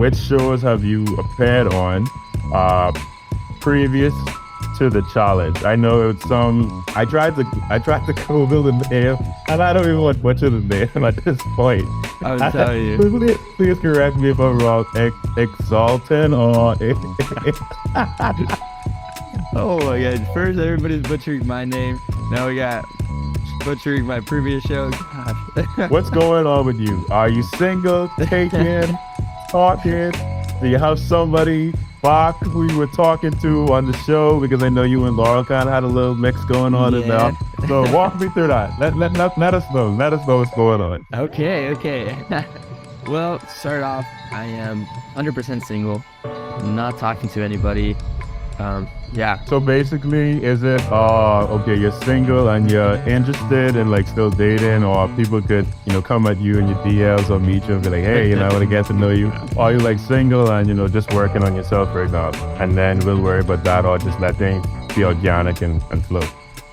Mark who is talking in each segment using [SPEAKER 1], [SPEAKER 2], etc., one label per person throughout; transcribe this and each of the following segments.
[SPEAKER 1] which shows have you appeared on previous to the challenge? I know it's I tried to Google the name, and I don't even want to butcher the name at this point.
[SPEAKER 2] I'm telling you.
[SPEAKER 1] Please correct me if I'm wrong. Exalton or
[SPEAKER 2] Oh my god! First, everybody's butchering my name. Now we got butchering my previous show. Gosh.
[SPEAKER 1] What's going on with you? Are you single, taken, talking? Do you have somebody back who you were talking to on the show? Because I know you and Laura kind of had a little mix going on in there. So walk me through that. Let us know. Let us know what's going on.
[SPEAKER 2] Okay. Well, to start off, I am 100% single, not talking to anybody. Yeah.
[SPEAKER 1] So basically, is it okay, you're single and you're interested in like still dating, or people could, come at you in your DMs or meet you and be like, hey, I want to get to know you. Or are you like single and, just working on yourself right now, and then we'll worry about that, or just let things be organic and flow?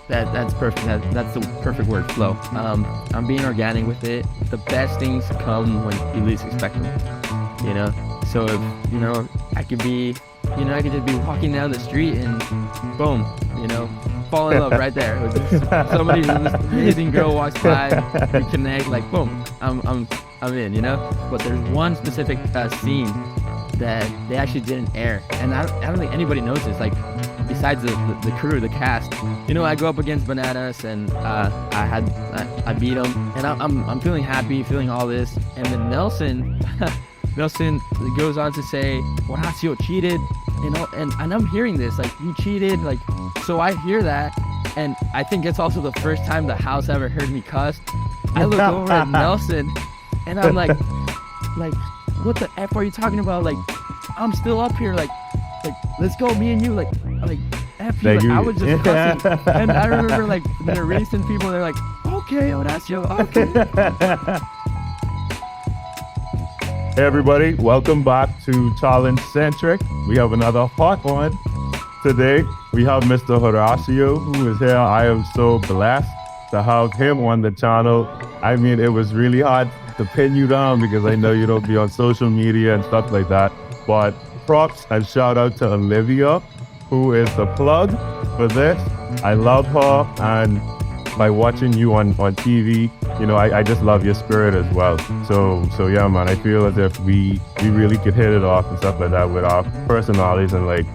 [SPEAKER 2] That's perfect. That's the perfect word, flow. I'm being organic with it. The best things come when you least expect them, So if, I could be, I could just be walking down the street and boom, fall in love right there. Somebody, this amazing girl walks by, we connect, like boom, I'm in, But there's one specific scene that they actually didn't air, and I don't think anybody knows this. Like besides the crew, the cast, I go up against Bananas, and I beat him, and I'm feeling happy, feeling all this, and then Nelson goes on to say Horacio cheated, and I'm hearing this, like, you cheated, like, so I hear that, and I think it's also the first time the house ever heard me cuss. I look over at Nelson, and I'm like, what the F are you talking about? Like, I'm still up here, like let's go, me and you, like F you, like, I was just cussing, and I remember, like, the recent people, they're like, okay, Horacio, okay.
[SPEAKER 1] Hey everybody, welcome back to ChallengeCentric. We have another hot one. Today, we have Mr. Horacio, who is here. I am so blessed to have him on the channel. I mean, it was really hard to pin you down because I know you don't be on social media and stuff like that. But props and shout out to Olivia, who is the plug for this. I love her, and by watching you on TV, I just love your spirit as well. So yeah, man, I feel as if we really could hit it off and stuff like that with our personalities, and like,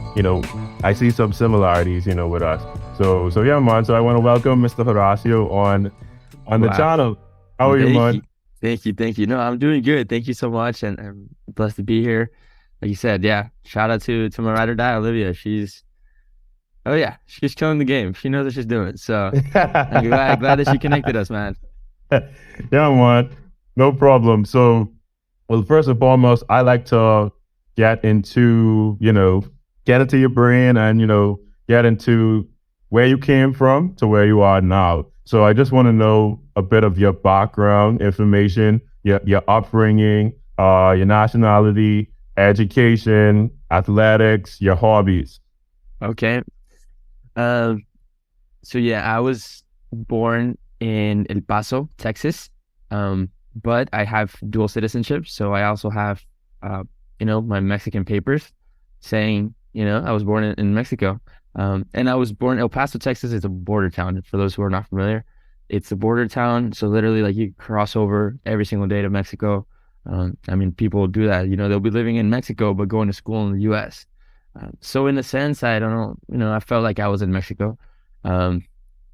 [SPEAKER 1] I see some similarities, with us. So yeah, man. So I want to welcome Mr. Horacio on the channel. How are you, man?
[SPEAKER 2] Thank you. No, I'm doing good. Thank you so much, and I'm blessed to be here. Like you said, yeah. Shout out to my ride or die, Olivia. She's killing the game. She knows what she's doing. So I'm glad that she connected us, man.
[SPEAKER 1] Yeah, man. No problem. So, well, first and foremost, I like to get into your brain and, get into where you came from to where you are now. So I just want to know a bit of your background information, your upbringing, your nationality, education, athletics, your hobbies.
[SPEAKER 2] Okay. So yeah, I was born in El Paso, Texas, but I have dual citizenship, so I also have my Mexican papers saying I was born in Mexico, and I was born El Paso, Texas. Is a border town. For those who are not familiar, it's a border town, so literally, like, you cross over every single day to Mexico. I mean, people do that, they'll be living in Mexico but going to school in the US. So in a sense, I don't know, I felt like I was in Mexico.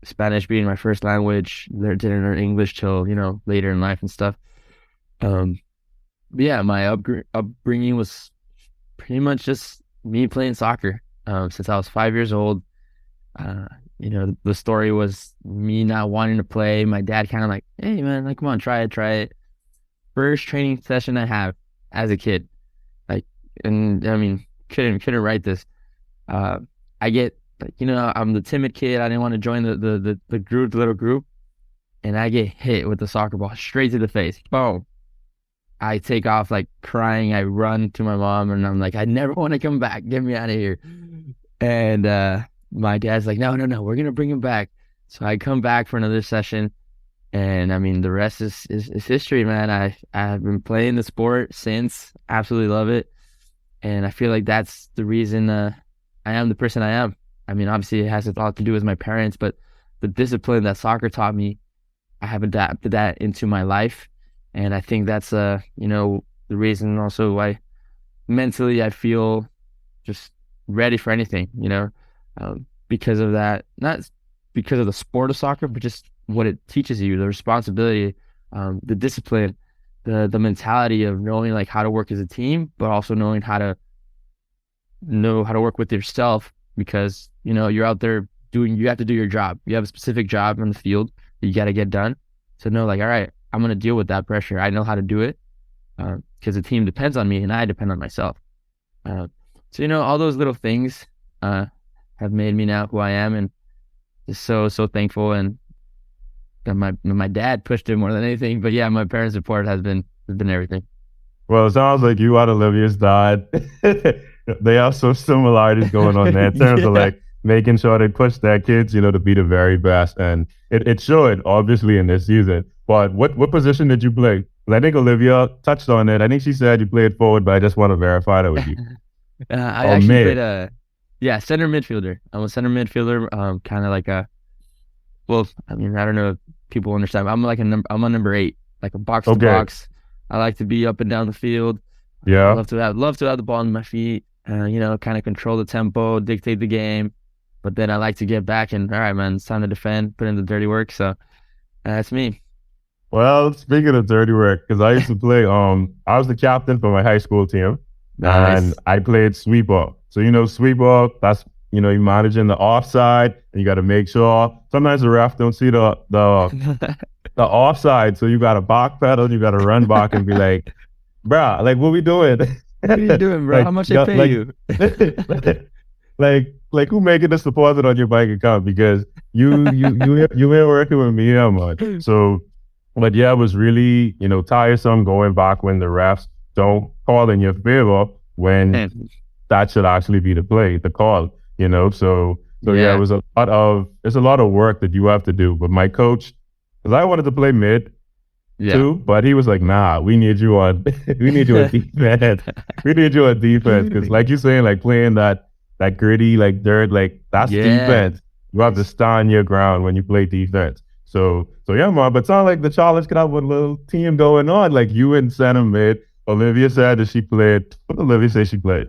[SPEAKER 2] Spanish being my first language, didn't learn English till, later in life and stuff. But yeah, my upbringing was pretty much just me playing soccer since I was 5 years old. The story was me not wanting to play. My dad kind of like, hey man, like, come on, try it. First training session I have as a kid, like, and I mean, couldn't write this. I get, like, I'm the timid kid. I didn't want to join the little group, and I get hit with the soccer ball straight to the face. Boom. I take off, like, crying. I run to my mom, and I'm like, I never want to come back. Get me out of here. And my dad's like, no, we're gonna bring him back. So I come back for another session, And I mean, the rest is history, man. I've been playing the sport since, absolutely love it. And I feel like that's the reason I am the person I am. I mean, obviously it has a lot to do with my parents, but the discipline that soccer taught me, I have adapted that into my life. And I think that's the reason also why mentally I feel just ready for anything, because of that, not because of the sport of soccer, but just what it teaches you, the responsibility, the discipline, the mentality of knowing like how to work as a team, but also knowing how to work with yourself, because you're out there you have to do your job. You have a specific job in the field that you got to get done. So know like, all right, I'm gonna deal with that pressure. I know how to do it because the team depends on me and I depend on myself. So all those little things have made me now who I am, and just so thankful. And that my dad pushed it more than anything. But yeah, my parents' support has been everything.
[SPEAKER 1] Well, it sounds like you and Olivia's dad, they have some similarities going on there in terms of
[SPEAKER 2] Yeah.
[SPEAKER 1] like making sure they push their kids, to be the very best. And it showed obviously in this season. But what position did you play? 'Cause I think Olivia touched on it. I think she said you played forward, but I just want to verify that with you.
[SPEAKER 2] I
[SPEAKER 1] Or
[SPEAKER 2] actually played
[SPEAKER 1] mid.
[SPEAKER 2] center midfielder. I'm a center midfielder, kind of like well, I mean, I don't know if people understand. I'm a number 8, like a box to
[SPEAKER 1] Okay.
[SPEAKER 2] box. I like to be up and down the field.
[SPEAKER 1] Yeah.
[SPEAKER 2] Love to have the ball in my feet. Kind of control the tempo, dictate the game. But then I like to get back and, all right, man, it's time to defend, put in the dirty work. So that's me.
[SPEAKER 1] Well, speaking of dirty work, because I used to play, I was the captain for my high school team, and
[SPEAKER 2] Nice.
[SPEAKER 1] I played sweeper. So sweeper, that's you're managing the offside, and you got to make sure. Sometimes the ref don't see the offside, so you got to backpedal, you got to run back and be like, "Bruh, like what we doing?"
[SPEAKER 2] What are you doing, bro? How
[SPEAKER 1] like,
[SPEAKER 2] much they
[SPEAKER 1] yeah,
[SPEAKER 2] pay you?
[SPEAKER 1] like who making this deposit on your bank account because you ain't working with me that much. So, but yeah, it was really tiresome going back when the refs don't call in your favor when
[SPEAKER 2] Man,
[SPEAKER 1] that should actually be the call. So yeah,
[SPEAKER 2] yeah,
[SPEAKER 1] it's a lot of work that you have to do. But my coach, because I wanted to play mid
[SPEAKER 2] yeah.
[SPEAKER 1] too, but he was like, "Nah, we need you on, we need you on defense. We need you on defense because, like you're saying, like playing that gritty, like dirt, like that's
[SPEAKER 2] Yeah.
[SPEAKER 1] defense. You have to stand your ground when you play defense. So yeah, man. But it sounds like the challenge could have a little team going on, like you and center mid. Olivia said that she played. What did Olivia say she played?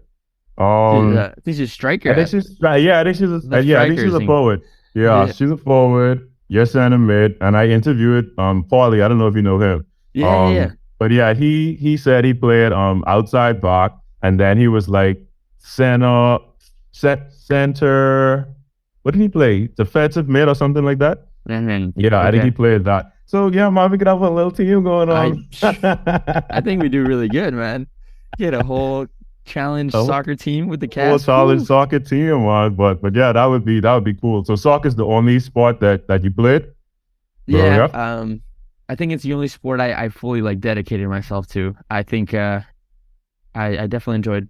[SPEAKER 2] I think she's striker
[SPEAKER 1] I think
[SPEAKER 2] at
[SPEAKER 1] she's yeah. I think
[SPEAKER 2] the
[SPEAKER 1] I think she's
[SPEAKER 2] strikers
[SPEAKER 1] a
[SPEAKER 2] and
[SPEAKER 1] forward. Yeah,
[SPEAKER 2] yeah,
[SPEAKER 1] she's a forward. Yes, center mid. And I interviewed Paulie. I don't know if you know him.
[SPEAKER 2] yeah.
[SPEAKER 1] But yeah, he said he played outside back, and then he was like center center. What did he play? Defensive mid or something like that.
[SPEAKER 2] And then
[SPEAKER 1] Yeah, I think he
[SPEAKER 2] okay,
[SPEAKER 1] played that. So yeah, man, we could have a little team going
[SPEAKER 2] I
[SPEAKER 1] on.
[SPEAKER 2] I think we do really good, man. Get a whole challenge
[SPEAKER 1] A
[SPEAKER 2] soccer team with the
[SPEAKER 1] whole
[SPEAKER 2] cast.
[SPEAKER 1] college
[SPEAKER 2] Whew.
[SPEAKER 1] soccer team, man. But yeah, that would be cool. So soccer is the only sport that you played growing
[SPEAKER 2] Yeah,
[SPEAKER 1] up.
[SPEAKER 2] I think it's the only sport I fully like dedicated myself to. I think I definitely enjoyed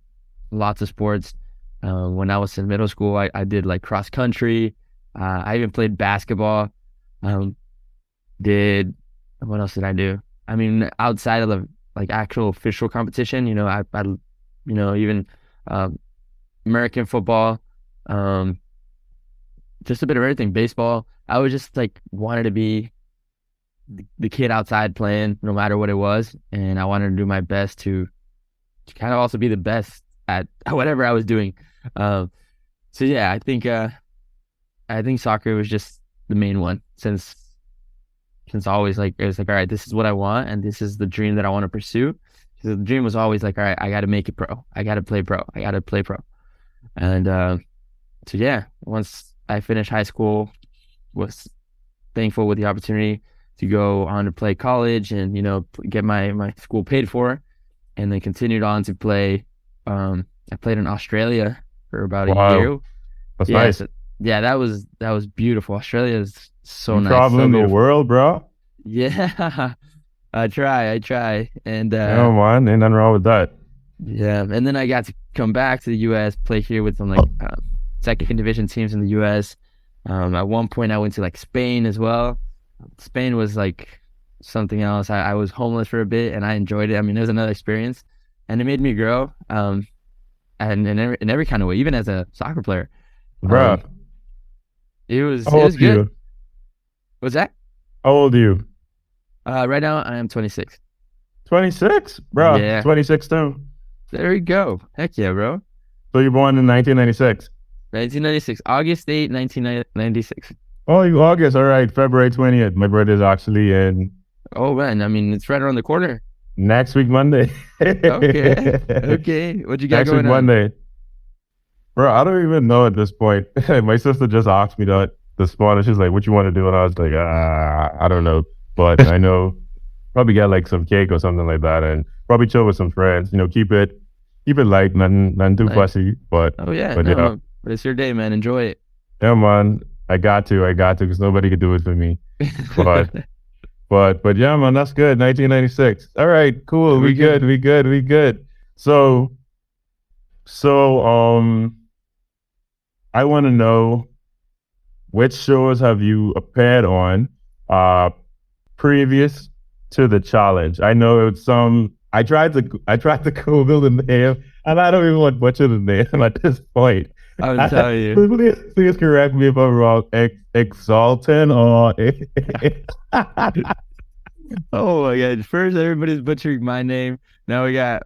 [SPEAKER 2] lots of sports. When I was in middle school, I did like cross country. I even played basketball. Um, did what else did I do? I mean, outside of the like actual official competition, even um, American football, um, just a bit of everything. Baseball. I was just like wanted to be the kid outside playing, no matter what it was, and I wanted to do my best to kind of also be the best at whatever I was doing. Um, so yeah, I think soccer was just the main one since always like it was like, all right, this is what I want and this is the dream that I want to pursue. So the dream was always like, all right, I got to make it pro. I got to play pro. I got to play pro. And so yeah, once I finished high school, was thankful with the opportunity to go on to play college and get my school paid for, and then continued on to play. I played in Australia for about a
[SPEAKER 1] Wow,
[SPEAKER 2] year.
[SPEAKER 1] that's
[SPEAKER 2] Yeah,
[SPEAKER 1] nice.
[SPEAKER 2] so yeah, that was beautiful. Australia is so
[SPEAKER 1] You
[SPEAKER 2] nice, so
[SPEAKER 1] traveling the
[SPEAKER 2] beautiful.
[SPEAKER 1] world, bro.
[SPEAKER 2] Yeah, I try, and
[SPEAKER 1] Yeah, man, ain't nothing wrong with that.
[SPEAKER 2] yeah, and then I got to come back to the U.S., play here with some like second division teams in the U.S. At one point, I went to like Spain as well. Spain was like something else. I was homeless for a bit and I enjoyed it. I mean, it was another experience and it made me grow. And in every kind of way, even as a soccer player.
[SPEAKER 1] Bruh,
[SPEAKER 2] It was
[SPEAKER 1] how
[SPEAKER 2] it
[SPEAKER 1] old
[SPEAKER 2] was
[SPEAKER 1] are
[SPEAKER 2] good.
[SPEAKER 1] you?
[SPEAKER 2] What's that?
[SPEAKER 1] How old are you?
[SPEAKER 2] Right now I am 26.
[SPEAKER 1] 26? Bruh,
[SPEAKER 2] Yeah,
[SPEAKER 1] 26 too.
[SPEAKER 2] there you go. Heck yeah, bro.
[SPEAKER 1] So you're born in 1996.
[SPEAKER 2] 1996, August 8th, 1996.
[SPEAKER 1] Oh, you August. All right. February 20th. My birthday's actually in
[SPEAKER 2] Oh man, I mean it's right around the corner.
[SPEAKER 1] next week, Monday.
[SPEAKER 2] Okay, okay. What you got
[SPEAKER 1] Next week,
[SPEAKER 2] going on?
[SPEAKER 1] Monday. Bro, I don't even know at this point. My sister just asked me that this morning. She's like, what you want to do? And I was like, I don't know. But I know probably get like some cake or something like that and probably chill with some friends. Keep it light, nothing too
[SPEAKER 2] Like,
[SPEAKER 1] fussy.
[SPEAKER 2] oh yeah,
[SPEAKER 1] But
[SPEAKER 2] no,
[SPEAKER 1] yeah,
[SPEAKER 2] but it's your day, man. Enjoy
[SPEAKER 1] yeah, man. I got to, because nobody could do it for me. But
[SPEAKER 2] it.
[SPEAKER 1] but yeah, man, that's good. 1996. All right, cool.
[SPEAKER 2] There
[SPEAKER 1] We
[SPEAKER 2] we go.
[SPEAKER 1] good. We good. We good. So so I want to know, which shows have you appeared on previous to the challenge? I know it's some. I tried to Google the name, and I don't even want to butcher the name at this point.
[SPEAKER 2] I'm telling you.
[SPEAKER 1] Please correct me if I'm wrong. Exalton or
[SPEAKER 2] Oh my God. First, everybody's butchering my name. Now we got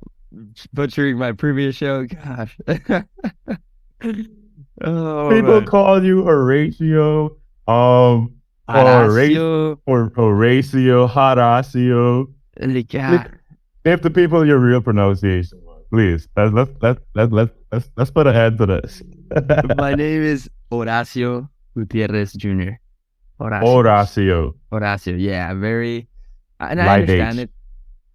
[SPEAKER 2] butchering my previous show. Gosh. Oh
[SPEAKER 1] people
[SPEAKER 2] man.
[SPEAKER 1] call you Horatio, um,
[SPEAKER 2] Horacio
[SPEAKER 1] or Horacio, Horacio.
[SPEAKER 2] Olivia.
[SPEAKER 1] Give the people your real pronunciation, please. Let's put a head to this.
[SPEAKER 2] My name is Horacio Gutierrez Jr. Horacio.
[SPEAKER 1] Horacio,
[SPEAKER 2] Horacio. Yeah, very. And I
[SPEAKER 1] light
[SPEAKER 2] understand
[SPEAKER 1] H.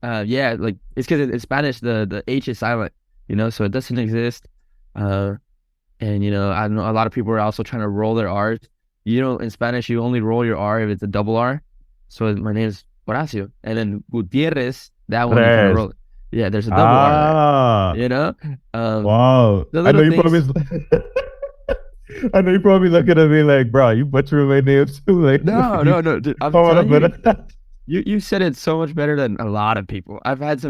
[SPEAKER 2] it. Yeah, like it's because in Spanish the H is silent, so it doesn't exist. Uh, and I know a lot of people are also trying to roll their R's. In Spanish you only roll your R if it's a double R. So my name is Horacio, and then Gutierrez, that one you kind of
[SPEAKER 1] Tres.
[SPEAKER 2] roll. Yeah, there's a double R there.
[SPEAKER 1] Ah,
[SPEAKER 2] You know, um,
[SPEAKER 1] wow.
[SPEAKER 2] the little things.
[SPEAKER 1] I know you probably looking at me like, bro, you butchering my name too. Like,
[SPEAKER 2] No,
[SPEAKER 1] you
[SPEAKER 2] no, no. Dude, I'm
[SPEAKER 1] hold
[SPEAKER 2] telling
[SPEAKER 1] up,
[SPEAKER 2] you,
[SPEAKER 1] but
[SPEAKER 2] you said it so much better than a lot of people. I've had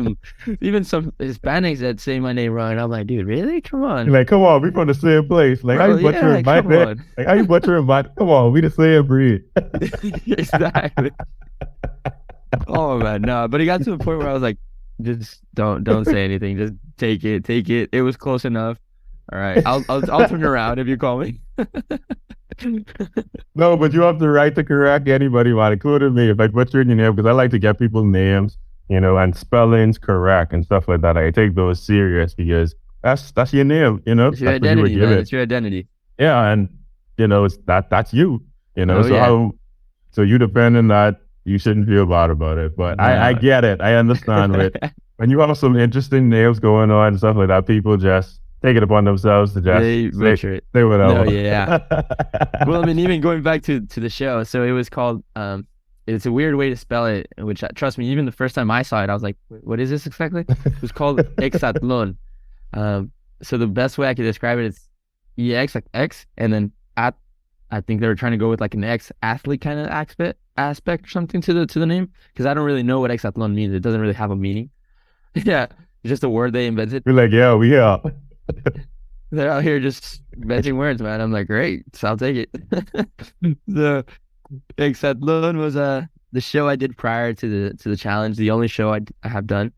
[SPEAKER 2] even some Hispanics that say my name wrong. And I'm like, dude, really? Come on,
[SPEAKER 1] you're like, come on, we from the same place. Like, how
[SPEAKER 2] bro.
[SPEAKER 1] you
[SPEAKER 2] Yeah,
[SPEAKER 1] butchering my
[SPEAKER 2] come
[SPEAKER 1] name?
[SPEAKER 2] on.
[SPEAKER 1] Like, how you butchering my? Come on, we the same breed.
[SPEAKER 2] Exactly. Oh man, no. But it got to a point where I was like, just don't say anything. Just take it, take it. It was close enough. All right, I'll turn around if you call me.
[SPEAKER 1] No, but you have the right to correct anybody, man, including me, if I butcher your name, because I like to get people's names, and spellings correct and stuff like that. I take those serious because that's your name,
[SPEAKER 2] It's your
[SPEAKER 1] that's what you were
[SPEAKER 2] identity, man.
[SPEAKER 1] given.
[SPEAKER 2] It's your identity.
[SPEAKER 1] Yeah, and that's you,
[SPEAKER 2] Oh
[SPEAKER 1] So
[SPEAKER 2] yeah.
[SPEAKER 1] you defending that, you shouldn't feel bad about it. But I
[SPEAKER 2] No.
[SPEAKER 1] get it. I understand it. When you have some interesting names going on and stuff like that, people just take it upon themselves to just
[SPEAKER 2] They
[SPEAKER 1] say
[SPEAKER 2] butcher it.
[SPEAKER 1] say
[SPEAKER 2] No,
[SPEAKER 1] whatever.
[SPEAKER 2] yeah. Well, I mean, even going back to the show, so it was called it's a weird way to spell it, which trust me, even the first time I saw it, I was like, what is this exactly? It was called Exatlón. Um, so the best way I could describe it is EX, like X, and then at. I think they were trying to go with like an ex athlete kind of aspect or something to the name, because I don't really know what Exatlón means. It doesn't really have a meaning. Yeah, it's just a word they invented.
[SPEAKER 1] We're like, yeah, we are.
[SPEAKER 2] They're out here just inventing words, man. I'm like, great, so I'll take it. The Exatlón was the show I did prior to the challenge, the only show I have done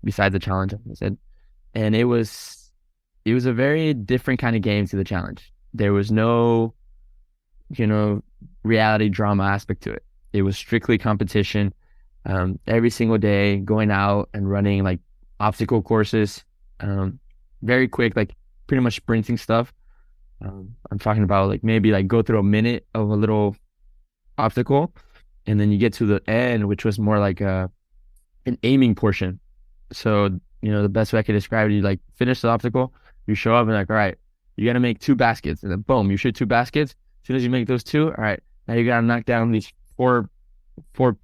[SPEAKER 2] besides the challenge, like I said, and it was a very different kind of game to the challenge. There was no reality drama aspect to it. It was strictly competition. Every single day, going out and running like obstacle courses, very quick, like pretty much sprinting stuff. I'm talking about like maybe like go through a minute of a little obstacle, and then you get to the end, which was more like an aiming portion. So the best way I could describe it, you like finish the obstacle, you show up and like, all right, you got to make two baskets, and then boom, you shoot two baskets. As soon as you make those two, all right, now you got to knock down these four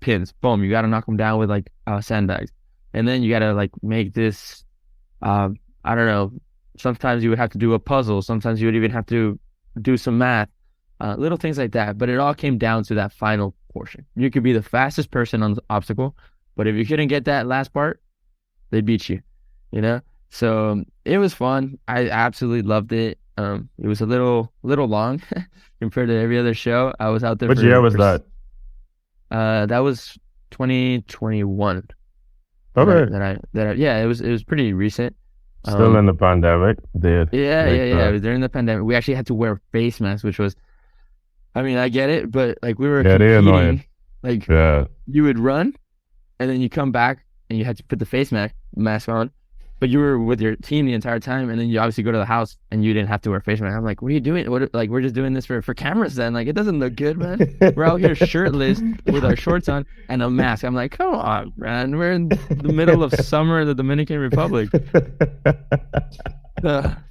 [SPEAKER 2] pins. Boom, you got to knock them down with like sandbags, and then you got to like make this. I don't know. Sometimes you would have to do a puzzle. Sometimes you would even have to do some math. little things like that. But it all came down to that final portion. You could be the fastest person on the obstacle, but if you couldn't get that last part, they beat you, you know? So it was fun. I absolutely loved it. It was a little long compared to every other show. I was out there.
[SPEAKER 1] Which year was that?
[SPEAKER 2] That was 2021.
[SPEAKER 1] Okay.
[SPEAKER 2] Yeah, it was pretty recent.
[SPEAKER 1] Still in the pandemic.
[SPEAKER 2] Yeah. During the pandemic, we actually had to wear face masks, which was, I mean, I get it, but like we were competing. Like you would run, and then you come back, and you had to put the face mask on, but you were with your team the entire time, and then you obviously go to the house, and you didn't have to wear a face mask. I'm like, what are you doing? We're just doing this for cameras then. Like, it doesn't look good, man. We're out here shirtless with our shorts on and a mask. I'm like, come on, man. We're in the middle of summer in the Dominican Republic.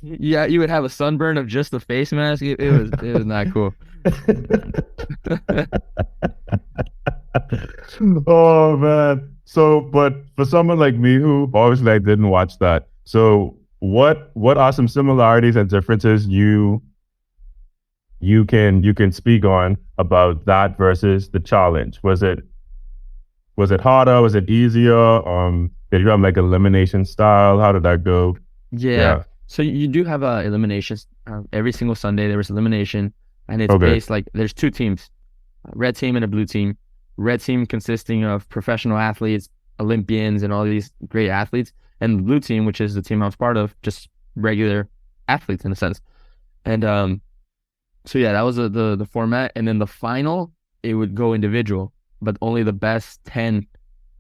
[SPEAKER 2] Yeah, you would have a sunburn of just the face mask. It was not cool.
[SPEAKER 1] Oh man. So, but for someone like me who obviously didn't watch that, so what are some similarities and differences you can speak on about that versus the challenge? Was it harder? Was it easier? Did you have like elimination style? How did that go?
[SPEAKER 2] Yeah. So you do have eliminations. Every single Sunday there was elimination, and it's based like there's two teams, a red team and a blue team. Red team consisting of professional athletes, Olympians, and all these great athletes, and the blue team, which is the team I was part of, just regular athletes in a sense. And so yeah, that was the format. And then the final, it would go individual, but only the best 10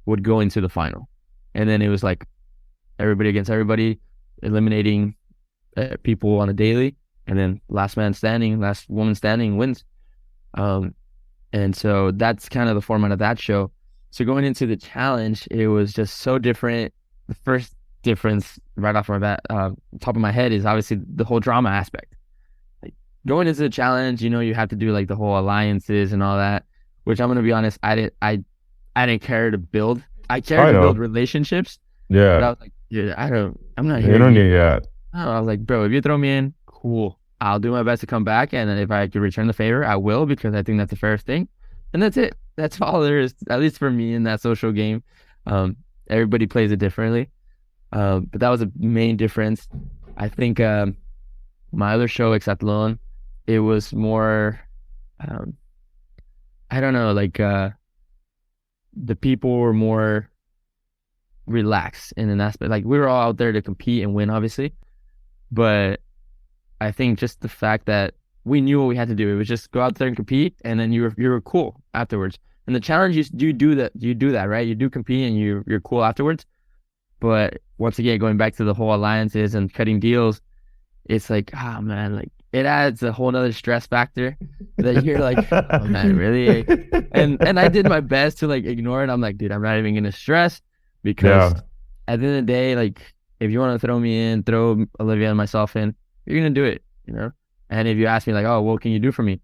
[SPEAKER 2] would go into the final. And then it was like everybody against everybody, eliminating people on a daily, and then last man standing, last woman standing wins. And so that's kind of the format of that show. So going into the challenge, it was just so different. The first difference right off my bat, top of my head, is obviously the whole drama aspect. Like going into the challenge, you have to do like the whole alliances and all that, which I'm gonna be honest, I didn't care to build. I cared to build relationships.
[SPEAKER 1] Yeah.
[SPEAKER 2] But I was like, dude, I'm not here.
[SPEAKER 1] You don't need that.
[SPEAKER 2] I was like, bro, if you throw me in, cool. I'll do my best to come back, and if I could return the favor, I will, because I think that's the fairest thing. And that's it. That's all there is, at least for me in that social game. Everybody plays it differently. But that was a main difference. I think my other show, Exatlón, it was more, I don't know, like the people were more relaxed in an aspect. Like we were all out there to compete and win, obviously. But I think just the fact that we knew what we had to do. It was just go out there and compete, and then you were cool afterwards. And the challenge, you do that, right? You do compete, and you're cool afterwards. But once again, going back to the whole alliances and cutting deals, it's like, oh man, like it adds a whole nother stress factor that you're like, oh man, really? And I did my best to like ignore it. I'm like, dude, I'm not even gonna stress, because at the end of the day, like if you want to throw me in, throw Olivia and myself in, you're gonna do it, And if you ask me like, oh, what can you do for me?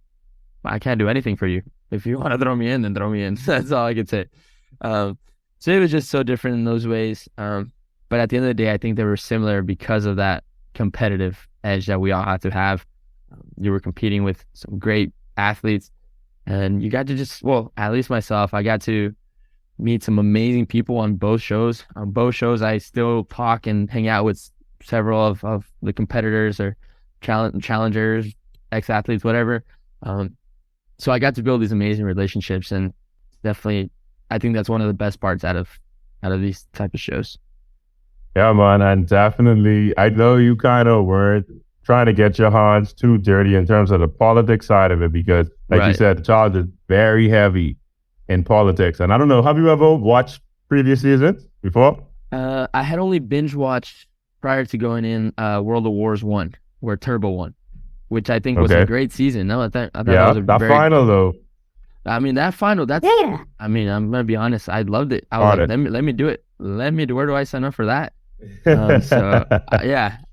[SPEAKER 2] I can't do anything for you. If you want to throw me in, then throw me in. That's all I could say. So it was just so different in those ways. But at the end of the day, I think they were similar because of that competitive edge that we all had to have. You were competing with some great athletes, and you got to at least myself, I got to meet some amazing people on both shows. On both shows, I still talk and hang out with several of the competitors or challengers, ex-athletes, whatever. So I got to build these amazing relationships, and definitely I think that's one of the best parts out of these type of shows.
[SPEAKER 1] Yeah, man, and definitely I know you kind of weren't trying to get your hands too dirty in terms of the politics side of it, because like you said, the child is very heavy in politics. And I don't know, have you ever watched previous seasons before?
[SPEAKER 2] I had only binge watched prior to going in World of Wars 1, where Turbo won, which I think was a great season. No, I thought that was
[SPEAKER 1] that final though.
[SPEAKER 2] I mean, that final, I mean, I'm going to be honest, I loved it. I was like, let me do it. Where do I sign up for that?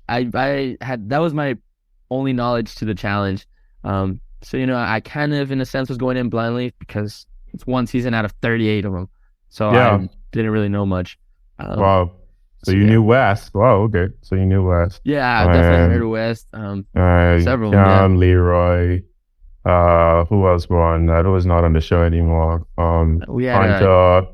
[SPEAKER 2] I had, that was my only knowledge to the challenge. So, I kind of, in a sense, was going in blindly, because it's one season out of 38 of them. So I didn't really know much.
[SPEAKER 1] Wow. So you knew West. Wow, okay. So you knew West.
[SPEAKER 2] Yeah, I definitely heard of West.
[SPEAKER 1] Several. Leroy. Who else won? That was not on the show anymore.
[SPEAKER 2] We had
[SPEAKER 1] Hunter,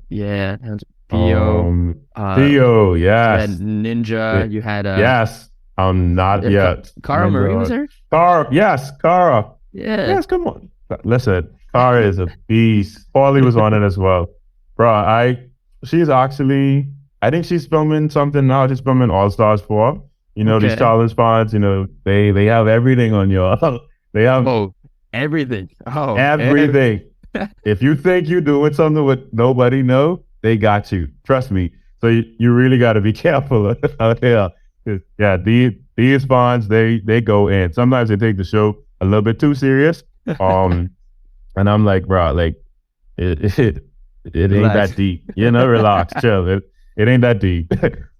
[SPEAKER 2] yeah, and Theo,
[SPEAKER 1] um,
[SPEAKER 2] uh,
[SPEAKER 1] Theo,
[SPEAKER 2] you had
[SPEAKER 1] yes.
[SPEAKER 2] Ninja, you had
[SPEAKER 1] Yes. Not yet.
[SPEAKER 2] Cara Marie was
[SPEAKER 1] Ninja.
[SPEAKER 2] there.
[SPEAKER 1] Kara, yes, Kara.
[SPEAKER 2] Yeah.
[SPEAKER 1] Yes, come on. Listen, Kara is a beast. Paulie was on it as well. Bro, she's actually, I think she's filming something now. She's filming All Stars 4. You know, these
[SPEAKER 2] Okay.
[SPEAKER 1] challenge spots, they have everything on your, they have
[SPEAKER 2] Oh, everything. Oh,
[SPEAKER 1] everything. If you think you're doing something with nobody know, they got you. Trust me. So you really got to be careful out here. 'Cause, yeah, these bonds they go in. Sometimes they take the show a little bit too serious. Um, and I'm like, bro, like it it ain't
[SPEAKER 2] Relax.
[SPEAKER 1] that deep. Relax, chill. It ain't that deep.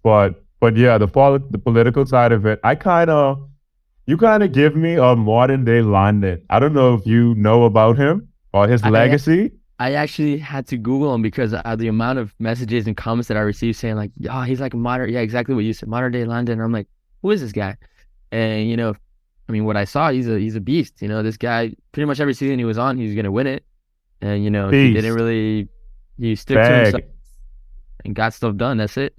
[SPEAKER 1] but yeah, the political side of it, you kind of give me a modern day Landon. I don't know if you know about him or his
[SPEAKER 2] I
[SPEAKER 1] legacy.
[SPEAKER 2] I actually had to Google him because the amount of messages and comments that I received saying like, "Oh, he's like a modern, yeah, exactly what you said, modern-day Landon." And I'm like, "Who is this guy?" And I mean, what I saw, he's a beast. This guy, pretty much every season he was on, he was gonna win it. And he didn't
[SPEAKER 1] Beast,
[SPEAKER 2] really, he stuck to himself
[SPEAKER 1] bag.
[SPEAKER 2] and got stuff done. That's it.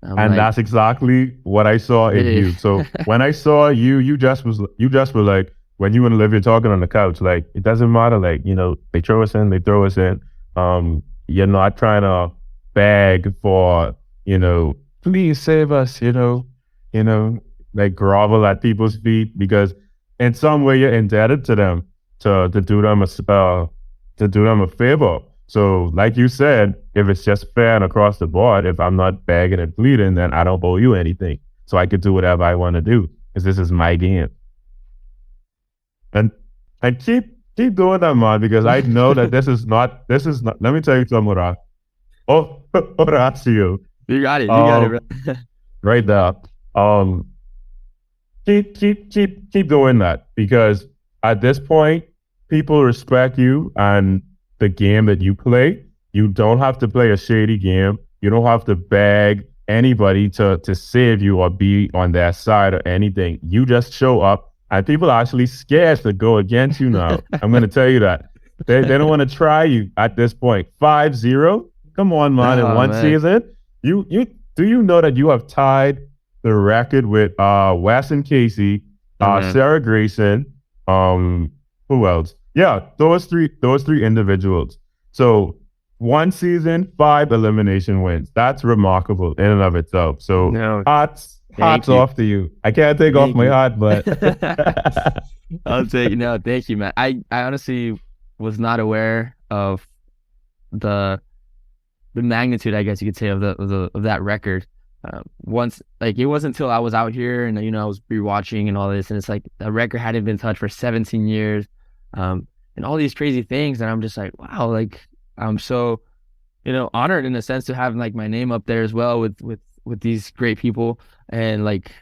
[SPEAKER 2] I'm
[SPEAKER 1] And
[SPEAKER 2] like,
[SPEAKER 1] that's exactly what I saw in
[SPEAKER 2] yeah,
[SPEAKER 1] you. So when I saw you, you just were like when you and Olivia talking on the couch, like it doesn't matter, like, they throw us in, they throw us in. You're not trying to beg for, please save us, you know, like grovel at people's feet because in some way you're indebted to them to do them a favor. So, like you said, if it's just fair and across the board, if I'm not begging and pleading, then I don't owe you anything. So I could do whatever I want to do because this is my game. And and keep doing that, man, because I know that this is not. Let me tell you something, Horacio.
[SPEAKER 2] you got it, you got it,
[SPEAKER 1] Um,
[SPEAKER 2] bro.
[SPEAKER 1] right there. Um, keep doing that because at this point, people respect you and the game that you play. You don't have to play a shady game. You don't have to beg anybody to save you or be on their side or anything. You just show up and people are actually scared to go against you now. I'm gonna tell you that. They don't want to try you at this point. 5-0. Come on, man. In
[SPEAKER 2] Oh
[SPEAKER 1] one
[SPEAKER 2] man.
[SPEAKER 1] season. You do you know that you have tied the record with Wes and Casey,
[SPEAKER 2] Hmm.
[SPEAKER 1] Sarah Grayson, who else? Yeah, those three individuals. So one season, 5 elimination wins. That's remarkable in and of itself. So
[SPEAKER 2] No,
[SPEAKER 1] hats
[SPEAKER 2] thank you.
[SPEAKER 1] off to you. I can't take off
[SPEAKER 2] Thank
[SPEAKER 1] my
[SPEAKER 2] you.
[SPEAKER 1] hat, but
[SPEAKER 2] I'll take no, thank you, man. I honestly was not aware of the the magnitude, I guess you could say, of that record. Once, like, it wasn't until I was out here and I was rewatching and all this, and it's like the record hadn't been touched for 17 years, and all these crazy things, and I'm just like, wow, like I'm so honored in a sense to have like my name up there as well with these great people, and like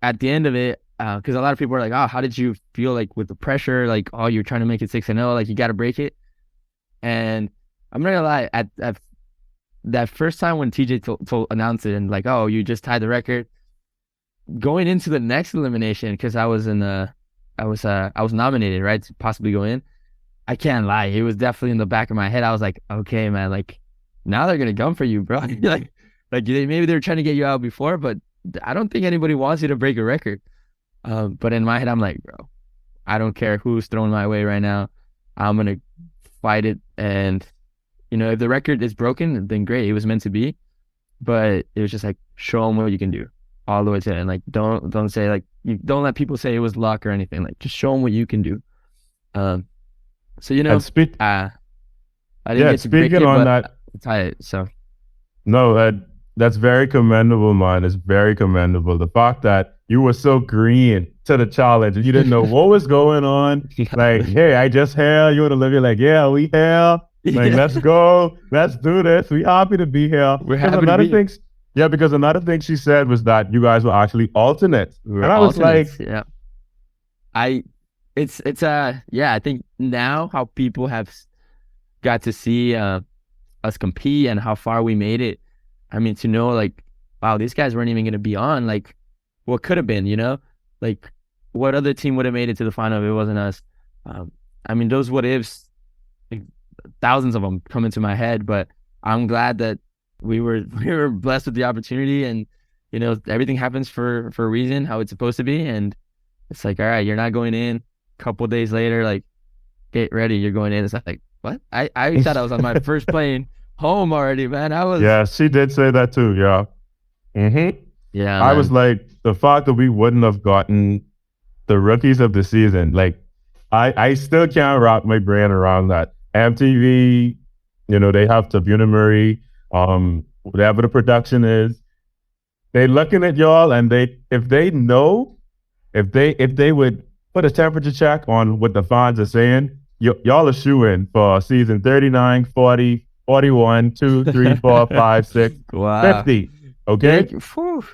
[SPEAKER 2] at the end of it, because a lot of people are like, oh, how did you feel like with the pressure, like, oh, you're trying to make it 6-0, like you got to break it, and I'm not gonna lie, at that first time when TJ announced it and like, oh, you just tied the record, going into the next elimination because I was nominated, right, to possibly go in. I can't lie, it was definitely in the back of my head. I was like, okay, man, like now they're gonna come for you, bro. like maybe they're trying to get you out before, but I don't think anybody wants you to break a record. But in my head, I'm like, bro, I don't care who's thrown my way right now. I'm gonna fight it, and if the record is broken, then great. It was meant to be, but it was just like show them what you can do all the way to it. And like don't say like you don't let people say it was luck or anything. Like just show them what you can do. Um, so
[SPEAKER 1] and speak
[SPEAKER 2] I didn't
[SPEAKER 1] yeah,
[SPEAKER 2] get to break
[SPEAKER 1] speaking
[SPEAKER 2] it,
[SPEAKER 1] on
[SPEAKER 2] but
[SPEAKER 1] that,
[SPEAKER 2] I tie it. So
[SPEAKER 1] no, that's very commendable, man. It's very commendable. The fact that you were so green to the challenge and you didn't know what was going on. Like, hey, I just here. You would have lived like, yeah, we here. Like,
[SPEAKER 2] yeah,
[SPEAKER 1] let's go. Let's do this. We happy to be here.
[SPEAKER 2] we're
[SPEAKER 1] Because
[SPEAKER 2] happy to be here.
[SPEAKER 1] another thing she said was that you guys were actually alternates.
[SPEAKER 2] We're
[SPEAKER 1] And I was like,
[SPEAKER 2] alternates. Yeah, I it's yeah. I think now how people have got to see us compete and how far we made it. I mean, to know like, wow, these guys weren't even going to be on. Like, what could have been, like what other team would have made it to the final if it wasn't us? Um, I mean, those what ifs, like, thousands of them come into my head, but I'm glad that we were blessed with the opportunity, and everything happens for a reason, how it's supposed to be, and it's like, all right, you're not going in. A couple days later, like, get ready, you're going in. It's like, what? I thought I was on my first plane home already, man.
[SPEAKER 1] Yeah, she did say that too. Yeah.
[SPEAKER 2] Yeah,
[SPEAKER 1] I was
[SPEAKER 2] man.
[SPEAKER 1] like, the fact that we wouldn't have gotten the rookies of the season, like, I still can't wrap my brain around that. MTV, they have to Murray, whatever the production is, they looking at y'all, and if they would put a temperature check on what the fans are saying, y'all are shooing for season 39, 40, 41, 2, 3, 4, 5, 6,
[SPEAKER 2] Wow.
[SPEAKER 1] 50. Okay?
[SPEAKER 2] Thank you. Whew.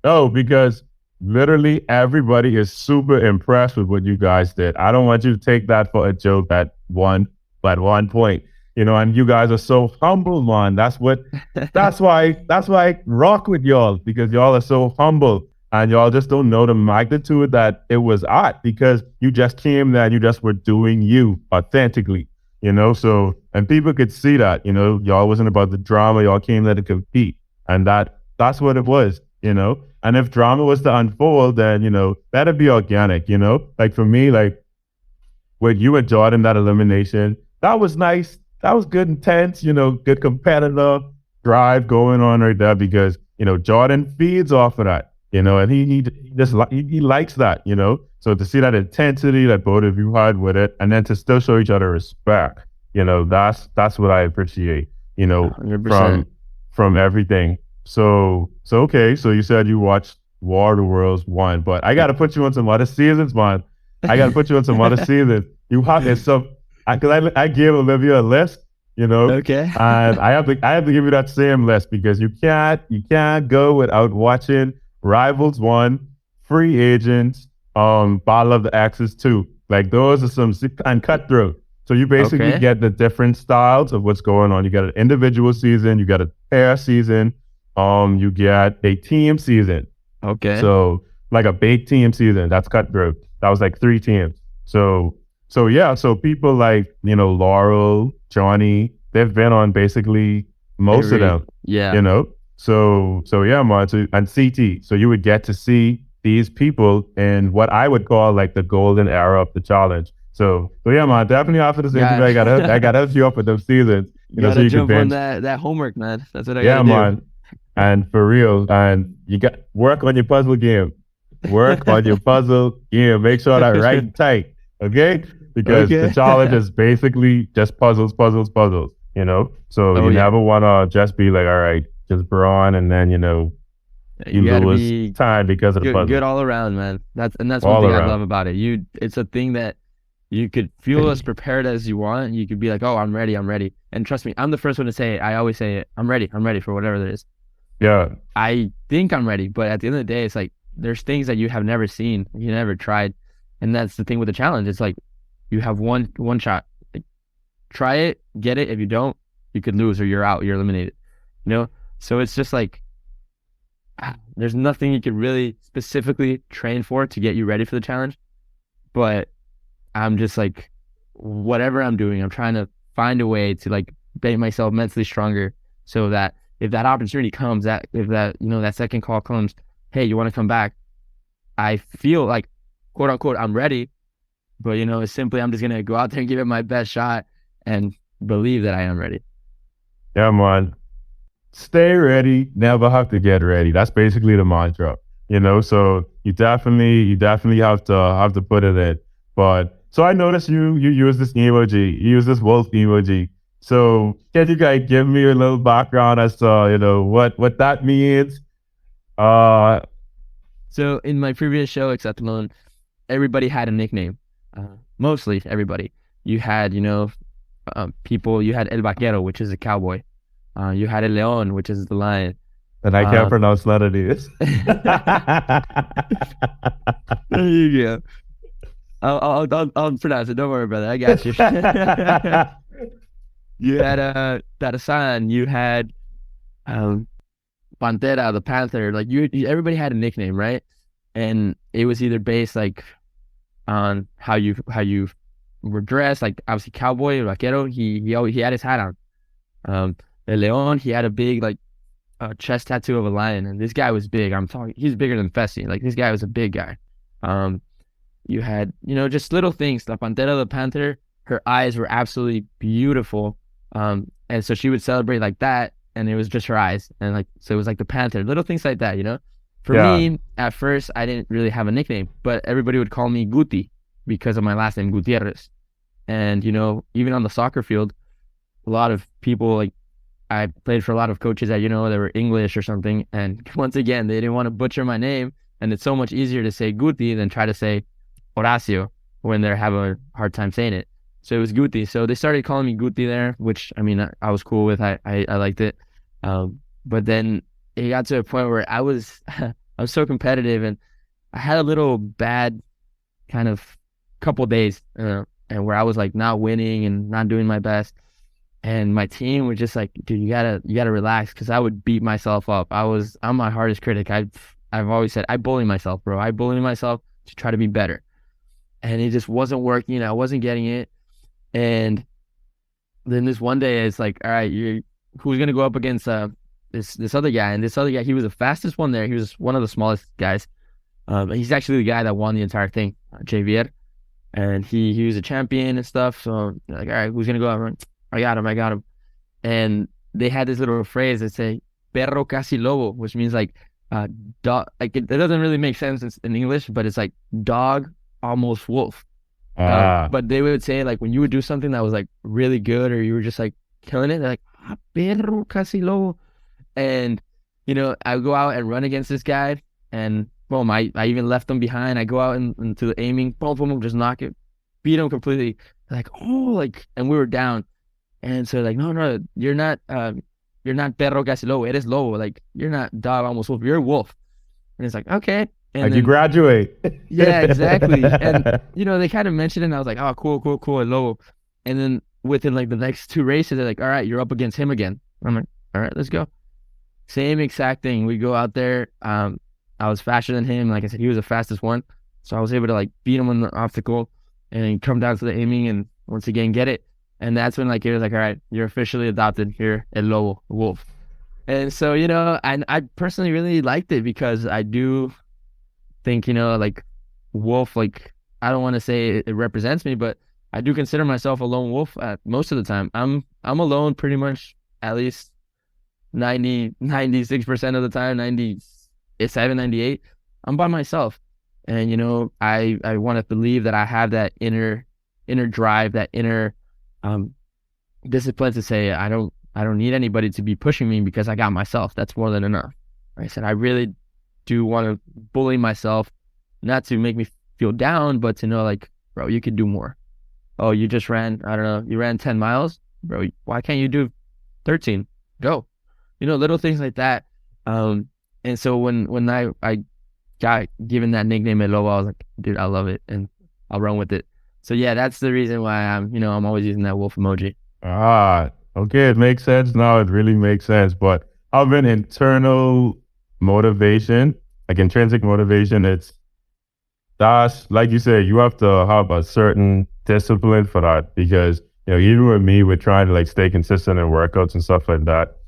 [SPEAKER 1] No, because literally everybody is super impressed with what you guys did. I don't want you to take that for a joke at one point. And you guys are so humble, man. That's why I rock with y'all, because y'all are so humble, and y'all just don't know the magnitude that it was at, because you just came there and you just were doing you authentically. So, and people could see that, y'all wasn't about the drama, y'all came there to compete. And that's what it was. And if drama was to unfold, then, that'd be organic, Like for me, like with you and Jordan, that elimination, that was nice. That was good, intense, good competitive drive going on right there, because, Jordan feeds off of that, and he just he likes that, So to see that intensity that both of you had with it, and then to still show each other respect, that's what I appreciate,
[SPEAKER 2] 100%.
[SPEAKER 1] from everything. So okay. So you said you watched War of the Worlds 1, but I got to put you on some other seasons, man. I got to put you on some other seasons. You have there's some because I gave Olivia a list,
[SPEAKER 2] Okay.
[SPEAKER 1] and I have to give you that same list, because you can't go without watching Rivals 1, Free Agents, Battle of the Axis 2. Like those are and Cutthroat. So you basically
[SPEAKER 2] Okay.
[SPEAKER 1] get the different styles of what's going on. You got an individual season, you got a pair season, you get a team season.
[SPEAKER 2] Okay.
[SPEAKER 1] So like a big team season, that's Cutthroat. That was like 3 teams. So yeah, so people like, Laurel, Johnny, they've been on basically most of them,
[SPEAKER 2] Yeah.
[SPEAKER 1] you know. So yeah, man. And CT. So you would get to see these people in what I would call like the golden era of the challenge. So yeah, man, definitely after this interview,
[SPEAKER 2] Got
[SPEAKER 1] I gotta hook you up with those seasons, so
[SPEAKER 2] gotta
[SPEAKER 1] you could
[SPEAKER 2] jump on
[SPEAKER 1] binge.
[SPEAKER 2] that homework, man. That's what I gotta
[SPEAKER 1] Yeah,
[SPEAKER 2] do.
[SPEAKER 1] man. And for real, and you got work on your puzzle game. Work on your puzzle game. Make sure that right and tight. Okay? Because the
[SPEAKER 2] Okay.
[SPEAKER 1] challenge is basically just puzzles, puzzles, puzzles. So
[SPEAKER 2] Oh
[SPEAKER 1] you
[SPEAKER 2] yeah.
[SPEAKER 1] never wanna just be like, all right, just brawn, and then you
[SPEAKER 2] You gotta
[SPEAKER 1] lose
[SPEAKER 2] be
[SPEAKER 1] time because of the
[SPEAKER 2] good
[SPEAKER 1] puzzle.
[SPEAKER 2] all around, man. That's one
[SPEAKER 1] All
[SPEAKER 2] thing I
[SPEAKER 1] around.
[SPEAKER 2] love about it. It's a thing that you could feel as prepared as you want. You could be like, oh, I'm ready, I'm ready. And trust me, I'm the first one to say it. I always say it. I'm ready for whatever it is.
[SPEAKER 1] Yeah.
[SPEAKER 2] I think I'm ready, but at the end of the day, it's like there's things that you have never seen, you never tried, and that's the thing with the challenge. It's like you have one shot. Like, try it, get it. If you don't, you could lose or you're out, you're eliminated. You know, so it's just like there's nothing you could really specifically train for to get you ready for the challenge. But I'm just like, whatever I'm doing, I'm trying to find a way to like make myself mentally stronger so that if that opportunity comes, that if that, that second call comes, hey, you want to come back? I feel like, quote unquote, I'm ready. But, it's simply, I'm just going to go out there and give it my best shot and believe that I am ready.
[SPEAKER 1] Yeah, man. Stay ready, never have to get ready. That's basically the mantra. So you definitely have to put it in. But so I noticed you use this emoji, you use this wolf emoji. So can you guys give me a little background as to what that means? Uh
[SPEAKER 2] So in my previous show, Exatlón, everybody had a nickname. Mostly everybody. You had, people, you had El Vaquero, which is a cowboy. You had El León, which is the lion.
[SPEAKER 1] and I can't
[SPEAKER 2] Uh,
[SPEAKER 1] pronounce none of these.
[SPEAKER 2] there you go. I'll pronounce it. Don't worry, brother. I got you. You had Tarzan. You had um, Pantera, the panther. Like everybody had a nickname, right? And it was either based like on how you were dressed. Like obviously cowboy, vaquero, he had his hat on. El León, he had a big like chest tattoo of a lion, and this guy was big. I'm talking, he's bigger than Fessy. Like this guy was a big guy. You had, just little things. La Pantera, the panther, her eyes were absolutely beautiful. And so she would celebrate like that, and it was just her eyes, and like so it was like the panther, little things like that. For
[SPEAKER 1] Yeah.
[SPEAKER 2] me, at first, I didn't really have a nickname, but everybody would call me Guti because of my last name, Gutierrez. And even on the soccer field, a lot of people like I played for a lot of coaches that, they were English or something. And once again, they didn't want to butcher my name. And it's so much easier to say Guti than try to say Horacio when they're having a hard time saying it. So it was Guti. So they started calling me Guti there, which I mean, I was cool with. I liked it. But then it got to a point where I was I was so competitive, and I had a little bad kind of couple days, and where I was like not winning and not doing my best. And my team was just like, dude, you gotta relax, because I would beat myself up. I'm my hardest critic. I've always said I bully myself, bro. I bully myself to try to be better. And it just wasn't working. I wasn't getting it. And then this one day it's like, all right, who's gonna go up against this other guy? And this other guy, he was the fastest one there. He was one of the smallest guys. He's actually the guy that won the entire thing, Javier. And he was a champion and stuff. So like, all right, who's gonna go up? I got him. And they had this little phrase that say perro casi lobo, which means like dog. Like it doesn't really make sense in English, but it's like dog almost wolf. But they would say like when you would do something that was like really good, or you were just like killing it, they're like perro casi lobo. And I go out and run against this guy, and boom, I even left him behind. I go out into the aiming, boom, boom, just knock it, beat him completely. Like, oh, like, and we were down. And so like, no, you're not perro casi lobo, eres lobo. Like, you're not dog almost wolf, you're a wolf. And it's like, okay. And
[SPEAKER 1] like
[SPEAKER 2] then,
[SPEAKER 1] you graduate.
[SPEAKER 2] yeah, exactly. And they kind of mentioned it, and I was like, oh, cool, lobo. And then within like the next two races, they're like, all right, you're up against him again. I'm like, all right, let's go. Same exact thing. We go out there. I was faster than him. Like I said, he was the fastest one. So I was able to like beat him on the obstacle and come down to the aiming and once again get it. And that's when like it was like, all right, you're officially adopted here, El Lobo, wolf. And so, and I personally really liked it, because I do think, like wolf, like I don't want to say it represents me, but I do consider myself a lone wolf most of the time. I'm alone pretty much, at least 96% of the time, 97, 98. I'm by myself. And I want to believe that I have that inner drive, that inner discipline to say I don't need anybody to be pushing me, because I got myself. That's more than enough. Like I said, I really do want to bully myself, not to make me feel down, but to know like, bro, you could do more. Oh, you just ran, I don't know, you ran 10 miles, bro. Why can't you do 13? Go. Little things like that. And so when I got given that nickname at Lobo, I was like, dude, I love it, and I'll run with it. So yeah, that's the reason why I'm always using that wolf emoji.
[SPEAKER 1] Okay, it makes sense now. It really makes sense. But having internal motivation, like intrinsic motivation, that's like you said, you have to have a certain discipline for that, because even with me, we're trying to like stay consistent in workouts and stuff like that.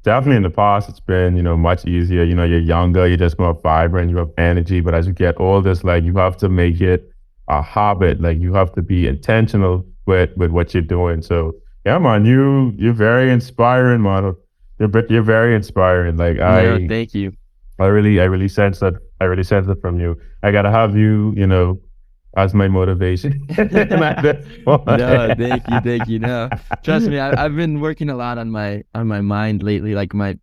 [SPEAKER 1] Definitely in the past, it's been, much easier. You're younger, you're just more vibrant, you have energy. But as you get older, it's like you have to make it a habit. Like you have to be intentional with what you're doing. So yeah, man, you're very inspiring, man. You're very inspiring. Like
[SPEAKER 2] No, thank you.
[SPEAKER 1] I really sense that. I really sense it from you. I gotta have you, as my motivation.
[SPEAKER 2] No, thank you. No, trust me, I've been working a lot on my mind lately, like my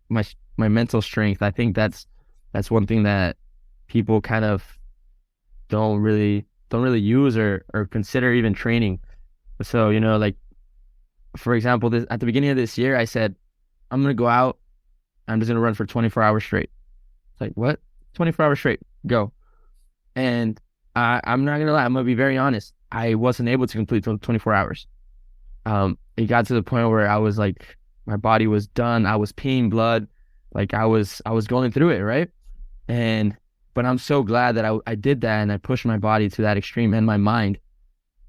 [SPEAKER 2] mental strength. I think that's one thing that people kind of don't really use or consider even training. So like for example, at the beginning of this year, I said I'm gonna go out. I'm just gonna run for 24 hours straight. It's like, what? 24 hours straight, go. And I'm not gonna lie, I'm gonna be very honest. I wasn't able to complete 24 hours. It got to the point where I was like, my body was done. I was peeing blood, like I was going through it, right? And But I'm so glad that I did that and I pushed my body to that extreme and my mind,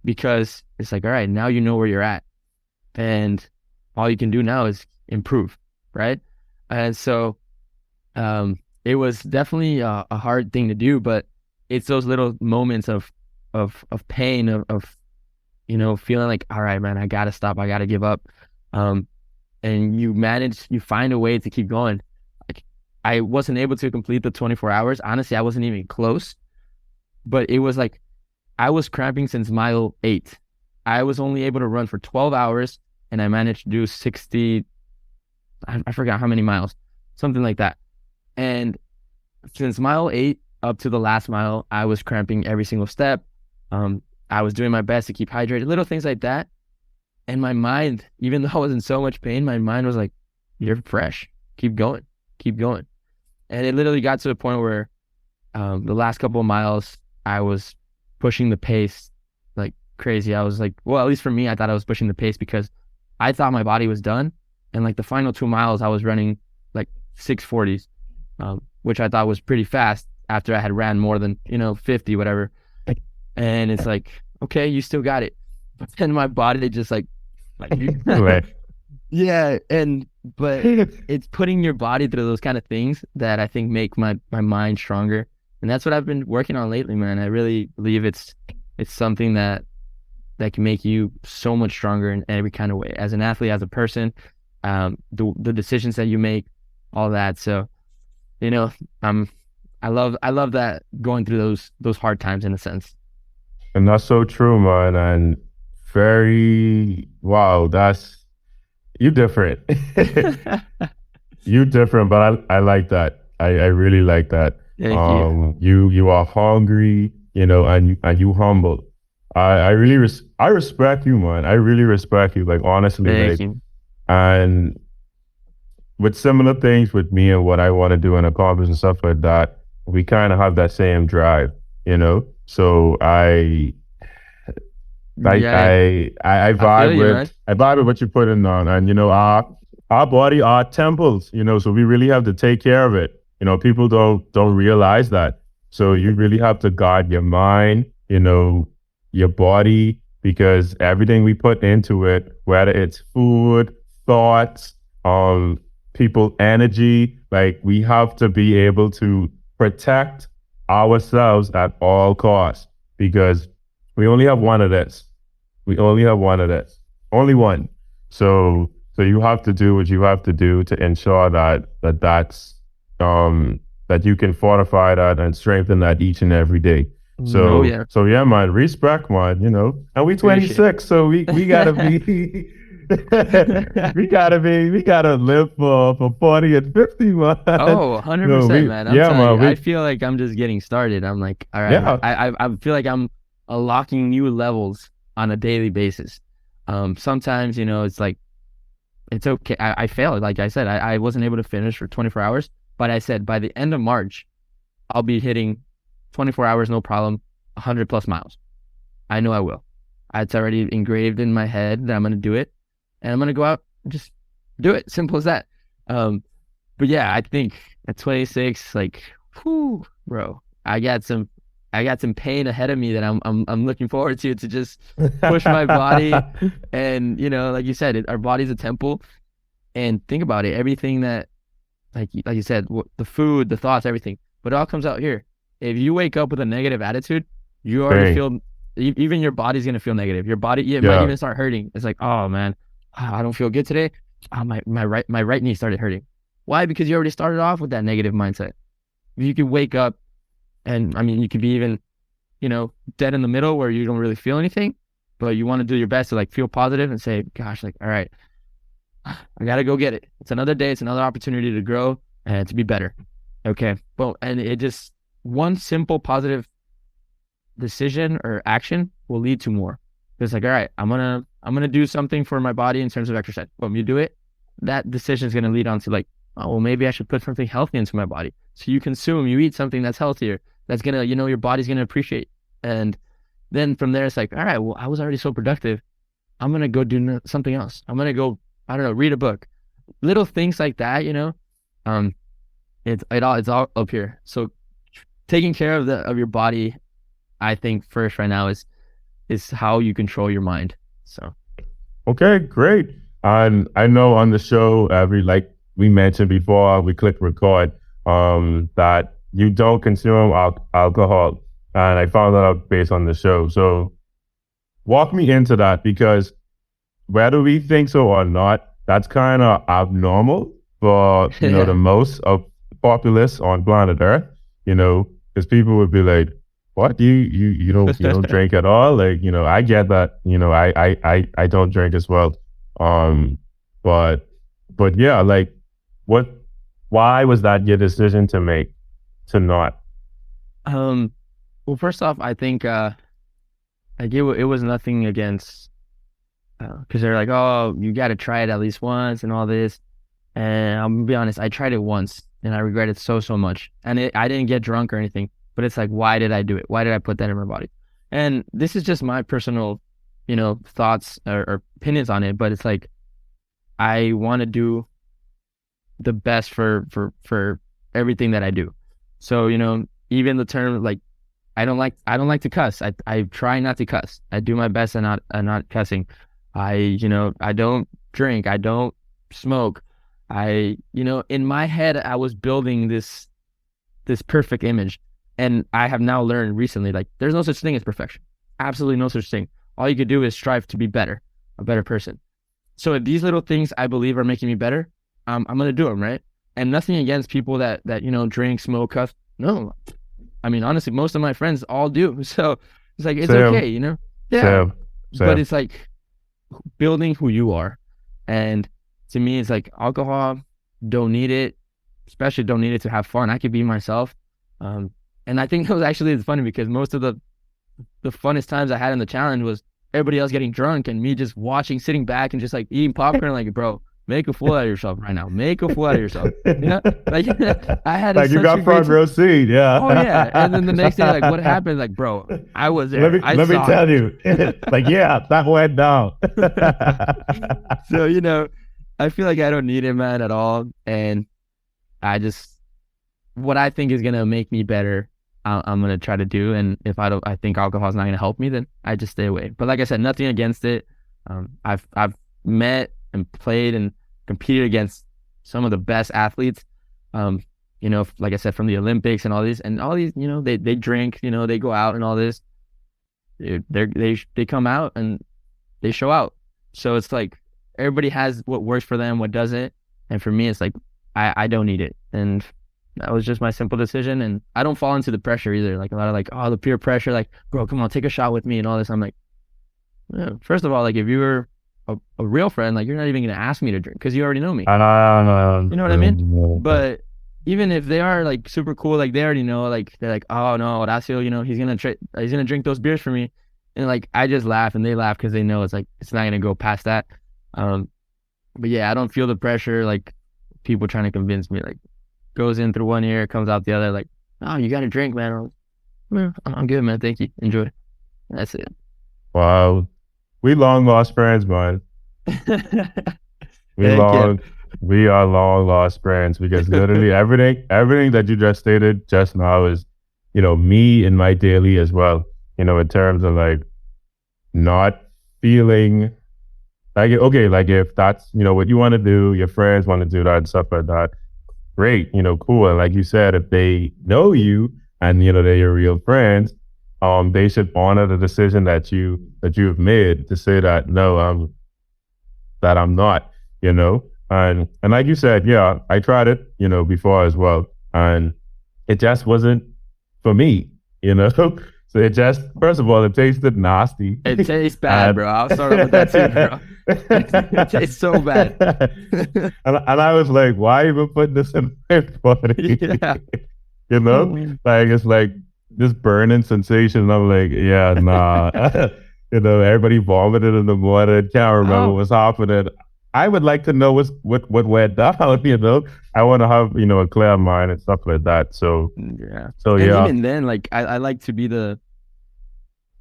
[SPEAKER 2] because it's like, all right, now you know where you're at. And all you can do now is improve, right? And so it was definitely a hard thing to do, but it's those little moments of pain, of feeling like, all right, man, I gotta stop, I gotta give up. And you find a way to keep going. Like, I wasn't able to complete the 24 hours. Honestly, I wasn't even close, but it was like I was cramping since mile 8. I was only able to run for 12 hours and I managed to do 60, I forgot how many miles, something like that. And since mile 8 up to the last mile, I was cramping every single step. I was doing my best to keep hydrated, little things like that. And my mind, even though I was in so much pain, my mind was like, you're fresh. Keep going. Keep going. And it literally got to a point where the last couple of miles, I was pushing the pace like crazy. I was like, well, at least for me, I thought I was pushing the pace because I thought my body was done. And like the final 2 miles, I was running like 6:40s, which I thought was pretty fast after I had ran more than, 50, whatever. And it's like, okay, you still got it. But then my body just like yeah. But it's putting your body through those kind of things that I think make my mind stronger. And that's what I've been working on lately, man. I really believe it's something that can make you so much stronger in every kind of way, as an athlete, as a person, the decisions that you make, all that. So, I love that, going through those hard times in a sense.
[SPEAKER 1] And that's so true, man. And wow, you different. You different, but I like that. I really like that.
[SPEAKER 2] Thank you.
[SPEAKER 1] You are hungry, and you humble. I really I respect you, man. I really respect you, like honestly,
[SPEAKER 2] Thank you.
[SPEAKER 1] and with similar things with me and what I want to do and accomplish and stuff like that, we kind of have that same drive, So I vibe with what you're putting on, and our body are temples, so we really have to take care of it. People don't realize that. So you really have to guard your mind, your body, because everything we put into it, whether it's food, thoughts, people energy, like we have to be able to protect ourselves at all costs, because we only have one of this. We only have one of this. Only one. So you have to do what you have to do to ensure that's that you can fortify that and strengthen that each and every day. So yeah, man, respect, man, and we 26, so we gotta be we gotta live for 40 and 50, man.
[SPEAKER 2] Oh, 100%, man. I feel like I'm just getting started. I'm like, all right, yeah. I feel like I'm unlocking new levels on a daily basis. Sometimes, it's like, it's okay. I failed. Like I said, I wasn't able to finish for 24 hours, but I said by the end of March, I'll be hitting 24 hours, no problem, 100 plus miles. I know I will. It's already engraved in my head that I'm going to do it, and I'm going to go out and just do it. Simple as that. But yeah, I think at 26, like, whew, bro, I got some pain ahead of me that I'm looking forward to just push my body. And, like you said, our body's a temple. And think about it, everything that, like you said, the food, the thoughts, everything, but it all comes out here. If you wake up with a negative attitude, you already feel, even your body's going to feel negative. Your body, might even start hurting. It's like, oh man, I don't feel good today. My right knee started hurting. Why? Because you already started off with that negative mindset. You could wake up, and I mean, you could be even, dead in the middle where you don't really feel anything, but you want to do your best to like feel positive and say, gosh, like, all right, I got to go get it. It's another day. It's another opportunity to grow and to be better. Okay. Well, and it just, one simple positive decision or action will lead to more. It's like, all right, I'm going to do something for my body in terms of exercise. Boom, you do it. That decision is going to lead on to like, oh, well, maybe I should put something healthy into my body. So you eat something that's healthier, that's going to, your body's going to appreciate. And then from there, it's like, all right, well, I was already so productive. I'm going to go do something else. I'm going to go, I don't know, read a book. Little things like that, it's all up here. So taking care of your body, I think first right now is how you control your mind. So
[SPEAKER 1] Okay, great. And I know on the show, like we mentioned before, we click record, that you don't consume alcohol. And I found that out based on the show. So walk me into that, because whether we think so or not, that's kind of abnormal for, the
[SPEAKER 2] yeah.
[SPEAKER 1] most of the populace on planet Earth, because people would be like, what, you don't drink at all? Like, I get that, I don't drink as well. Um, but, yeah, like, what, why was that your decision to make, to not?
[SPEAKER 2] Well, first off, I think like it was nothing against because they're like, oh, you got to try it at least once and all this. And I'm gonna be honest, I tried it once and I regret it so much. And I didn't get drunk or anything, but it's like, why did I do it? Why did I put that in my body? And this is just my personal, thoughts or opinions on it. But it's like, I want to do the best for everything that I do. So, even the term like, I don't like to cuss. I try not to cuss. I do my best at not cussing. I don't drink. I don't smoke. In my head, I was building this perfect image, and I have now learned recently, like, there's no such thing as perfection. Absolutely no such thing. All you could do is strive to be better, a better person. So if these little things I believe are making me better, I'm gonna do them, right? And nothing against people that drink, smoke, cuss. No, I mean, honestly, most of my friends all do. So it's like, it's
[SPEAKER 1] Sam,
[SPEAKER 2] okay, Yeah.
[SPEAKER 1] Sam,
[SPEAKER 2] But
[SPEAKER 1] Sam.
[SPEAKER 2] it's like building who you are. And to me, it's like alcohol, don't need it, especially don't need it to have fun. I could be myself. And I think it was actually funny because most of the funnest times I had in the challenge was everybody else getting drunk and me just watching, sitting back and just like eating popcorn, like, bro, make a fool out of yourself right now. Make a fool out of yourself. Like I had
[SPEAKER 1] Like, you
[SPEAKER 2] such a
[SPEAKER 1] got
[SPEAKER 2] great
[SPEAKER 1] front row seat, yeah.
[SPEAKER 2] Oh yeah. And then the next day, like, what happened? Like, bro, I was
[SPEAKER 1] Let
[SPEAKER 2] there.
[SPEAKER 1] me
[SPEAKER 2] I
[SPEAKER 1] let me
[SPEAKER 2] saw
[SPEAKER 1] tell you, like, yeah, that went down.
[SPEAKER 2] it. So, I feel like I don't need it, man, at all. And I just, what I think is gonna make me better, I'm gonna try to do. And if I think alcohol is not gonna help me, then I just stay away. But like I said, nothing against it. I've met and played and competed against some of the best athletes. Like I said, from the Olympics and all these, they drink, they go out and all this. They come out and they show out. So it's like everybody has what works for them, what doesn't. And for me, it's like I don't need it. And that was just my simple decision. And I don't fall into the pressure either. Like a lot of like, oh, the peer pressure, like, bro, come on, take a shot with me and all this. I'm like, yeah, first of all, like, if you were a real friend, like, you're not even gonna ask me to drink because you already know me.
[SPEAKER 1] I know.
[SPEAKER 2] You know what I mean? But even if they are like super cool, like they already know, like they're like, oh no, Horacio, he's gonna drink those beers for me, and like I just laugh and they laugh because they know it's like it's not gonna go past that. But yeah, I don't feel the pressure like people trying to convince me, like, goes in through one ear, comes out the other, like, oh, you got to drink, man. I'm good, man. Thank you. Enjoy. That's it.
[SPEAKER 1] Wow, we long lost friends, man. We
[SPEAKER 2] Heck yeah.
[SPEAKER 1] long, we are long lost friends, because literally everything that you just stated just now is, me in my daily as well. In terms of like not feeling like, okay, like if that's what you want to do, your friends want to do that and stuff like that. Great, cool. And like you said, if they know you and they're your real friends, they should honor the decision that you've made to say that no, I'm not, and like you said, yeah, I tried it, before as well, and it just wasn't for me, So it just, first of all, it tasted nasty.
[SPEAKER 2] It tastes bad, bro. I'll start off with that too, bro. It tastes so bad.
[SPEAKER 1] and I was like, why even put this in my body?
[SPEAKER 2] Yeah.
[SPEAKER 1] Like, it's like this burning sensation. And I'm like, yeah, nah. Everybody vomited in the morning. Can't remember
[SPEAKER 2] Oh,
[SPEAKER 1] what's happening. I would like to know what went down. I want to have a clear mind and stuff like that. So
[SPEAKER 2] yeah.
[SPEAKER 1] so
[SPEAKER 2] And
[SPEAKER 1] yeah.
[SPEAKER 2] even then, like, I like to be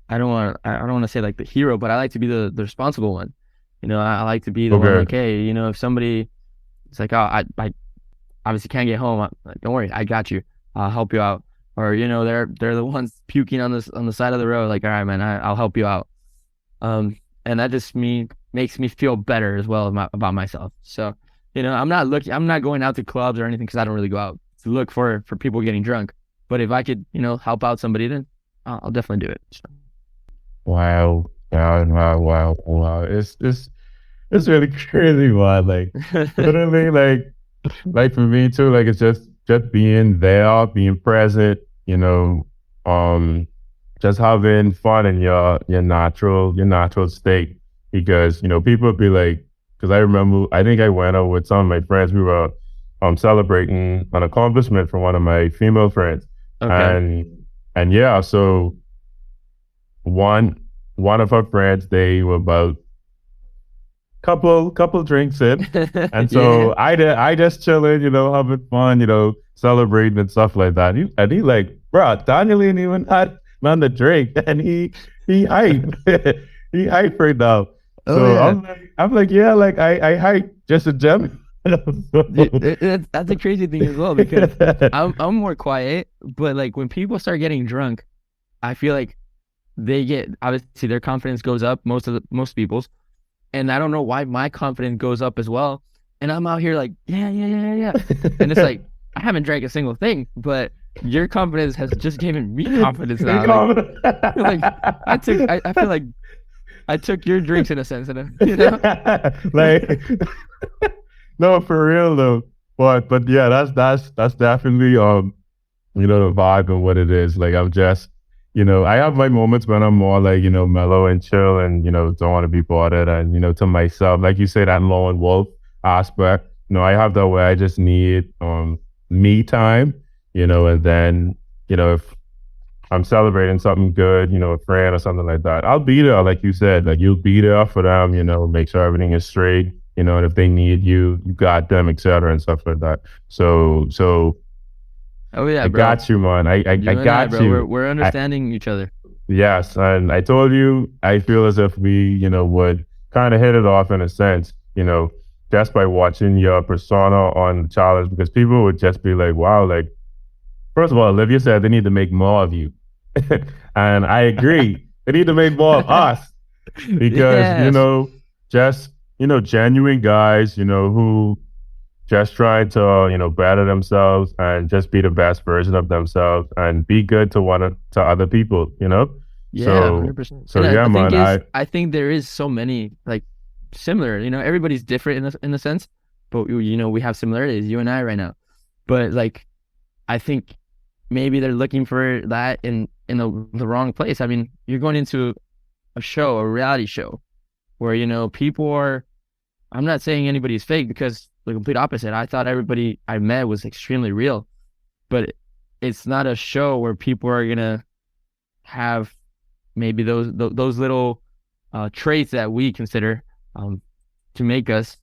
[SPEAKER 2] I don't want to say like the hero, but I like to be the responsible one. I like to be the one, like,
[SPEAKER 1] Okay.
[SPEAKER 2] hey, if somebody, it's like, oh, I obviously can't get home. Like, don't worry, I got you. I'll help you out. or they're the ones puking on the side of the road. Like, all right, man, I'll help you out. And that just makes me feel better as well about myself. So, I'm not going out to clubs or anything because I don't really go out to look for people getting drunk. But if I could, help out somebody, then I'll definitely do it. So.
[SPEAKER 1] Wow. Wow. It's really crazy, man. Like, literally, like for me too, like it's just being there, being present, just having fun in your natural state. Because, people would be like, because I remember, I think I went out with some of my friends. We were celebrating an accomplishment from one of my female friends.
[SPEAKER 2] Okay.
[SPEAKER 1] And yeah, so one of her friends, they were about couple drinks in. And
[SPEAKER 2] Yeah.
[SPEAKER 1] so I just chilling, having fun, celebrating and stuff like that. And he like, bro, Daniel ain't even had none to drink. And he hype. He hype right now.
[SPEAKER 2] Oh
[SPEAKER 1] So
[SPEAKER 2] yeah.
[SPEAKER 1] I'm like, yeah, like I hype just a gem.
[SPEAKER 2] That's a crazy thing as well because I'm more quiet, but like when people start getting drunk, I feel like they get obviously their confidence goes up, most people's, and I don't know why my confidence goes up as well. And I'm out here like, yeah. And it's like I haven't drank a single thing, but your confidence has just given me confidence now. Like I feel like I took your drinks in a sense,
[SPEAKER 1] Like no, for real though. But yeah, that's definitely the vibe and what it is. Like I'm just, I have my moments when I'm more like, mellow and chill and, don't want to be bothered and, to myself. Like you say, that lone wolf aspect. I have that where I just need me time, and then, if I'm celebrating something good, a friend or something like that, I'll be there, like you said. Like you'll be there for them, make sure everything is straight, and if they need you, you got them, etc. and stuff like that. So
[SPEAKER 2] oh yeah,
[SPEAKER 1] I
[SPEAKER 2] bro.
[SPEAKER 1] got you, man. I
[SPEAKER 2] You and I,
[SPEAKER 1] got
[SPEAKER 2] bro,
[SPEAKER 1] you.
[SPEAKER 2] we're understanding each other.
[SPEAKER 1] Yes, and I told you, I feel as if we, would kind of hit it off in a sense, just by watching your persona on the challenge, because people would just be like, wow, like, first of all, Olivia said they need to make more of you. And I agree. They need to make more of us because,
[SPEAKER 2] Yes.
[SPEAKER 1] just, genuine guys, who just try to, better themselves and just be the best version of themselves and be good to other people.
[SPEAKER 2] Yeah,
[SPEAKER 1] So
[SPEAKER 2] 100%.
[SPEAKER 1] so
[SPEAKER 2] And
[SPEAKER 1] yeah,
[SPEAKER 2] the thing
[SPEAKER 1] man.
[SPEAKER 2] is, I think there is so many like similar. Everybody's different in a sense, but we have similarities. You and I right now, but like I think maybe they're looking for that in the wrong place. I mean, you're going into a reality show, where people are. I'm not saying anybody's fake because the complete opposite. I thought everybody I met was extremely real, but it's not a show where people are gonna have maybe those little traits that we consider to make us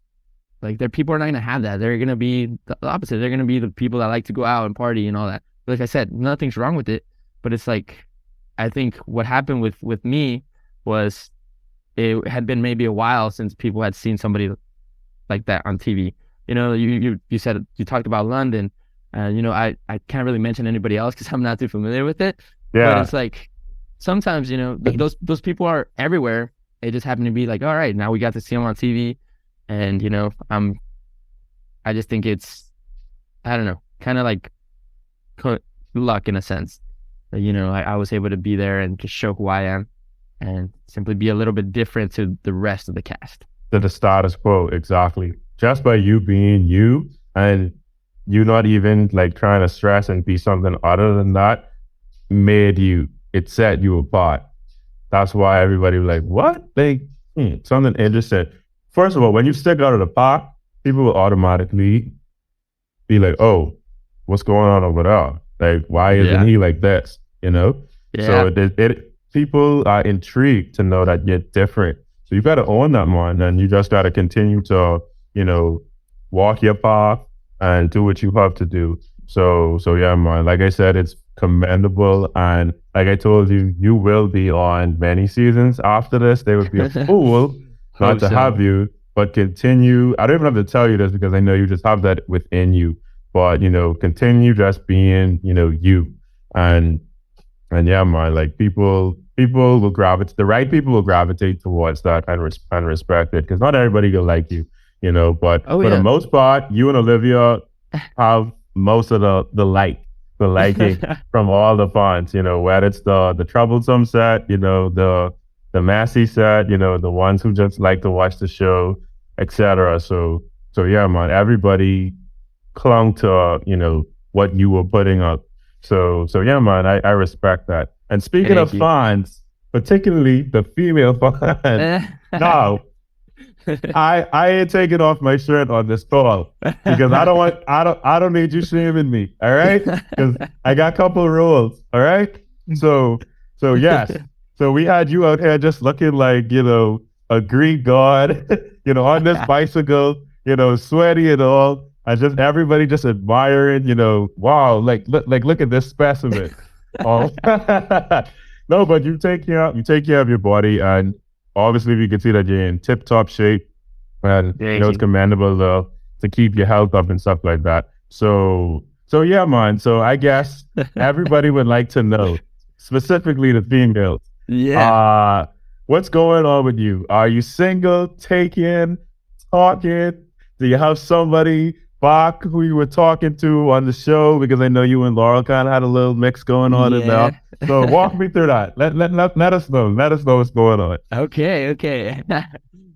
[SPEAKER 2] like their people are not gonna have that. They're gonna be the opposite. They're gonna be the people that like to go out and party and all that. But like I said, nothing's wrong with it. But it's like I think what happened with me was it had been maybe a while since people had seen somebody like that on TV. You said you talked about London, and I can't really mention anybody else because I'm not too familiar with it. But
[SPEAKER 1] Yeah,
[SPEAKER 2] it's like sometimes those people are everywhere. It just happened to be like, all right, now we got to see them on TV, and I just think it's I don't know, kind of like luck in a sense. That, I was able to be there and just show who I am, and simply be a little bit different to the rest of the cast.
[SPEAKER 1] to the status quo, exactly. Just by you being you and you not even like trying to stress and be something other than that made you. It set you apart. That's why everybody was like, what? Like, something interesting. First of all, when you stick out of the park, people will automatically be like, oh, what's going on over there? Like, why isn't
[SPEAKER 2] Yeah,
[SPEAKER 1] he like this? So
[SPEAKER 2] yeah,
[SPEAKER 1] people are intrigued to know that you're different. So you got to own that, man. And you just got to continue to, you know, walk your path and do what you have to do. So yeah, man. Like I said, it's commendable. And like I told you, you will be on many seasons after this. They would be a fool not
[SPEAKER 2] hope
[SPEAKER 1] to have
[SPEAKER 2] so.
[SPEAKER 1] you, but continue. I don't even have to tell you this because I know you just have that within you. But continue just being, you. and yeah, man, like people will gravitate. The right people will gravitate towards that and respect it because not everybody will like you, But
[SPEAKER 2] Oh
[SPEAKER 1] for the
[SPEAKER 2] yeah.
[SPEAKER 1] most part, you and Olivia have most of the liking from all the fans. Whether it's the troublesome set, the messy set, the ones who just like to watch the show, etc. So yeah, man, everybody clung to what you were putting up. So yeah, man, I respect that. And speaking of
[SPEAKER 2] Thank you.
[SPEAKER 1] fans, particularly the female fans, now I ain't taking off my shirt on this call because I don't need you shaming me. All right, because I got a couple of rules. All right, so yes, so we had you out here just looking like a Greek god, on this bicycle, sweaty and all. And just everybody just admiring, wow, look at this specimen. Oh, no, but you take care of your body, and obviously we can see that you're in tip top shape, and
[SPEAKER 2] Thank
[SPEAKER 1] it's
[SPEAKER 2] you.
[SPEAKER 1] commendable to keep your health up and stuff like that. So yeah, man. So I guess everybody would like to know, specifically the females,
[SPEAKER 2] Yeah.
[SPEAKER 1] uh, what's going on with you? Are you single, taken, talking? Do you have somebody back who you were talking to on the show? Because I know you and Laurel kind of had a little mix going on in there.
[SPEAKER 2] Yeah.
[SPEAKER 1] So walk me through that. Let us know. Let us know what's going on.
[SPEAKER 2] Okay, okay.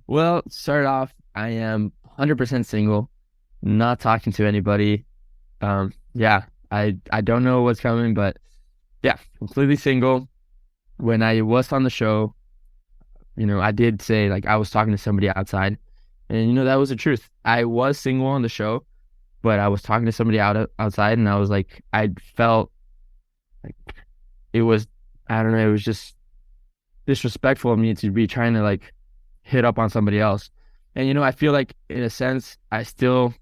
[SPEAKER 2] Well, start off, I am 100% single, not talking to anybody. Yeah, I don't know what's coming, but yeah, completely single. When I was on the show, I did say like I was talking to somebody outside, and that was the truth. I was single on the show, but I was talking to somebody outside, and I was like, I felt like it was, I don't know, it was just disrespectful of me to be trying to like hit up on somebody else. And I feel like in a sense I still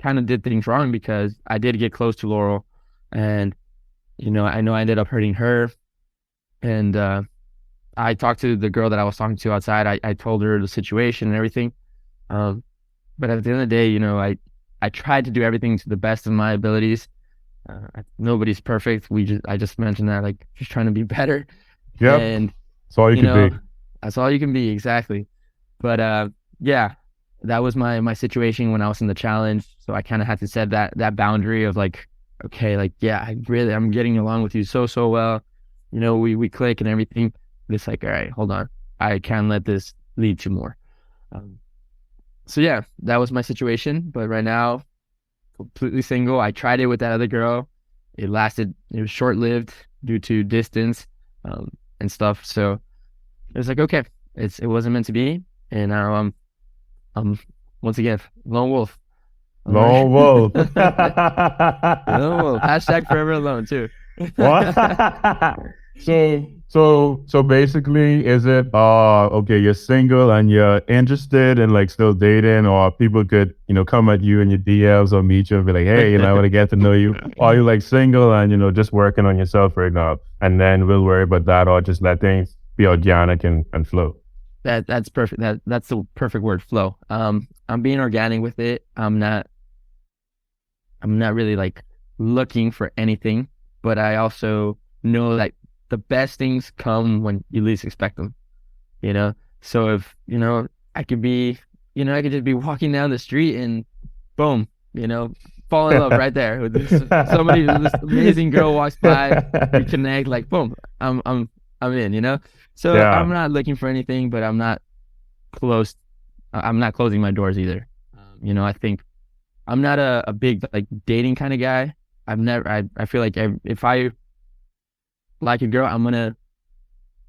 [SPEAKER 2] kind of did things wrong because I did get close to Laurel, and I know I ended up hurting her. And I talked to the girl that I was talking to outside. I told her the situation and everything. Um, but at the end of the day, I tried to do everything to the best of my abilities. Nobody's perfect. I just mentioned that, like, just trying to be better.
[SPEAKER 1] Yep.
[SPEAKER 2] And
[SPEAKER 1] That's all you
[SPEAKER 2] you
[SPEAKER 1] could
[SPEAKER 2] know
[SPEAKER 1] be.
[SPEAKER 2] that's all you can be, exactly. But yeah, that was my situation when I was in the challenge. So I kind of had to set that boundary of like, okay, like, yeah, I'm getting along with you so well. We click and everything. But it's like, all right, hold on, I can't let this lead to more. um, so yeah, that was my situation. But right now, completely single. I tried it with that other girl. It was short lived due to distance, um, and stuff. So it was like, okay, it wasn't meant to be. And now I'm once again lone wolf. All right.
[SPEAKER 1] Lone wolf.
[SPEAKER 2] Lone wolf. Hashtag forever alone too.
[SPEAKER 1] What? So basically, is it okay, you're single and you're interested in like still dating, or people could, come at you in your DMs or meet you and be like, hey, I want to get to know you. Or are you like single and just working on yourself right now? And then we'll worry about that, or just let things be organic and flow.
[SPEAKER 2] That's perfect. That's the perfect word, flow. I'm being organic with it. I'm not really like looking for anything, but I also know that the best things come when you least expect them, you know? So if, I could be, I could just be walking down the street and boom, fall in love right there with this amazing girl walks by, we connect, like boom, I'm in. So
[SPEAKER 1] Yeah.
[SPEAKER 2] I'm not looking for anything, but close. I'm not closing my doors either. I think I'm not a big like dating kind of guy. I feel like if I like a girl, I'm gonna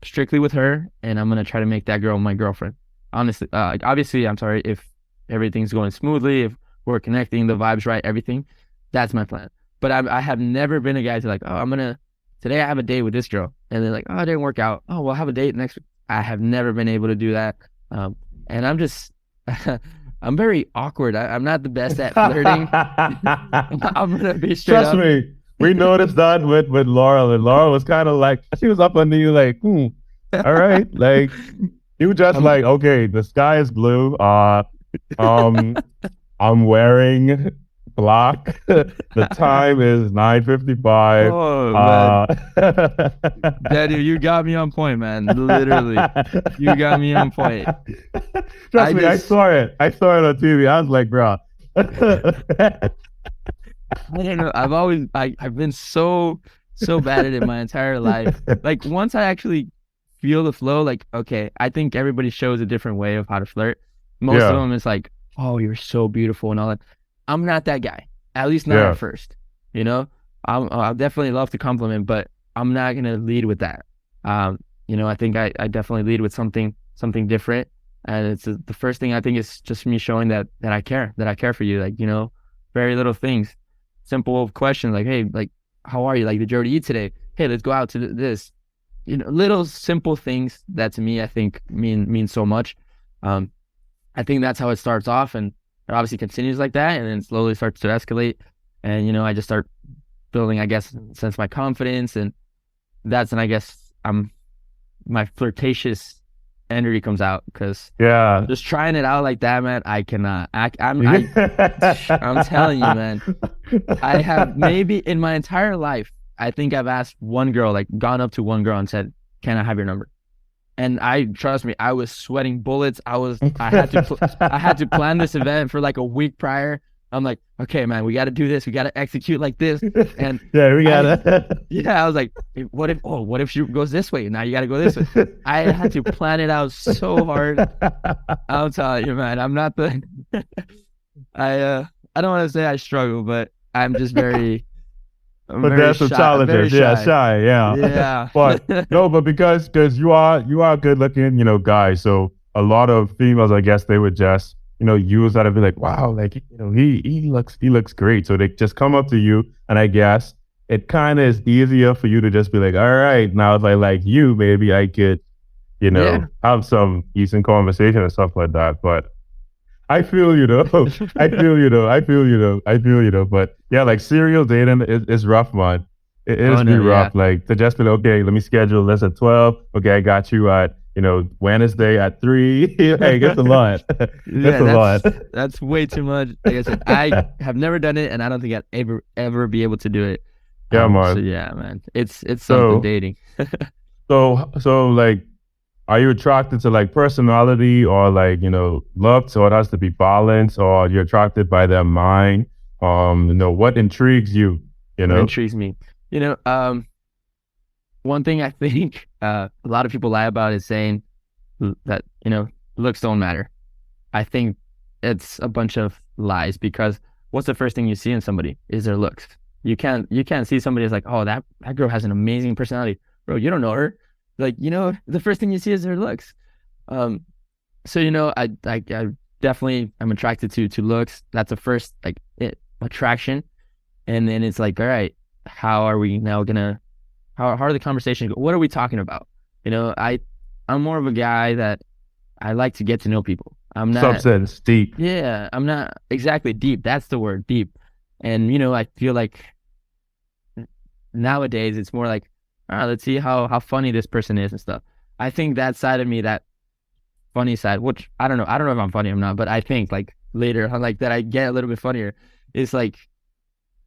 [SPEAKER 2] strictly with her, and I'm gonna try to make that girl my girlfriend. Honestly, like, obviously, I'm sorry if everything's going smoothly, if we're connecting, the vibes right, everything. That's my plan. But I have never been a guy to like, oh, today I have a date with this girl, and then like, oh, it didn't work out. Oh, we'll have a date next week. I have never been able to do that, and I'm just. I'm very awkward. I'm not the best at flirting. I'm gonna be straight
[SPEAKER 1] Trust
[SPEAKER 2] up.
[SPEAKER 1] me, we noticed that with Laurel, and Laurel was kind of like, she was up under you like, all right, like you just
[SPEAKER 2] I'm
[SPEAKER 1] like, okay, the sky is blue. Um, I'm wearing block. The time is 9:55.
[SPEAKER 2] Oh man, Daddy, you got me on point, man. Literally, you got me on point.
[SPEAKER 1] Trust me, I saw it. I saw it on TV. I was like, bro.
[SPEAKER 2] I don't know. I've been so bad at it my entire life. Like once I actually feel the flow, like, okay, I think everybody shows a different way of how to flirt. Most of them is like, oh, you're so beautiful and all that. I'm not that guy. At least not at first. You know, I'll definitely love to compliment, but I'm not gonna lead with that. You know, I think I definitely lead with something different. And it's the first thing I think is just me showing that I care for you. Like, you know, very little things, simple questions like, hey, like, how are you? Like, did you already eat today? Hey, let's go out to this. You know, little simple things that to me I think mean so much. I think that's how it starts off, and it obviously continues like that, and then slowly starts to escalate. And you know, I just start building, I guess, sense of my confidence, and that's when I guess my flirtatious energy comes out, because just trying it out like that, man, I cannot. I'm telling you, man, I have maybe in my entire life, I think I've asked one girl, like gone up to one girl and said, "Can I have your number?" And trust me, I was sweating bullets. I had to plan this event for like a week prior. I'm like, okay, man, we got to do this. We got to execute like this. And
[SPEAKER 1] we gotta.
[SPEAKER 2] I was like, what if she goes this way? Now you got to go this way. I had to plan it out so hard. I'll tell you, man, I'm not the, I don't want to say I struggle, but I'm just
[SPEAKER 1] but there's some challenges. Shy.
[SPEAKER 2] Yeah.
[SPEAKER 1] But no, but because you are a good looking, you know, guy. So a lot of females, I guess, they would just, you know, use that and be like, wow, like, you know, he looks great. So they just come up to you, and I guess it kind of is easier for you to just be like, all right, now if I like you, maybe I could, you know, have some decent conversation and stuff like that. But I feel you though. I feel you though. But yeah, like serial dating is rough, man. It is rough. Like to just be like, okay, let me schedule this at 12. Okay, I got you at, you know, Wednesday at 3. Hey, it's a lot. It's a lot.
[SPEAKER 2] That's way too much. Like I said, I have never done it, and I don't think I'd ever be able to do it.
[SPEAKER 1] Yeah, man.
[SPEAKER 2] So yeah, man, it's something dating.
[SPEAKER 1] so like, are you attracted to like personality or like, you know, love? So it has to be balanced, or you're attracted by their mind? You know, what intrigues you? You know,
[SPEAKER 2] what intrigues me. You know, one thing I think a lot of people lie about is saying that, you know, looks don't matter. I think it's a bunch of lies, because what's the first thing you see in somebody is their looks. You can't see somebody as like, oh, that girl has an amazing personality. Bro, you don't know her. Like, you know, the first thing you see is their looks. So, you know, I definitely am attracted to looks. That's the first like attraction. And then it's like, all right, how are we now gonna, how are the conversations? What are we talking about? You know, I'm more of a guy that I like to get to know people. I'm not
[SPEAKER 1] substance deep.
[SPEAKER 2] Yeah, I'm not exactly deep. That's the word, deep. And you know, I feel like nowadays it's more like, all right, let's see how funny this person is and stuff. I think that side of me, that funny side, which I don't know if I'm funny or not, but I think like later, like that I get a little bit funnier. It's like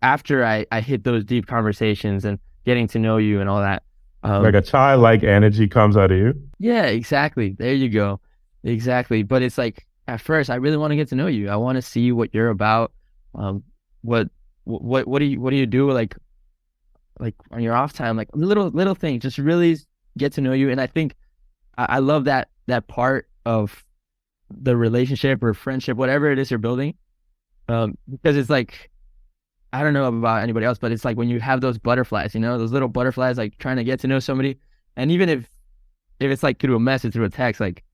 [SPEAKER 2] after I hit those deep conversations and getting to know you and all that.
[SPEAKER 1] Like a childlike energy comes out of you.
[SPEAKER 2] Yeah, exactly. There you go. Exactly. But it's like at first I really want to get to know you. I want to see what you're about. What do you do like on your off time, like little things, just really get to know you. And I think I love that part of the relationship or friendship, whatever it is you're building, because it's like, I don't know about anybody else, but it's like when you have those butterflies, you know, those little butterflies, like trying to get to know somebody. And even if it's like through a message, through a text, like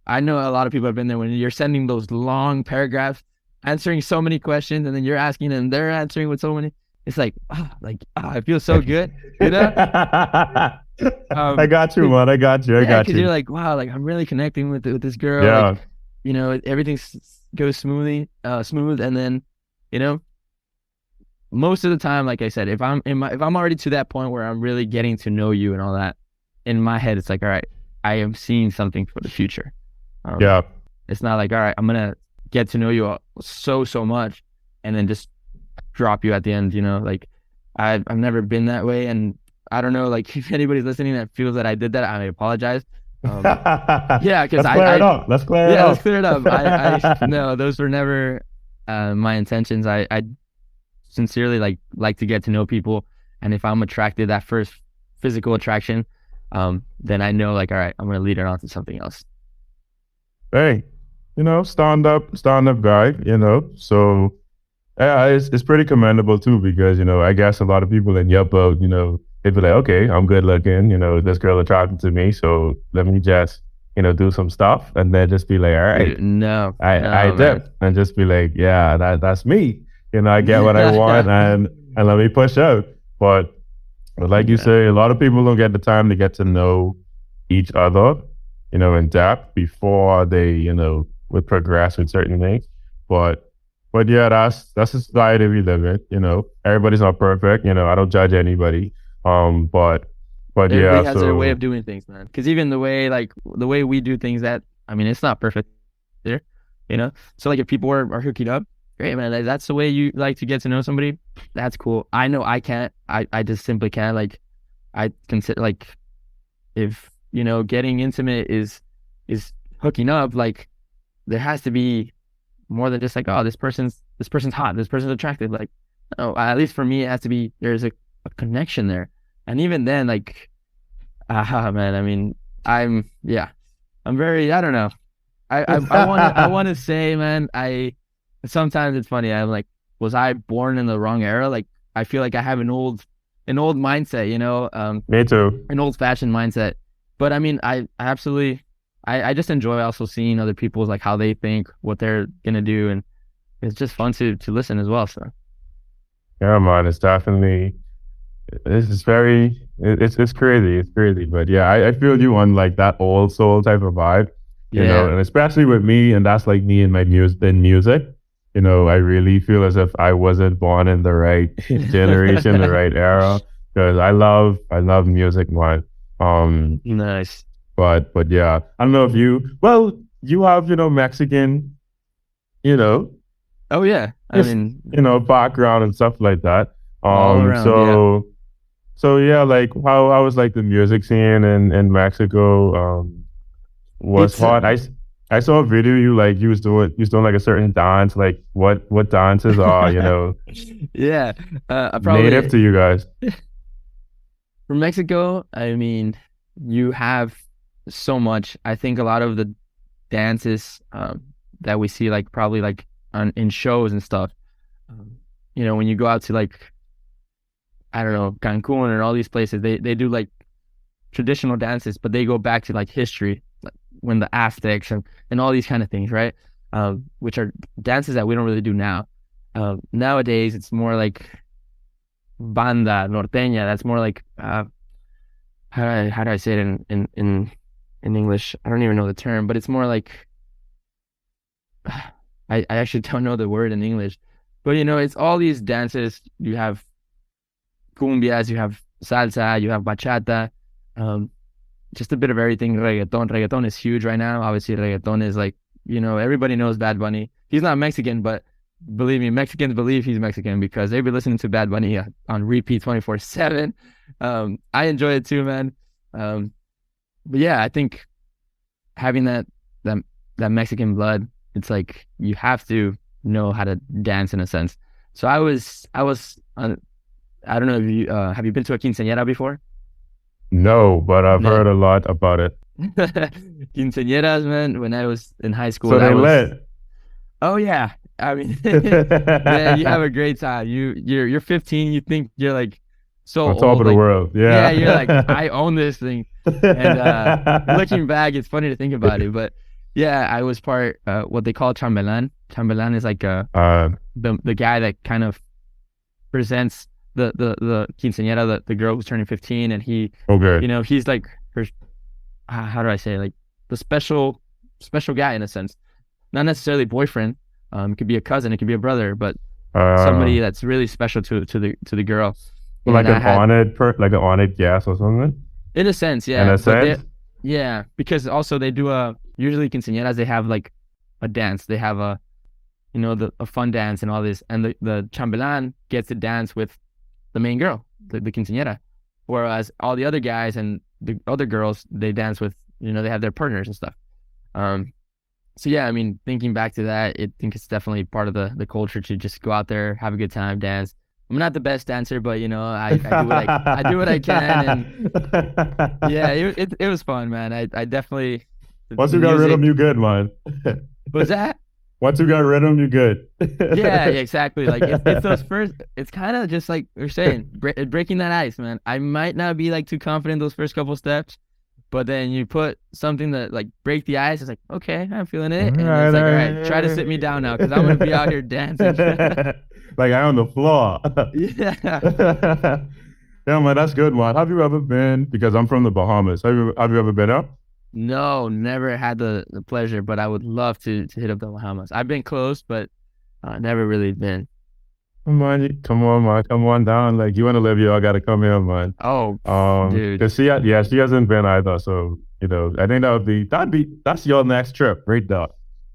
[SPEAKER 2] I know a lot of people have been there when you're sending those long paragraphs, answering so many questions, and then you're asking and they're answering with so many. It's like, it feels so good, you know?
[SPEAKER 1] I got you, man. I got you.
[SPEAKER 2] Because you're like, wow, like I'm really connecting with this girl.
[SPEAKER 1] Yeah.
[SPEAKER 2] Like, you know, everything goes smooth. And then, you know, most of the time, like I said, if I'm already to that point where I'm really getting to know you and all that, in my head, it's like, all right, I am seeing something for the future.
[SPEAKER 1] Yeah.
[SPEAKER 2] It's not like, all right, I'm going to get to know you so much and then just drop you at the end, you know, like I've never been that way. And I don't know, like if anybody's listening that feels that I did that, I apologize. Yeah, because
[SPEAKER 1] Let's clear it up. Let's clear it
[SPEAKER 2] yeah,
[SPEAKER 1] up.
[SPEAKER 2] let's clear it up. I no, those were never my intentions. I sincerely like to get to know people, and if I'm attracted, that first physical attraction, then I know like, all right, I'm gonna lead it on to something else.
[SPEAKER 1] Hey, you know, stand up guy, you know. So yeah, it's pretty commendable too, because, you know, I guess a lot of people in your boat, you know, they'd be like, okay, I'm good looking, you know, this girl attracted to me, so let me just, you know, do some stuff, and then just be like, all right,
[SPEAKER 2] Dude, no,
[SPEAKER 1] I
[SPEAKER 2] no, man.
[SPEAKER 1] dip, and just be like, yeah, that's me. You know, I get what I want, and let me push out. But like you
[SPEAKER 2] Yeah.
[SPEAKER 1] say, a lot of people don't get the time to get to know each other, you know, in depth before they, you know, would progress with certain things. But yeah, that's the society we live in. You know, everybody's not perfect. You know, I don't judge anybody. But
[SPEAKER 2] Everybody
[SPEAKER 1] yeah,
[SPEAKER 2] has their way
[SPEAKER 1] so
[SPEAKER 2] of doing things, man. Because even the way we do things, that I mean, it's not perfect there, you know. So like if people are hooking up, great, man. That's the way you like to get to know somebody. That's cool. I know I can't. I just simply can't. Like I consider, like, if you know getting intimate is hooking up, like there has to be more than just like, oh, this person's hot, this person's attractive. Like, no, at least for me, it has to be, there's a connection there. And even then, like, man, I mean, yeah, I'm very, I don't know. I want to say, man, sometimes it's funny. I'm like, was I born in the wrong era? Like, I feel like I have an old mindset, you know,
[SPEAKER 1] me too.
[SPEAKER 2] an old fashioned mindset. But I mean, I absolutely, I just enjoy also seeing other people's, like, how they think, what they're gonna do, and it's just fun to listen as well. So
[SPEAKER 1] Yeah, man, it's definitely it's very it's crazy. It's crazy. But yeah, I feel you on like that old soul type of vibe, you know,
[SPEAKER 2] yeah,
[SPEAKER 1] and especially with me, and that's like me and my music. You know, I really feel as if I wasn't born in the right generation, the right era, because I love music, man. Um,
[SPEAKER 2] nice.
[SPEAKER 1] but yeah, I don't know if you have, you know, Mexican, you know,
[SPEAKER 2] Oh yeah, I
[SPEAKER 1] just,
[SPEAKER 2] mean,
[SPEAKER 1] you know, background and stuff like that.
[SPEAKER 2] all around. Yeah,
[SPEAKER 1] So yeah, like how was like the music scene in Mexico was
[SPEAKER 2] it's
[SPEAKER 1] hot. I saw a video you was doing like a certain dance. Like what dances are, you know,
[SPEAKER 2] yeah. I
[SPEAKER 1] native
[SPEAKER 2] probably
[SPEAKER 1] to you guys?
[SPEAKER 2] from Mexico. I mean, you have so much. I think a lot of the dances that we see, like probably like in shows and stuff. Um, you know, when you go out to, like, I don't know, Cancun and all these places, they do like traditional dances, but they go back to like history, like when the Aztecs and all these kind of things, right? Which are dances that we don't really do now. Nowadays, it's more like banda norteña. That's more like how do I say it in English? I don't even know the term, but it's more like I actually don't know the word in English, but you know, it's all these dances. You have cumbias, you have salsa, you have bachata, um, just a bit of everything. Reggaeton is huge right now. Obviously, reggaeton is like, you know, everybody knows Bad Bunny. He's not Mexican, but believe me, Mexicans believe he's Mexican because they've been listening to Bad Bunny on repeat 24/7. I enjoy it too, man. But yeah, I think having that that Mexican blood, it's like you have to know how to dance in a sense. So I was I don't know if you have you been to a quinceañera before?
[SPEAKER 1] No, but I've
[SPEAKER 2] No.
[SPEAKER 1] heard a lot about it.
[SPEAKER 2] Quinceañeras, man, when I was in higye school,
[SPEAKER 1] So
[SPEAKER 2] that
[SPEAKER 1] they
[SPEAKER 2] was,
[SPEAKER 1] lit.
[SPEAKER 2] oh yeah. I mean, man, you have
[SPEAKER 1] On
[SPEAKER 2] a great time. You're 15, you think you're like so
[SPEAKER 1] top
[SPEAKER 2] old.
[SPEAKER 1] of the
[SPEAKER 2] Like,
[SPEAKER 1] world.
[SPEAKER 2] yeah, you're like,
[SPEAKER 1] Yeah.
[SPEAKER 2] I own this thing. And looking back, it's funny to think about it. But yeah, I was part what they call chambelán. Chambelán is like
[SPEAKER 1] uh,
[SPEAKER 2] the guy that kind of presents the quinceañera, the girl who's turning 15, and he,
[SPEAKER 1] okay.
[SPEAKER 2] you know, he's like her, how do I say, like the special guy in a sense, not necessarily boyfriend. It could be a cousin, it could be a brother, but
[SPEAKER 1] Uh,
[SPEAKER 2] somebody that's really special to the girl.
[SPEAKER 1] like
[SPEAKER 2] And I
[SPEAKER 1] an
[SPEAKER 2] had,
[SPEAKER 1] like an honored guest or something.
[SPEAKER 2] in a sense,
[SPEAKER 1] In
[SPEAKER 2] yeah,
[SPEAKER 1] a
[SPEAKER 2] but
[SPEAKER 1] sense.
[SPEAKER 2] yeah, because also they do usually quinceañeras, they have like a dance, they have a fun dance and all this, and the chambelán gets to dance with the main girl, the quinceañera, whereas all the other guys and the other girls, they dance with, they have their partners and stuff. So yeah, I mean, thinking back to that, I think it's definitely part of the culture to just go out there, have a good time, dance. I'm not the best dancer, but I do what I can, and yeah, it was fun, man. I definitely.
[SPEAKER 1] Once you got rhythm, you good, man.
[SPEAKER 2] What's that?
[SPEAKER 1] Once you got rhythm, you good.
[SPEAKER 2] Yeah, exactly. Like it's those first. It's kind of just like you're saying, breaking that ice, man. I might not be like too confident those first couple steps, but then you put something that like break the ice. It's like, okay, I'm feeling it, and it's like, all right, try to sit me down now because I'm gonna be out here dancing.
[SPEAKER 1] Like I'm on the floor.
[SPEAKER 2] Yeah.
[SPEAKER 1] Yeah, man, that's good, man. Have you ever been? Because I'm from the Bahamas. Have you ever been up?
[SPEAKER 2] No, never had the pleasure, but I would love to hit up the Bahamas. I've been close, but never really been.
[SPEAKER 1] Come on, man. Come on down. Like you want to live here, I gotta come here, man.
[SPEAKER 2] Oh, dude.
[SPEAKER 1] Cause she hasn't been either. So I think that's your next trip, right there.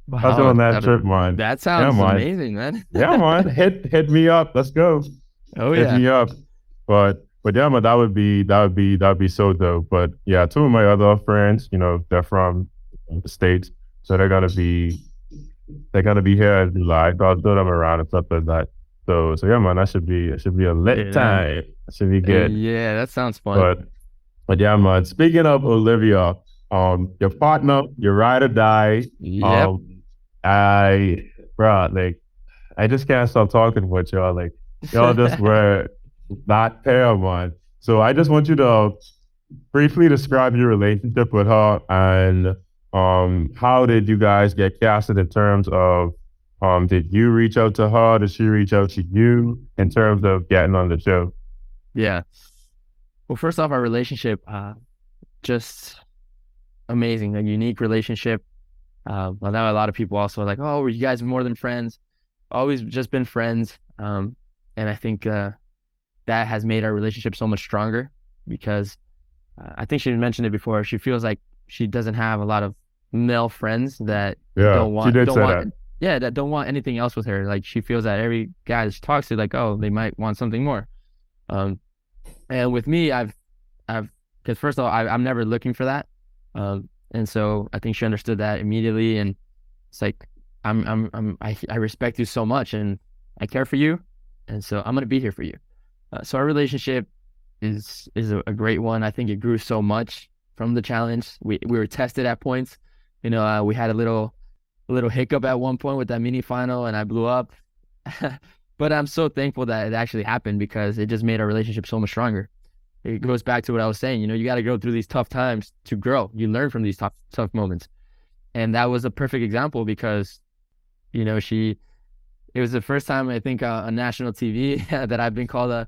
[SPEAKER 2] Wow,
[SPEAKER 1] that's your next trip, man.
[SPEAKER 2] That sounds amazing, man.
[SPEAKER 1] Yeah, man. Hit me up. Let's go.
[SPEAKER 2] Oh
[SPEAKER 1] hit
[SPEAKER 2] yeah.
[SPEAKER 1] Hit me up. But yeah, man, that would be so dope. But yeah, two of my other friends, they're from the States, so they're gonna be here in July. So I'll throw them around and stuff like that. So yeah, man, that should be a lit time. That should be good.
[SPEAKER 2] Yeah, that sounds fun.
[SPEAKER 1] But yeah, man. Speaking of Olivia, your partner, your ride or die.
[SPEAKER 2] Yep.
[SPEAKER 1] I just can't stop talking with y'all. Like y'all just were not pair, man. So I just want you to briefly describe your relationship with her and how did you guys get casted in terms of did you reach out to her? Did she reach out to you in terms of getting on the show?
[SPEAKER 2] Yeah. Well, first off, our relationship, just amazing, a unique relationship. Well, now a lot of people also are like, oh, were you guys more than friends? Always just been friends. And I think that has made our relationship so much stronger because I think she mentioned it before. She feels like she doesn't have a lot of male friends that don't want anything else with her. Like she feels that every guy that she talks to, like, oh, they might want something more. And with me, because first of all, I'm never looking for that. And so I think she understood that immediately. And it's like, I respect you so much and I care for you. And so I'm going to be here for you. So our relationship is a great one. I think it grew so much from the challenge. We were tested at points. We had a little hiccup at one point with that mini final and I blew up. But I'm so thankful that it actually happened because it just made our relationship so much stronger. It goes back to what I was saying, you got to go through these tough times to grow. You learn from these tough moments. And that was a perfect example because, it was the first time I think on national TV that I've been called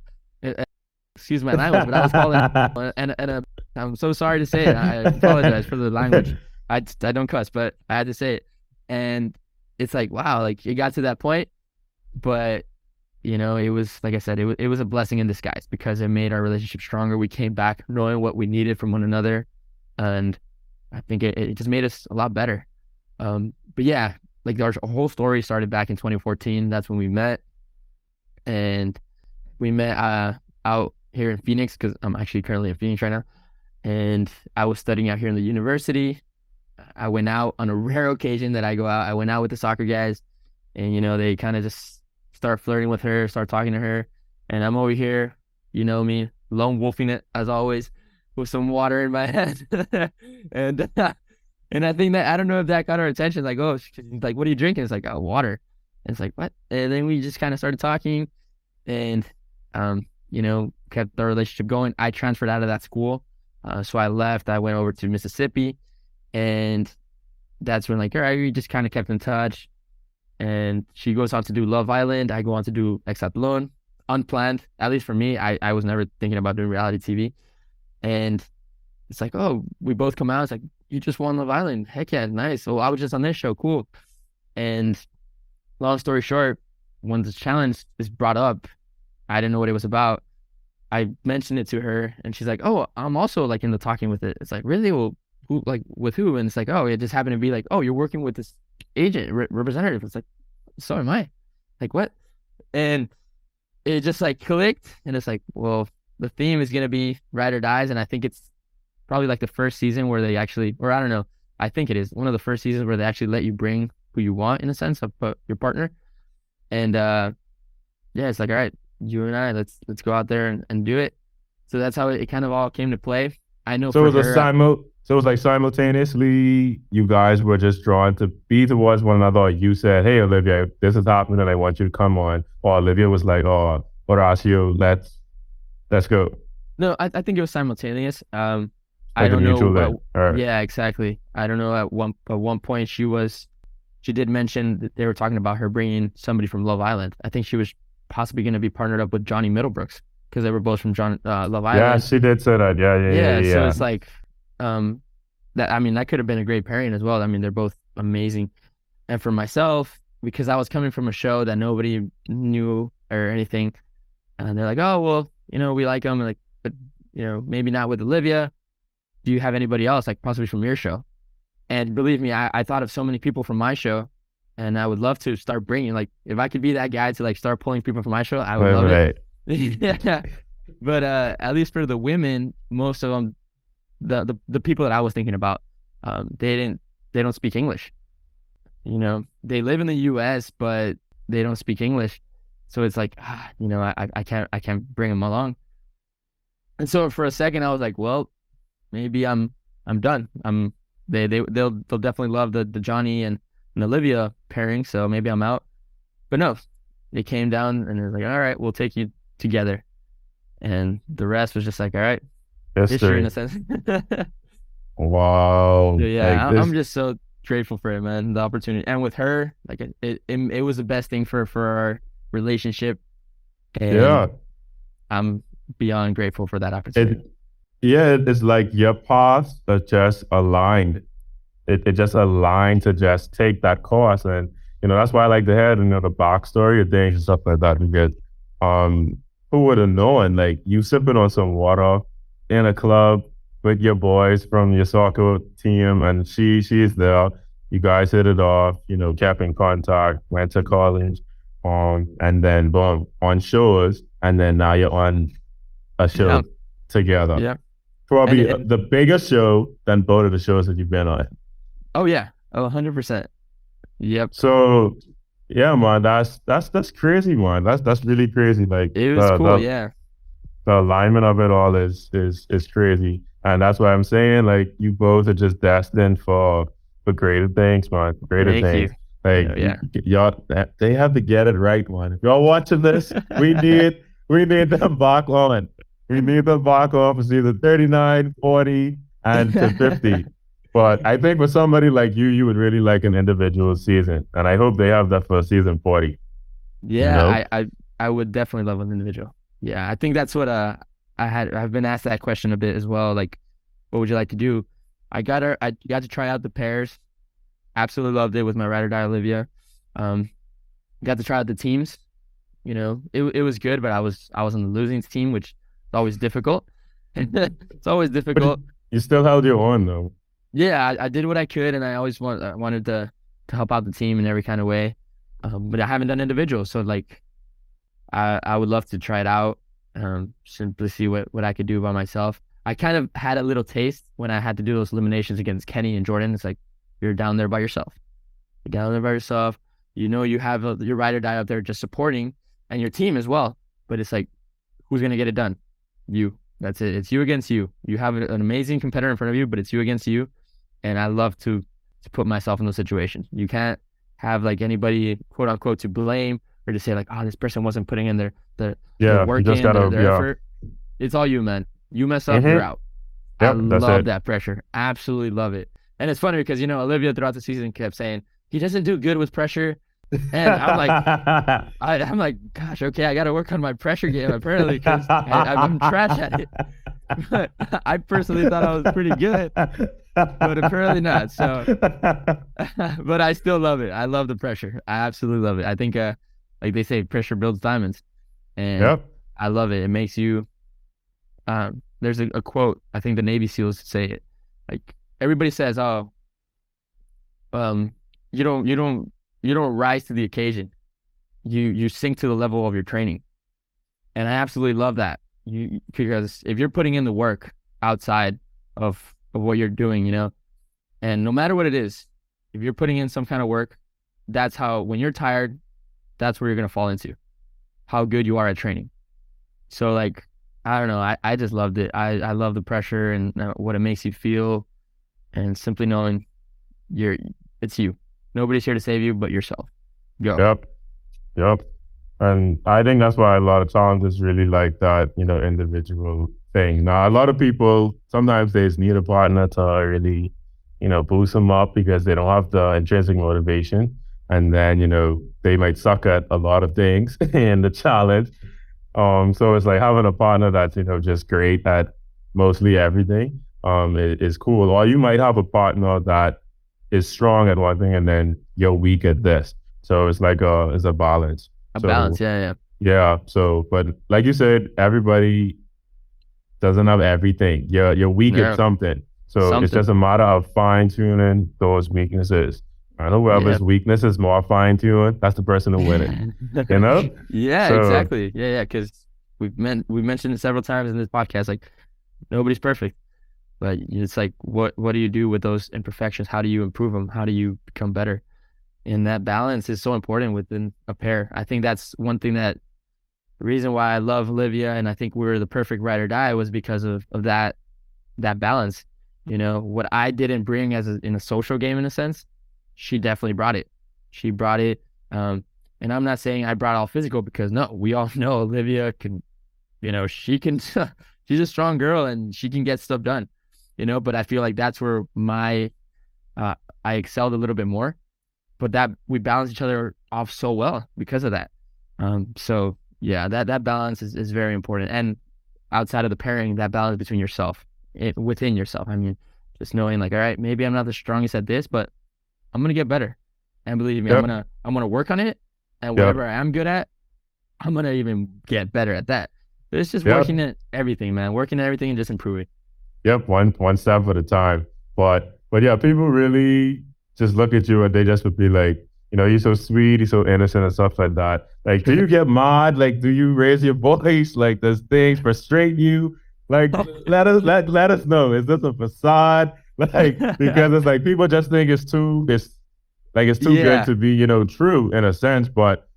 [SPEAKER 2] excuse my language, but I was called and I'm so sorry to say it. I apologize for the language. I don't cuss, but I had to say it. And it's like, wow, like it got to that point, but it was, like I said, it was a blessing in disguise because it made our relationship stronger. We came back knowing what we needed from one another. And I think it just made us a lot better. But yeah, like our whole story started back in 2014. That's when we met. And we met out here in Phoenix because I'm actually currently in Phoenix right now. And I was studying out here in the university. I went out on a rare occasion that I go out. I went out with the soccer guys and, they kind of just start flirting with her, start talking to her. And I'm over here, me, lone wolfing it as always with some water in my head. and I think that, I don't know if that got her attention. Like, oh, like, what are you drinking? It's like, oh, water. And it's like, what? And then we just kind of started talking and, kept our relationship going. I transferred out of that school. So I left. I went over to Mississippi. And that's when, like, all right, we just kind of kept in touch. And she goes on to do Love Island. I go on to do Exatlón, unplanned. At least for me, I was never thinking about doing reality TV. And it's like, oh, we both come out. It's like, you just won Love Island. Heck yeah, nice. Oh, I was just on this show. Cool. And long story short, when the challenge is brought up, I didn't know what it was about. I mentioned it to her and she's like, oh, I'm also like in the talking with it. It's like, really? Well, with who? And it's like, oh, it just happened to be like, oh, you're working with this agent representative. It's like, so am I. Like, what? And it just like clicked, and it's like, well, the theme is gonna be ride or dies, and I think it's probably like the first season where they actually, or I don't know, I think it is one of the first seasons where they actually let you bring who you want in a sense of your partner. And yeah, it's like, all right, you and I, let's go out there and do it. So that's how it kind of all came to play. I know
[SPEAKER 1] So
[SPEAKER 2] for
[SPEAKER 1] it was a
[SPEAKER 2] her,
[SPEAKER 1] so it was like simultaneously you guys were just drawn to be towards one another. Or you said, "Hey, Olivia, this is happening, and I want you to come on." Or Olivia was like, "Oh, Horacio, let's go."
[SPEAKER 2] no, I think it was simultaneous. I
[SPEAKER 1] Like a
[SPEAKER 2] don't
[SPEAKER 1] mutual
[SPEAKER 2] know.
[SPEAKER 1] thing. All right.
[SPEAKER 2] Yeah, exactly. I don't know. At one point, she did mention that they were talking about her bringing somebody from Love Island. I think she was possibly going to be partnered up with Johnny Middlebrooks because they were both from Love
[SPEAKER 1] Yeah,
[SPEAKER 2] Island.
[SPEAKER 1] she did say that. Yeah, yeah, yeah,
[SPEAKER 2] Yeah,
[SPEAKER 1] yeah,
[SPEAKER 2] so
[SPEAKER 1] yeah.
[SPEAKER 2] it's like, that I mean that could have been a great pairing as well. I mean they're both amazing. And for myself, because I was coming from a show that nobody knew or anything, and they're like, oh well, we like them, like, but maybe not with Olivia. Do you have anybody else like possibly from your show? And believe me, I thought of so many people from my show, and I would love to start bringing, like, if I could be that guy to like start pulling people from my show, I would
[SPEAKER 1] Right,
[SPEAKER 2] love it.
[SPEAKER 1] right.
[SPEAKER 2] Yeah. But at least for the women, most of them, the people that I was thinking about, they don't speak English. They live in the U.S., but they don't speak English. So it's like, I can't bring them along. And so for a second, I was like, well, maybe I'm done. They'll definitely love the Johnny and Olivia pairing. So maybe I'm out. But no, it came down and it was like, all right, we'll take you together. And the rest was just like, all right, history in
[SPEAKER 1] History.
[SPEAKER 2] a sense.
[SPEAKER 1] Wow.
[SPEAKER 2] So
[SPEAKER 1] Like
[SPEAKER 2] yeah, I'm
[SPEAKER 1] this.
[SPEAKER 2] just so grateful for it, man. The opportunity, and with her, like it was the best thing for our relationship, and
[SPEAKER 1] Yeah.
[SPEAKER 2] I'm beyond grateful for that
[SPEAKER 1] It.
[SPEAKER 2] opportunity.
[SPEAKER 1] Yeah. It's like your paths are just aligned. It just aligned to just take that course, and that's why I like to hear the backstory of things and stuff like that because um who would have known like you sipping on some water in a club with your boys from your soccer team and she's there, you guys hit it off, kept in contact, went to college, and then boom on shows, and then now you're on a
[SPEAKER 2] Yeah,
[SPEAKER 1] show together,
[SPEAKER 2] yeah, and
[SPEAKER 1] probably
[SPEAKER 2] and
[SPEAKER 1] the bigger show than both of the shows that you've been on.
[SPEAKER 2] oh yeah, 100%. Yep,
[SPEAKER 1] So yeah, man, that's crazy, man. That's really crazy. Like
[SPEAKER 2] it was
[SPEAKER 1] the
[SPEAKER 2] cool.
[SPEAKER 1] the
[SPEAKER 2] Yeah,
[SPEAKER 1] the alignment of it all is crazy, and that's why I'm saying like you both are just destined for greater things, man. Greater
[SPEAKER 2] thank you.
[SPEAKER 1] things. Like
[SPEAKER 2] Yeah,
[SPEAKER 1] y'all, they have to get it right, man. If y'all watching this, we need them back on. We need them back on for either 39, 40, and to 50. But I think for somebody like you would really like an individual season, and I hope they have that for season 40. You
[SPEAKER 2] yeah.
[SPEAKER 1] know?
[SPEAKER 2] I would definitely love an individual. Yeah, I think that's what I've been asked that question a bit as well. Like, what would you like to do? I got to try out the pairs. Absolutely loved it with my ride or die Olivia. Um, got to try out the teams. It was good, but I was on the losing team, which is always difficult. It's always
[SPEAKER 1] But
[SPEAKER 2] difficult.
[SPEAKER 1] you still held your own though.
[SPEAKER 2] Yeah, I did what I could, and I always wanted to help out the team in every kind of way. But I haven't done individual, so like I would love to try it out. Simply see what I could do by myself. I kind of had a little taste when I had to do those eliminations against Kenny and Jordan. It's like you're down there by yourself. You're down there by yourself. You have your ride or die up there just supporting, and your team as well. But it's like, who's gonna get it done? You. That's it. It's you against you. You have an amazing competitor in front of you, but it's you against you. And I love to put myself in those situations. You can't have like anybody quote unquote to blame or to say like, oh, this person wasn't putting in their
[SPEAKER 1] Yeah, you
[SPEAKER 2] work
[SPEAKER 1] just
[SPEAKER 2] in,
[SPEAKER 1] gotta,
[SPEAKER 2] their
[SPEAKER 1] yeah.
[SPEAKER 2] effort. It's all you, man. You mess up, you're
[SPEAKER 1] Mm-hmm.
[SPEAKER 2] out. I
[SPEAKER 1] Yep, that's
[SPEAKER 2] love
[SPEAKER 1] it.
[SPEAKER 2] that pressure. Absolutely love it. And it's funny because Olivia throughout the season kept saying he doesn't do good with pressure. And I'm like, gosh, okay, I got to work on my pressure game apparently because I'm trash at it. But I personally thought I was pretty good, but apparently not. So, but I still love it. I love the pressure. I absolutely love it. I think, like they say, pressure builds diamonds, and
[SPEAKER 1] Yep.
[SPEAKER 2] I love it. It makes you. There's a quote. I think the Navy SEALs say it. Like everybody says, "Oh, you don't you don't rise to the occasion. You sink to the level of your training. And I absolutely love that. Because if you're putting in the work outside of what you're doing, and no matter what it is, if you're putting in some kind of work, that's how, when you're tired, that's where you're going to fall into, how good you are at training. So like, I don't know, I just loved it. I love the pressure and what it makes you feel, and simply knowing it's you. Nobody's here to save you but yourself. Go.
[SPEAKER 1] Yep. And I think that's why a lot of challenges really like that, individual thing. Now, a lot of people, sometimes they just need a partner to really, boost them up because they don't have the intrinsic motivation. And then, they might suck at a lot of things in the challenge. So it's like having a partner that's, just great at mostly everything, is cool. Or you might have a partner that is strong at one thing and then you're weak at this. So it's like it's a balance.
[SPEAKER 2] Balance, yeah.
[SPEAKER 1] Yeah. So, but like you said, everybody doesn't have everything. You're weak at something. So it's just a matter of fine tuning those weaknesses. I know whoever's weakness is more fine tuned, that's the person who win it.
[SPEAKER 2] Yeah, so, exactly. Yeah. Because we've mentioned it several times in this podcast. Like, nobody's perfect, but it's like, what do you do with those imperfections? How do you improve them? How do you become better? And that balance is so important within a pair. I think that's one thing the reason why I love Olivia, and I think we're the perfect ride or die, was because of that balance. What I didn't bring in a social game, in a sense, she definitely brought it. She brought it. And I'm not saying I brought all physical, because no, we all know Olivia can, she can, she's a strong girl and she can get stuff done, but I feel like that's where I excelled a little bit more. But that we balance each other off so well because of that. So yeah, that balance is very important. And outside of the pairing, that balance between yourself, within yourself. I mean, just knowing like, all right, maybe I'm not the strongest at this, but I'm gonna get better. And believe me, I'm gonna work on it. And whatever I am good at, I'm gonna even get better at that. But it's just working at everything, man. Working at everything and just improving.
[SPEAKER 1] Yep, one step at a time. But yeah, people really just look at you and they just would be like, you're so sweet, you're so innocent and stuff like that. Like, do you get mad? Like, do you raise your voice? Like, does things frustrate you? Like, let us know. Is this a facade? Like, because it's like people just think it's too good to be, true in a sense. But,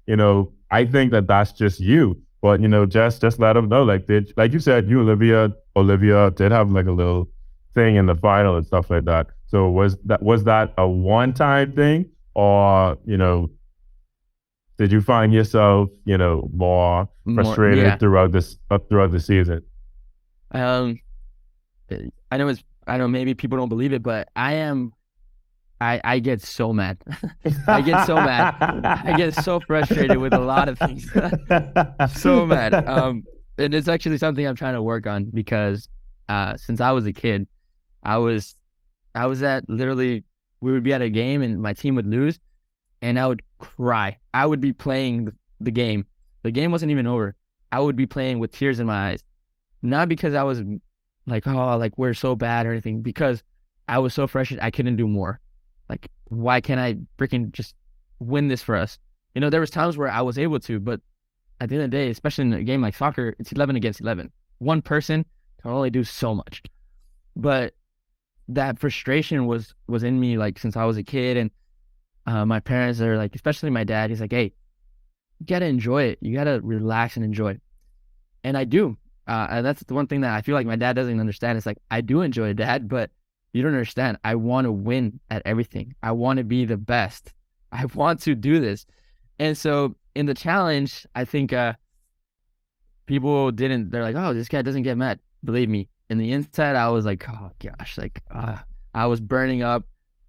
[SPEAKER 1] I think that's just you. But, just let them know. Like you said, you, Olivia did have like a little thing in the final and stuff like that. So was that a one-time thing, or did you find yourself more frustrated throughout the season?
[SPEAKER 2] I know maybe people don't believe it, but I get so mad. I get so mad. I get so frustrated with a lot of things. So mad. And it's actually something I'm trying to work on, because since I was a kid, I was at, literally, we would be at a game and my team would lose and I would cry. I would be playing the game. The game wasn't even over. I would be playing with tears in my eyes. Not because I was like, oh, like we're so bad or anything, because I was so frustrated I couldn't do more. Like, why can't I freaking just win this for us? There was times where I was able to, but at the end of the day, especially in a game like soccer, it's 11 against 11. One person can only do so much. But that frustration was in me, like, since I was a kid. And my parents are like, especially my dad, he's like, hey, you gotta enjoy it. You gotta relax and enjoy it. And I do. And that's the one thing that I feel like my dad doesn't understand. It's like, I do enjoy it, Dad, but you don't understand. I want to win at everything. I want to be the best. I want to do this. And so in the challenge, I think people they're like, oh, this guy doesn't get mad. Believe me, in the inside, I was like, oh gosh, like I was burning up.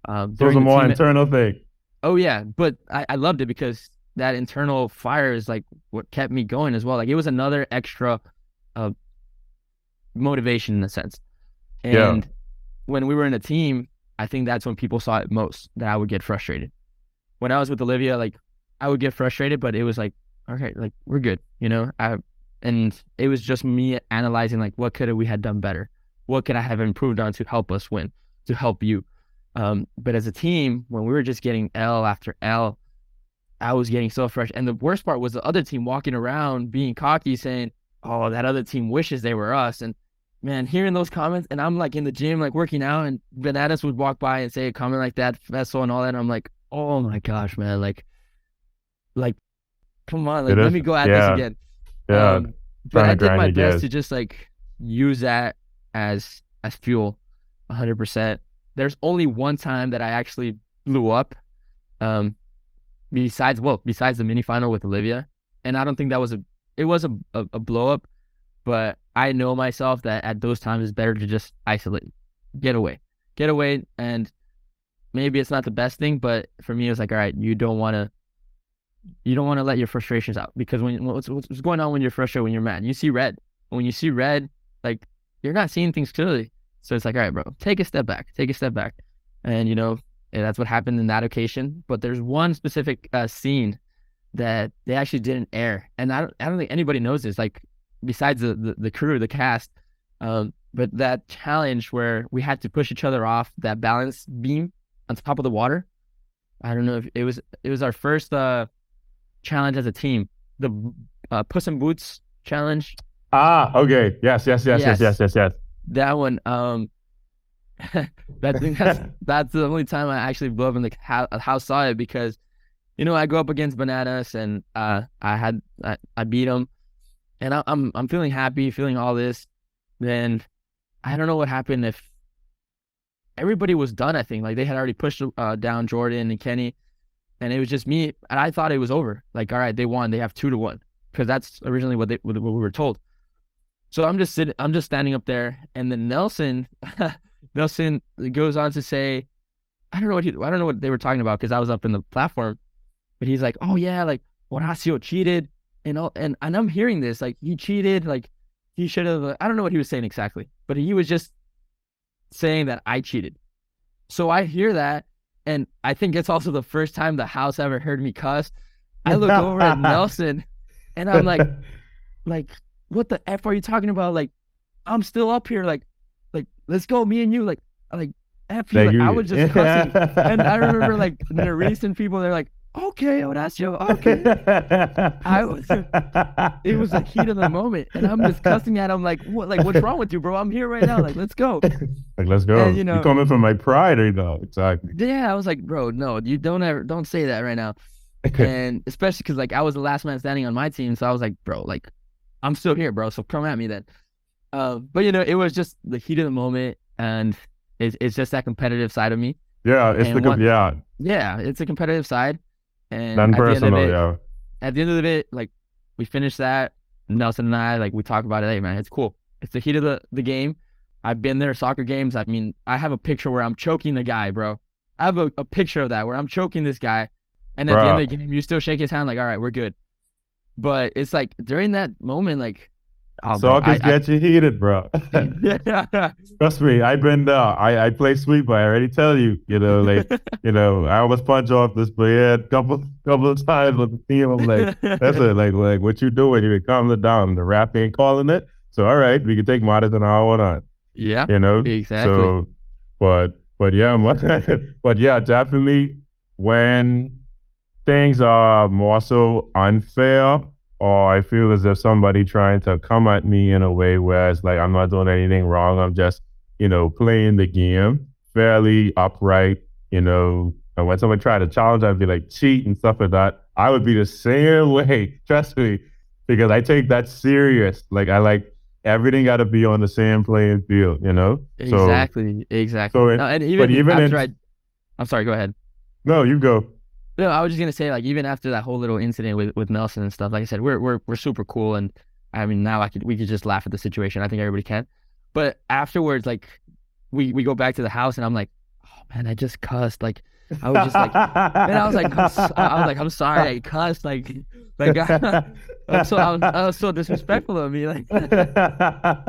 [SPEAKER 1] So it was a more internal thing.
[SPEAKER 2] Oh yeah, but I loved it, because that internal fire is like what kept me going as well. Like, it was another extra motivation in a sense. And when we were in a team, I think that's when people saw it most, that I would get frustrated. When I was with Olivia, like, I would get frustrated, but it was like, okay, like, we're good, and it was just me analyzing, like, what could we have done better? What could I have improved on to help us win, to help you? But as a team, when we were just getting L after L, I was getting so fresh. And the worst part was the other team walking around being cocky, saying, "Oh, that other team wishes they were us." And man, hearing those comments, and I'm like in the gym, like working out, and Bananas would walk by and say a comment like that, Vessel and all that. And I'm like, oh my gosh, man, like, come on, like
[SPEAKER 1] It
[SPEAKER 2] let
[SPEAKER 1] is.
[SPEAKER 2] me go at this
[SPEAKER 1] Yeah.
[SPEAKER 2] again.
[SPEAKER 1] Yeah.
[SPEAKER 2] But
[SPEAKER 1] Trying
[SPEAKER 2] I
[SPEAKER 1] to
[SPEAKER 2] did
[SPEAKER 1] grind
[SPEAKER 2] my
[SPEAKER 1] your
[SPEAKER 2] best
[SPEAKER 1] gears.
[SPEAKER 2] to just like use that as fuel, 100%. There's only one time that I actually blew up. Besides the mini final with Olivia, and I don't think that was a blow up, but I know myself that at those times it's better to just isolate, get away, and maybe it's not the best thing, but for me it's like, all right, you don't want to let your frustrations out, because what's going on when you're frustrated, when you're mad, you see red. When you see red, like you're not seeing things clearly. So it's like, all right, bro, take a step back, and and that's what happened in that occasion. But there's one specific scene that they actually didn't air, and I don't think anybody knows this, like besides the crew, the cast. But that challenge where we had to push each other off that balance beam on top of the water. I don't know if it was our first challenge as a team, the Puss in Boots challenge.
[SPEAKER 1] Okay. Yes.
[SPEAKER 2] That one. That's the only time I actually blew up in the house saw it, because I go up against Bananas, and I beat him, and I'm feeling happy, feeling all this. Then I don't know what happened, if everybody was done. I think like they had already pushed down Jordan and Kenny, and it was just me, and I thought it was over. Like, all right, they won. They have 2-1, because that's originally what we were told. So I'm just standing up there, and then Nelson goes on to say, I don't know what they were talking about, because I was up in the platform, but he's like, oh yeah, like Horacio cheated, and I'm hearing this, like he cheated, like he should have. I don't know what he was saying exactly, but he was just saying that I cheated. So I hear that, and I think it's also the first time the house ever heard me cuss. I look over at Nelson, and I'm like, what the F are you talking about? Like, I'm still up here, like let's go, me and you, like F you. Like, I was just cussing. And I remember like the recent people, they're like, okay, Horacio, okay. It was the heat of the moment, and I'm just cussing at him like, what, like, what's wrong with you, bro? I'm here right now, like, let's go.
[SPEAKER 1] Like, let's go. And, you're coming from my pride, exactly.
[SPEAKER 2] Yeah, I was like, bro, no, you don't say that right now. And especially because like I was the last man standing on my team, so I was like, bro, like I'm still here, bro, so come at me then. But it was just the heat of the moment, and it's just that competitive side of me.
[SPEAKER 1] Yeah, it's
[SPEAKER 2] it's a competitive side. And
[SPEAKER 1] non-personal,
[SPEAKER 2] at the end of it, like we finished that. Nelson and I, like, we talk about it. Hey man, it's cool. It's the heat of the game. I've been there, soccer games. I mean, I have a picture where I'm choking the guy, bro. I have a picture of that where I'm choking this guy, and at the end of the game, you still shake his hand like, all right, we're good. But it's like during that moment, like,
[SPEAKER 1] soccer gets you heated, bro. Trust me, I've been there. I play sweeper. I already tell you, I almost punch off this player a couple of times with the team. I'm like, that's it. Like what you doing? You calm it down. The rap ain't calling it. So all right, we can take Modern an hour on.
[SPEAKER 2] Yeah, exactly.
[SPEAKER 1] So, but yeah, but yeah, definitely when things are more so unfair, or I feel as if somebody trying to come at me in a way where it's like I'm not doing anything wrong. I'm just, playing the game fairly upright, and when someone try to challenge, I'd be like cheat and stuff like that. I would be the same way, trust me, because I take that serious. Like I like everything got to be on the same playing field,
[SPEAKER 2] Exactly. So, and I'm sorry, go ahead.
[SPEAKER 1] No, you go.
[SPEAKER 2] No, I was just gonna say, like, even after that whole little incident with Nelson and stuff, like I said, we're super cool, and I mean now we could just laugh at the situation. I think everybody can, but afterwards, like we go back to the house, and I'm like, oh man, I just cussed. Like I was just like, and I was like, I'm sorry, I cussed. Like I was so disrespectful of me, like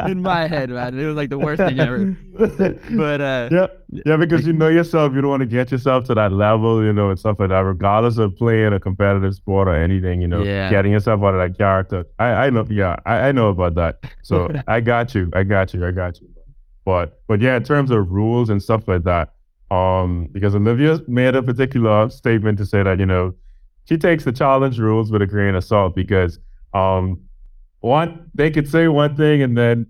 [SPEAKER 2] in my head, man. It was like the worst thing ever. But
[SPEAKER 1] because you know yourself, you don't want to get yourself to that level, and stuff like that. Regardless of playing a competitive sport or anything, getting yourself out of that character. I know, I know about that. So I got you. But yeah, in terms of rules and stuff like that, because Olivia made a particular statement to say that she takes the challenge rules with a grain of salt because um they could say one thing and then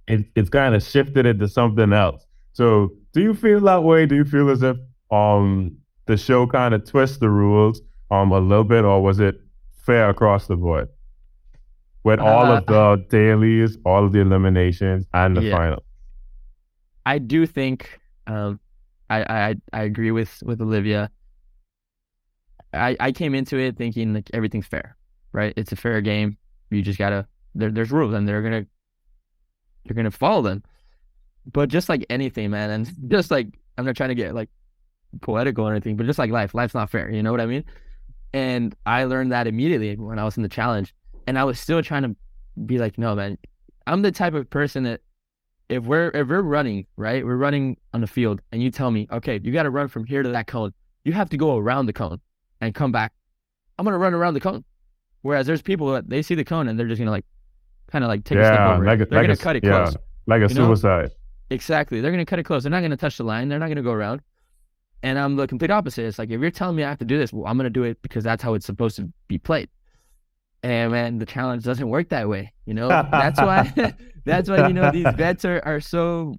[SPEAKER 1] it's kind of shifted into something else. So do you feel that way? Do you feel as if the show kind of twists the rules a little bit, or was it fair across the board with all
[SPEAKER 2] Uh,
[SPEAKER 1] of the dailies, all of the eliminations, and the
[SPEAKER 2] yeah,
[SPEAKER 1] final?
[SPEAKER 2] I do think I agree with Olivia. I came into it thinking like everything's fair, right? It's a fair game. You just gotta there's rules and you're gonna follow them. But just like anything, man, and just like I'm not trying to get like poetical or anything, but just like life's not fair. You know what I mean? And I learned that immediately when I was in the challenge, and I was still trying to be like, no, man, I'm the type of person that if we're running, right, we're running on the field, and you tell me, okay, you got to run from here to that cone, you have to go around the cone and come back. I'm gonna run around the cone. Whereas there's people that they see the cone and they're just gonna like kind of like take a step over it. They're gonna cut it close.
[SPEAKER 1] Like a suicide.
[SPEAKER 2] Exactly. They're gonna cut it close. They're not gonna touch the line. They're not gonna go around. And I'm the complete opposite. It's like if you're telling me I have to do this, well, I'm gonna do it because that's how it's supposed to be played. And man, the challenge doesn't work that way. That's why these vets are so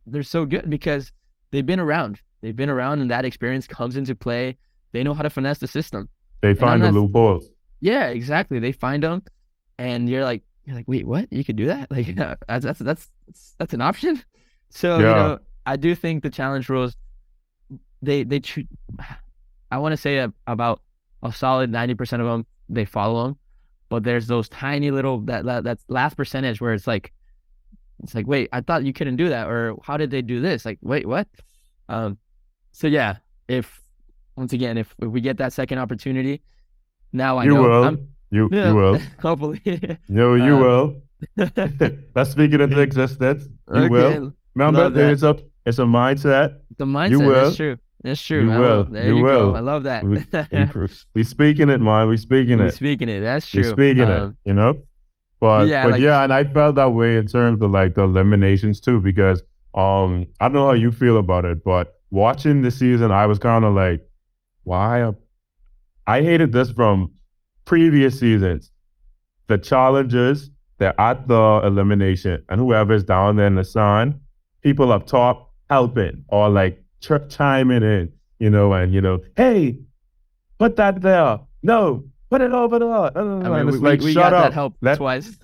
[SPEAKER 2] good because they've been around. They've been around and that experience comes into play. They know how to finesse the system.
[SPEAKER 1] They find the loopholes.
[SPEAKER 2] Yeah, exactly. They find them and you're like, wait, what? You could do that? Like that's an option. So, I do think the challenge rules I want to say about a solid 90% of them they follow them, but there's those tiny little that last percentage where it's like wait, I thought you couldn't do that, or how did they do this? Like, wait, what? So yeah, if once again if we get that second opportunity, now I know
[SPEAKER 1] you will
[SPEAKER 2] hopefully
[SPEAKER 1] you will. Let's speak it into existence. You will. Remember, it's a mindset.
[SPEAKER 2] The mindset.
[SPEAKER 1] You will.
[SPEAKER 2] That's true. That's true.
[SPEAKER 1] You will.
[SPEAKER 2] There you
[SPEAKER 1] will.
[SPEAKER 2] Go. I love that.
[SPEAKER 1] We speaking it, man. We speaking it.
[SPEAKER 2] That's true.
[SPEAKER 1] We speaking it. But and I felt that way in terms of like the eliminations too, because I don't know how you feel about it, but watching the season, I was kind of like, why? I hated this from previous seasons. The challenges, they're at the elimination, and whoever's down there in the sun, people up top helping or like chiming in, and hey, put that there. No, put it over there.
[SPEAKER 2] I mean, we got that help twice.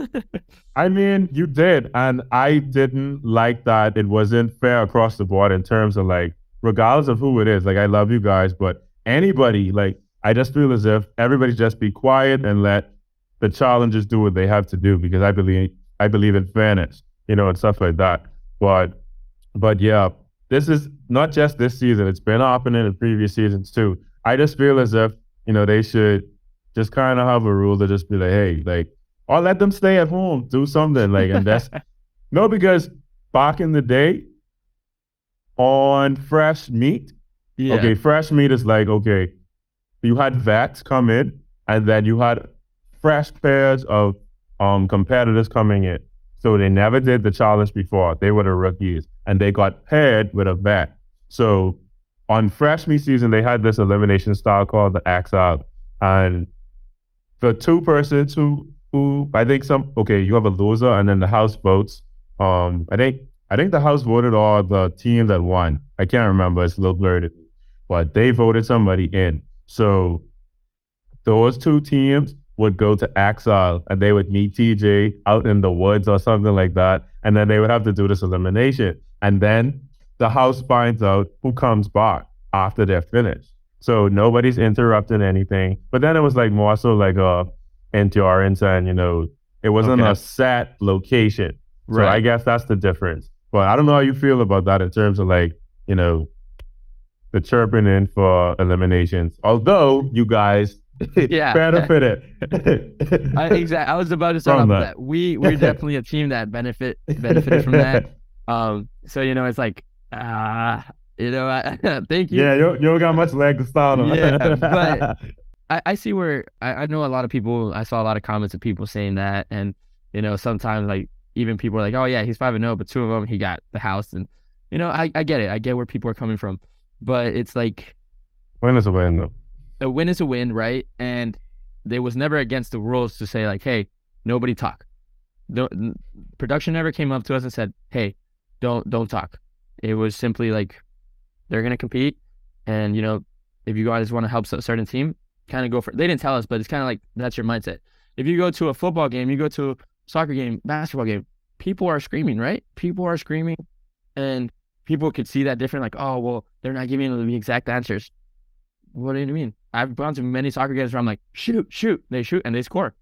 [SPEAKER 1] I mean, you did, and I didn't like that. It wasn't fair across the board in terms of like, regardless of who it is. Like, I love you guys, but anybody, like, I just feel as if everybody just be quiet and let the challengers do what they have to do, because I believe in fairness, and stuff like that. But yeah, this is not just this season. It's been happening in previous seasons too. I just feel as if, they should just kind of have a rule to just be like, hey, like, or let them stay at home, do something like, and that's no, because back in the day on fresh meat, okay, fresh meat is like, okay, you had vets come in and then you had fresh pairs of competitors coming in. So they never did the challenge before. They were the rookies and they got paired with a vet. So on fresh meat season, they had this elimination style called the Exatlon. And the two persons who I think you have a loser and then the house votes. I think the house voted or the team that won. I can't remember. It's a little blurred. But they voted somebody in. So those two teams would go to Exile and they would meet TJ out in the woods or something like that. And then they would have to do this elimination. And then the house finds out who comes back after they're finished. So nobody's interrupting anything. But then it was like more so like endurance and, it wasn't a set location. So I guess that's the difference. But I don't know how you feel about that in terms of like, the chirping in for eliminations. Although you guys benefited.
[SPEAKER 2] Exactly. I was about to start off with that. We're definitely a team that benefited from that. So it's like thank you.
[SPEAKER 1] Yeah, you don't got much leg to stand on.
[SPEAKER 2] Yeah, but I see where I know a lot of people. I saw a lot of comments of people saying that, and sometimes like even people are like, oh yeah, he's 5-0, but 2 of them he got the house, and I get it. I get where people are coming from, but it's like
[SPEAKER 1] when is it?
[SPEAKER 2] a win is a win, right? And they was never against the rules to say like, hey, nobody talk. The production never came up to us and said, hey, don't talk. It was simply like, they're gonna compete, and if you guys want to help a certain team, kind of go for it. They didn't tell us, but it's kind of like that's your mindset. If you go to a football game, you go to a soccer game, basketball game, people are screaming, right? People are screaming, and people could see that different. Like, oh well, they're not giving the exact answers. What do you mean? I've gone to many soccer games where I'm like, shoot, they shoot and they score.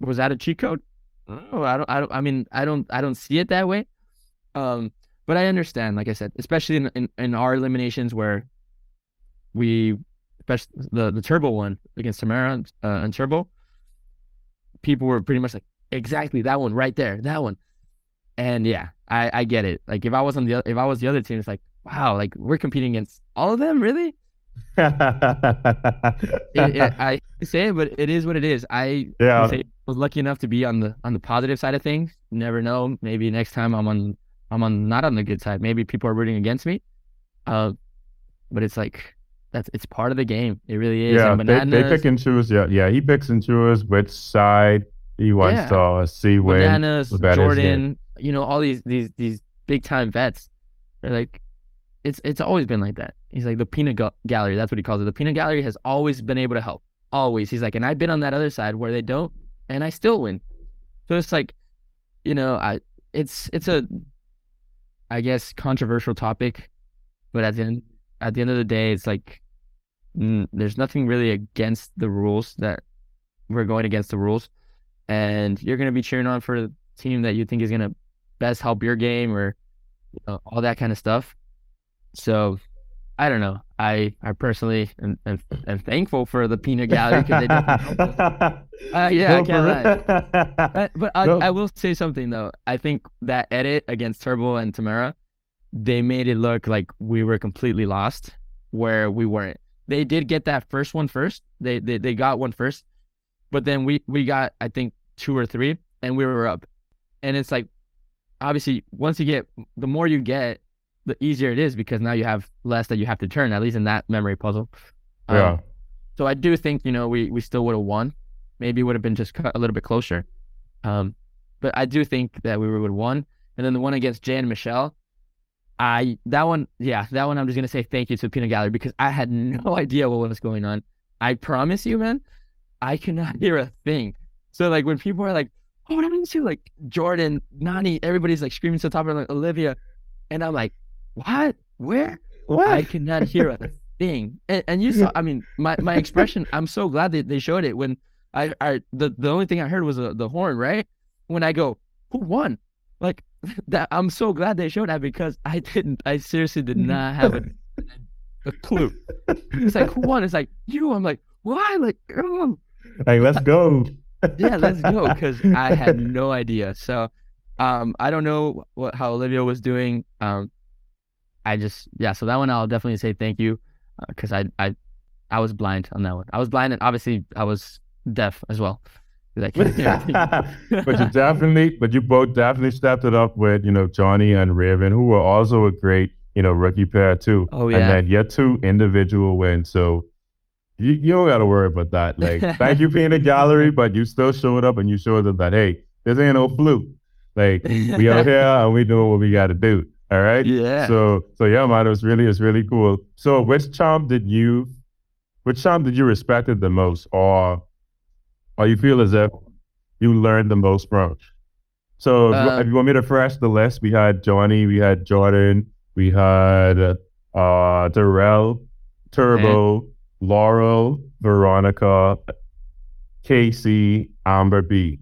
[SPEAKER 2] Was that a cheat code? No, I don't see it that way. But I understand, like I said, especially in our eliminations where we, especially the turbo one against Tamara and turbo, people were pretty much like, exactly that one right there, that one. And yeah, I get it. Like if I was the other team, it's like, wow, like we're competing against all of them, really? I say it, but it is what it is. I was lucky enough to be on the positive side of things. Never know. Maybe next time I'm on not on the good side. Maybe people are rooting against me. But it's like it's part of the game. It really is.
[SPEAKER 1] Yeah,
[SPEAKER 2] and
[SPEAKER 1] they pick and choose. Yeah, he picks and chooses which side he wants to see win.
[SPEAKER 2] Bananas, Jordan, all these big time vets. They're like, it's always been like that. He's like the peanut gallery. That's what he calls it. The peanut gallery has always been able to help. Always. He's like, and I've been on that other side where they don't, and I still win. So it's like, it's a, I guess, controversial topic, but at the end of the day, it's like, there's nothing really against the rules that we're going against the rules, and you're going to be cheering on for the team that you think is going to best help your game or all that kind of stuff. So I don't know. I personally am thankful for the peanut gallery because they definitely helped us. I can't lie. But I will say something though. I think that edit against Turbo and Tamara, they made it look like we were completely lost, where we weren't. They did get that first one first. They got one first, but then we got, I think, 2 or 3, and we were up. And it's like, obviously, the more you get, the easier it is, because now you have less that you have to turn, at least in that memory puzzle. So I do think, we still would have won. Maybe it would have been just cut a little bit closer. But I do think that we would have won. And then the one against Jay and Michelle, that one I'm just going to say thank you to Peanut Gallery, because I had no idea what was going on. I promise you, man, I cannot hear a thing. So like when people are like, oh, what happened to like Jordan, Nani, everybody's like screaming to the top of like Olivia. And I'm like, what? Where?
[SPEAKER 1] What?
[SPEAKER 2] I cannot hear a thing. And you saw, I mean, my expression, I'm so glad that they showed it when the only thing I heard was the horn, right? When I go, who won? Like that, I'm so glad they showed that, because I seriously did not have a clue. It's like, who won? It's like, you. I'm like, why? Like,
[SPEAKER 1] let's go.
[SPEAKER 2] Yeah, let's go, because I had no idea. So I don't know how Olivia was doing. So that one I'll definitely say thank you, because I was blind on that one. I was blind, and obviously I was deaf as well. But
[SPEAKER 1] you both definitely stepped it up with, Johnny and Raven, who were also a great, rookie pair too.
[SPEAKER 2] Oh yeah.
[SPEAKER 1] And then your 2 individual wins. So you don't got to worry about that. Like, thank you, Peanut Gallery, but you still showed up, and you showed them that, hey, this ain't no fluke. Like, we out here and we doing what we got to do. All right.
[SPEAKER 2] Yeah.
[SPEAKER 1] So yeah, man, it's really cool. So which charm did you respect the most, or you feel as if you learned the most from? So if you want me to fresh the list, we had Johnny, we had Jordan, we had Darrell, Turbo, Laurel, Veronica, Casey, Amber B.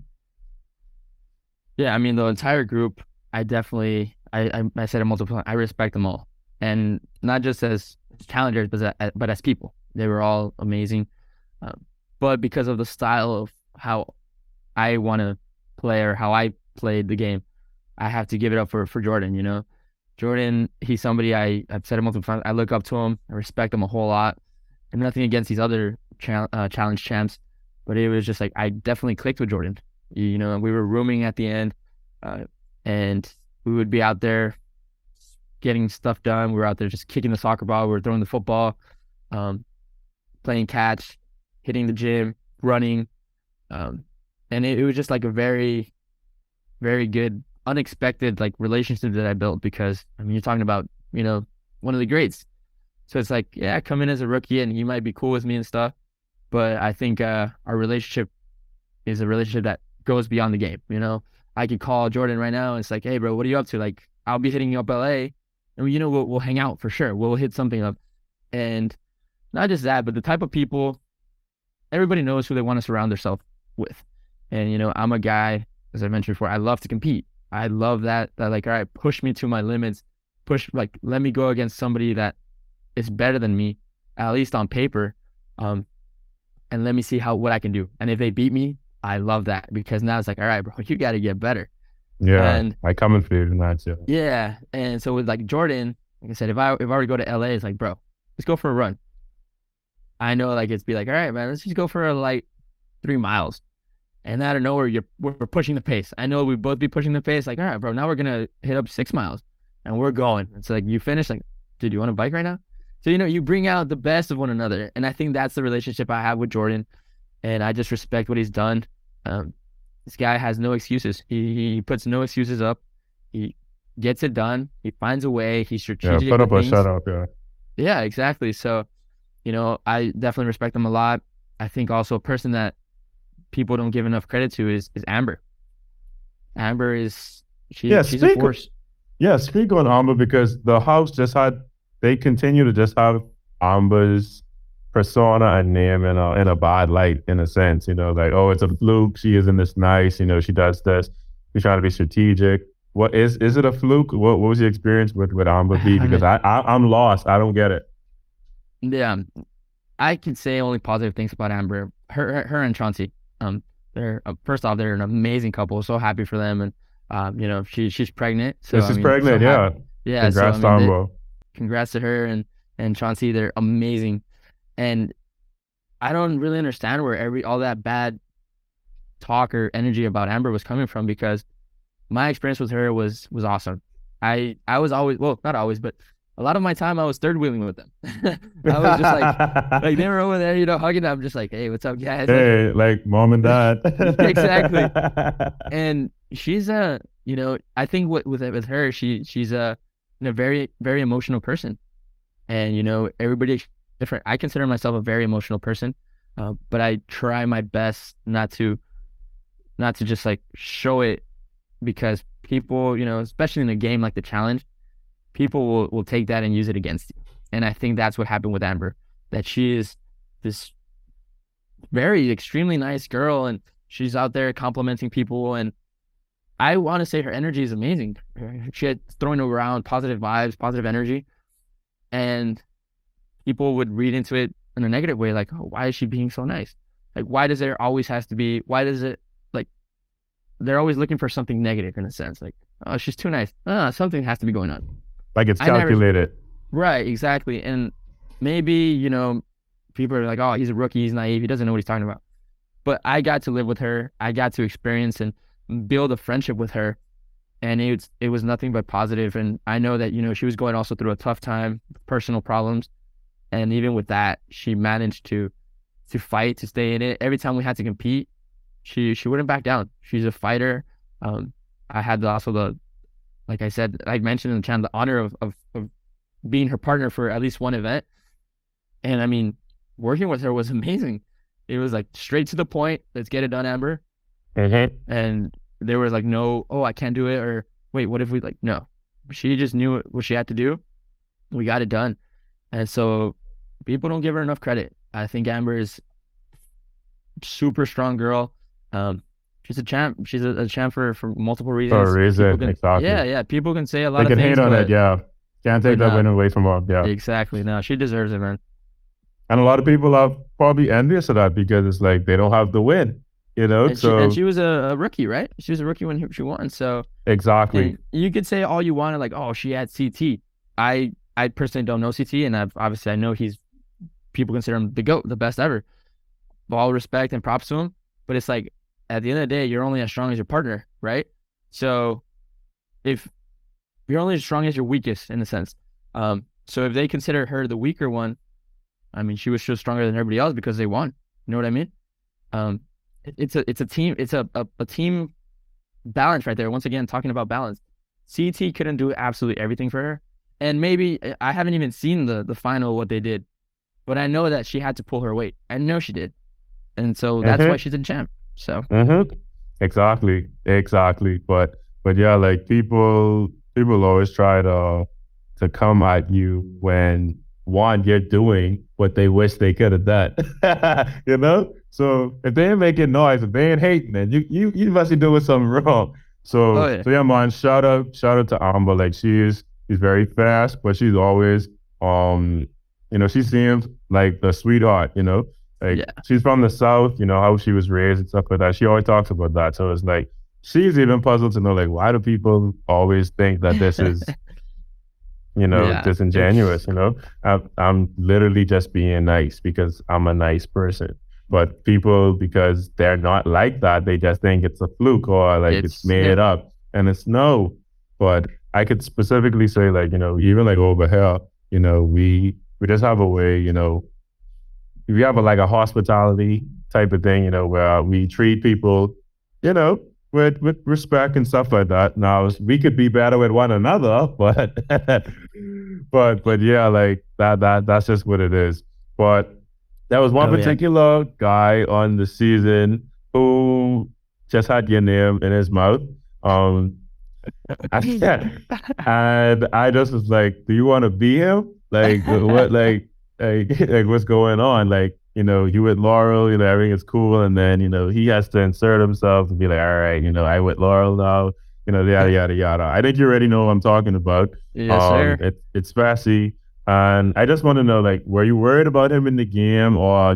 [SPEAKER 2] Yeah, I mean, the entire group, I definitely, I said it multiple times, I respect them all. And not just as challengers, but as people. They were all amazing. But because of the style of how I want to play, or how I played the game, I have to give it up for Jordan, Jordan, he's somebody I've said it multiple times, I look up to him, I respect him a whole lot. And nothing against these other challenge champs, but it was just like, I definitely clicked with Jordan. We were rooming at the end, and we would be out there getting stuff done. We were out there just kicking the soccer ball. We were throwing the football. playing catch, hitting the gym, running. And it was just like a very, very good, unexpected like relationship that I built because I mean, you're talking about, one of the greats. So it's like, yeah, I come in as a rookie and he might be cool with me and stuff. But I think our relationship is a relationship that goes beyond the game. I could call Jordan right now and it's like, hey, bro, what are you up to? Like, I'll be hitting you up LA and, we'll hang out for sure. We'll hit something up. And not just that, but the type of people, everybody knows who they want to surround themselves with. And, I'm a guy, as I mentioned before, I love to compete. I love that like, all right, push me to my limits, let me go against somebody that is better than me, at least on paper. And let me see what I can do. And if they beat me, I love that because now it's like, all right, bro, you got to get better.
[SPEAKER 1] Yeah,
[SPEAKER 2] and
[SPEAKER 1] I come in for you in that too.
[SPEAKER 2] Yeah, and so with like Jordan, like I said, if I were to go to LA, it's like, bro, let's go for a run. I know, like it's be like, all right, man, let's just go for a light 3 miles, and out of nowhere, we're pushing the pace. I know we both be pushing the pace. Like, all right, bro, now we're gonna hit up 6 miles, and we're going. It's like you finish, like, dude, you want to bike right now? So you bring out the best of one another, and I think that's the relationship I have with Jordan, and I just respect what he's done. This guy has no excuses. He puts no excuses up. He gets it done. He finds a way. He's strategic.
[SPEAKER 1] Yeah, put up or shut up. Yeah.
[SPEAKER 2] Yeah, exactly. So, I definitely respect him a lot. I think also a person that people don't give enough credit to is Amber. Amber is she's a force.
[SPEAKER 1] Yeah, speak on Amber because the house they continue to just have Amber's persona and name in a bad light, in a sense, like, oh, it's a fluke. She isn't this nice, she does this. She's trying to be strategic. What is it a fluke? What was your experience with Amber B? Because I'm lost. I don't get it.
[SPEAKER 2] Yeah, I can say only positive things about Amber. Her and Chauncey. They're first off, they're an amazing couple. So happy for them, and she's pregnant. So
[SPEAKER 1] she's pregnant. Yeah.
[SPEAKER 2] Yeah.
[SPEAKER 1] Congrats, to Amber.
[SPEAKER 2] Congrats to her and Chauncey. They're amazing. And I don't really understand where all that bad talk or energy about Amber was coming from because my experience with her was awesome. I was always, well, not always, but a lot of my time I was third wheeling with them. I was just like they were over there, hugging them. I'm just like, hey, what's up, guys?
[SPEAKER 1] Hey, like mom and dad.
[SPEAKER 2] Exactly. And she's I think with her, she's a very, very emotional person. And, everybody different. I consider myself a very emotional person, but I try my best not to just like show it because people, especially in a game like the challenge, people will take that and use it against you. And I think that's what happened with Amber, that she is this very extremely nice girl and she's out there complimenting people. And I want to say her energy is amazing. She had throwing around positive vibes, positive energy. And people would read into it in a negative way, like, oh, why is she being so nice? Like, why does there always has to be, why does it, like, they're always looking for something negative in a sense, like, oh, she's too nice. Something has to be going on.
[SPEAKER 1] Like it's calculated.
[SPEAKER 2] Right, exactly. And maybe, people are like, oh, he's a rookie, he's naive, he doesn't know what he's talking about. But I got to live with her. I got to experience and build a friendship with her. And it was nothing but positive. And I know that, she was going also through a tough time, personal problems. And even with that, she managed to fight, to stay in it. Every time we had to compete, she wouldn't back down. She's a fighter. I had like I said, I mentioned in the channel, the honor of being her partner for at least one event. And I mean, working with her was amazing. It was like straight to the point. Let's get it done, Amber.
[SPEAKER 1] Mm-hmm.
[SPEAKER 2] And there was like no, oh, I can't do it. Or wait, what if no. She just knew what she had to do. We got it done. And so people don't give her enough credit. I think Amber is a super strong girl. She's a champ. She's a champ for multiple reasons.
[SPEAKER 1] For a reason, exactly.
[SPEAKER 2] Yeah. People can say a lot of things.
[SPEAKER 1] They can hate on it, yeah. Can't take that win away from her, yeah.
[SPEAKER 2] Exactly. No, she deserves it, man.
[SPEAKER 1] And a lot of people are probably envious of that because it's like they don't have the win,
[SPEAKER 2] And she was a rookie, right? She was a rookie when she won, so.
[SPEAKER 1] Exactly.
[SPEAKER 2] You could say all you wanted, like, oh, she had CT. I personally don't know CT, and I know people consider him the GOAT, the best ever. All respect and props to him, but it's like, at the end of the day, you're only as strong as your partner, right? So if you're only as strong as your weakest, in a sense. So if they consider her the weaker one, I mean, she was still stronger than everybody else because they won. You know what I mean? Um, it's a team. It's a team balance right there. Once again, talking about balance. CT couldn't do absolutely everything for her, and maybe I haven't even seen the final what they did, but I know that she had to pull her weight. I know she did, and so that's why she's in champ. So
[SPEAKER 1] exactly. But yeah, like people always try to come at you when one, you're doing what they wish they could have done. You know? So if they ain't making noise, if they ain't hating, then you must be doing something wrong.
[SPEAKER 2] oh
[SPEAKER 1] So
[SPEAKER 2] yeah,
[SPEAKER 1] so yeah, man, shout out to Amber. Like she's very fast, but she's always she seems like the sweetheart, like
[SPEAKER 2] yeah.
[SPEAKER 1] she's from the South, how she was raised and stuff like that. She always talks about that. So it's like she's even puzzled to know like why do people always think that this is
[SPEAKER 2] Yeah,
[SPEAKER 1] disingenuous,
[SPEAKER 2] it's
[SPEAKER 1] I'm literally just being nice because I'm a nice person. But people, because they're not like that, they just think it's a fluke or like it's
[SPEAKER 2] it's
[SPEAKER 1] made up. And it's no. But I could specifically say like, even like over here, we just have a way, we have like a hospitality type of thing, where we treat people, you know, with respect and stuff like that. Now we could be better with one another, but but yeah, like that's just what it is. But there was one
[SPEAKER 2] oh yeah.
[SPEAKER 1] particular guy on the season who just had your name in his mouth. Um, and I just was like, "Do you want to be him? Like, what? Like, what's going on? Like, you with Laurel, everything is cool, and then, he has to insert himself and be like, all right, I with Laurel now, yada yada yada. I think you already know what I'm talking about.
[SPEAKER 2] Yes, sir.
[SPEAKER 1] It's Fessy, and I just want to know, like, were you worried about him in the game, or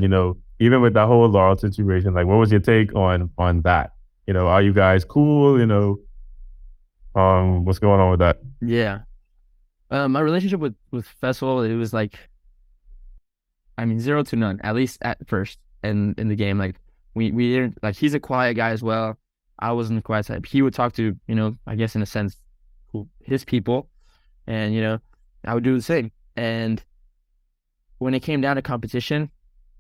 [SPEAKER 1] even with that whole Laurel situation, like, what was your take on that? Are you guys cool? What's going on with that?
[SPEAKER 2] Yeah. My relationship with Festival, it was like, I mean, zero to none, at least at first in the game. Like we didn't like he's a quiet guy as well. I wasn't the quiet type. He would talk to, I guess in a sense, his people, and I would do the same. And when it came down to competition,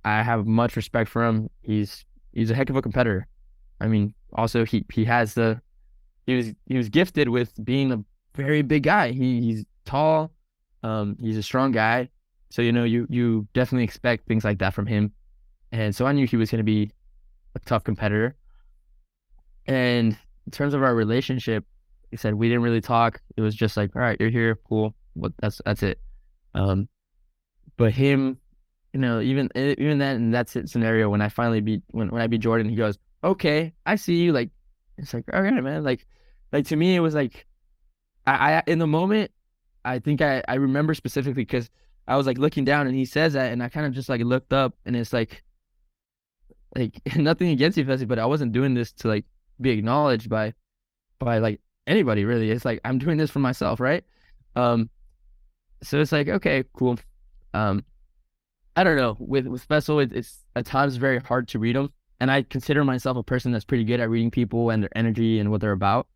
[SPEAKER 2] I have much respect for him. He's a heck of a competitor. I mean, also he was gifted with being a very big guy. He's tall, he's a strong guy. So you definitely expect things like that from him. And so I knew he was going to be a tough competitor. And in terms of our relationship, he said we didn't really talk. It was just like, all right, you're here, cool. What that's it. But him, even that in that scenario, when I finally beat when I beat Jordan, he goes, okay, I see you. Like it's like, all right, man. Like to me, it was like I in the moment, I think I remember specifically because I was like looking down and he says that, and I kind of just like looked up, and it's like nothing against you, Fessy, but I wasn't doing this to like be acknowledged by like anybody really. It's like I'm doing this for myself, right? So it's like, okay, cool. I don't know. With Fessel, it's at times very hard to read them, and I consider myself a person that's pretty good at reading people and their energy and what they're about.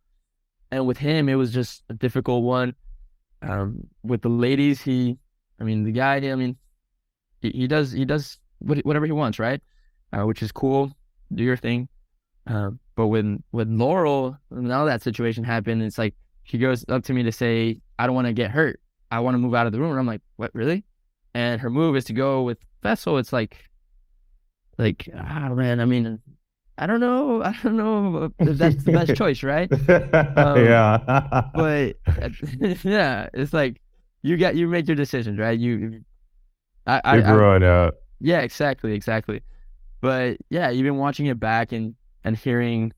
[SPEAKER 2] And with him, it was just a difficult one. With the ladies, the guy, he does whatever he wants, right? Which is cool. Do your thing. But when Laurel, now that situation happened, it's like she goes up to me to say, I don't want to get hurt. I want to move out of the room. And I'm like, what, really? And her move is to go with Fessel. It's like, man, I don't know if that's the best choice, right?
[SPEAKER 1] Yeah.
[SPEAKER 2] But yeah, it's like you make your decisions, right?
[SPEAKER 1] You're growing up.
[SPEAKER 2] Yeah, exactly. But yeah, even watching it back and hearing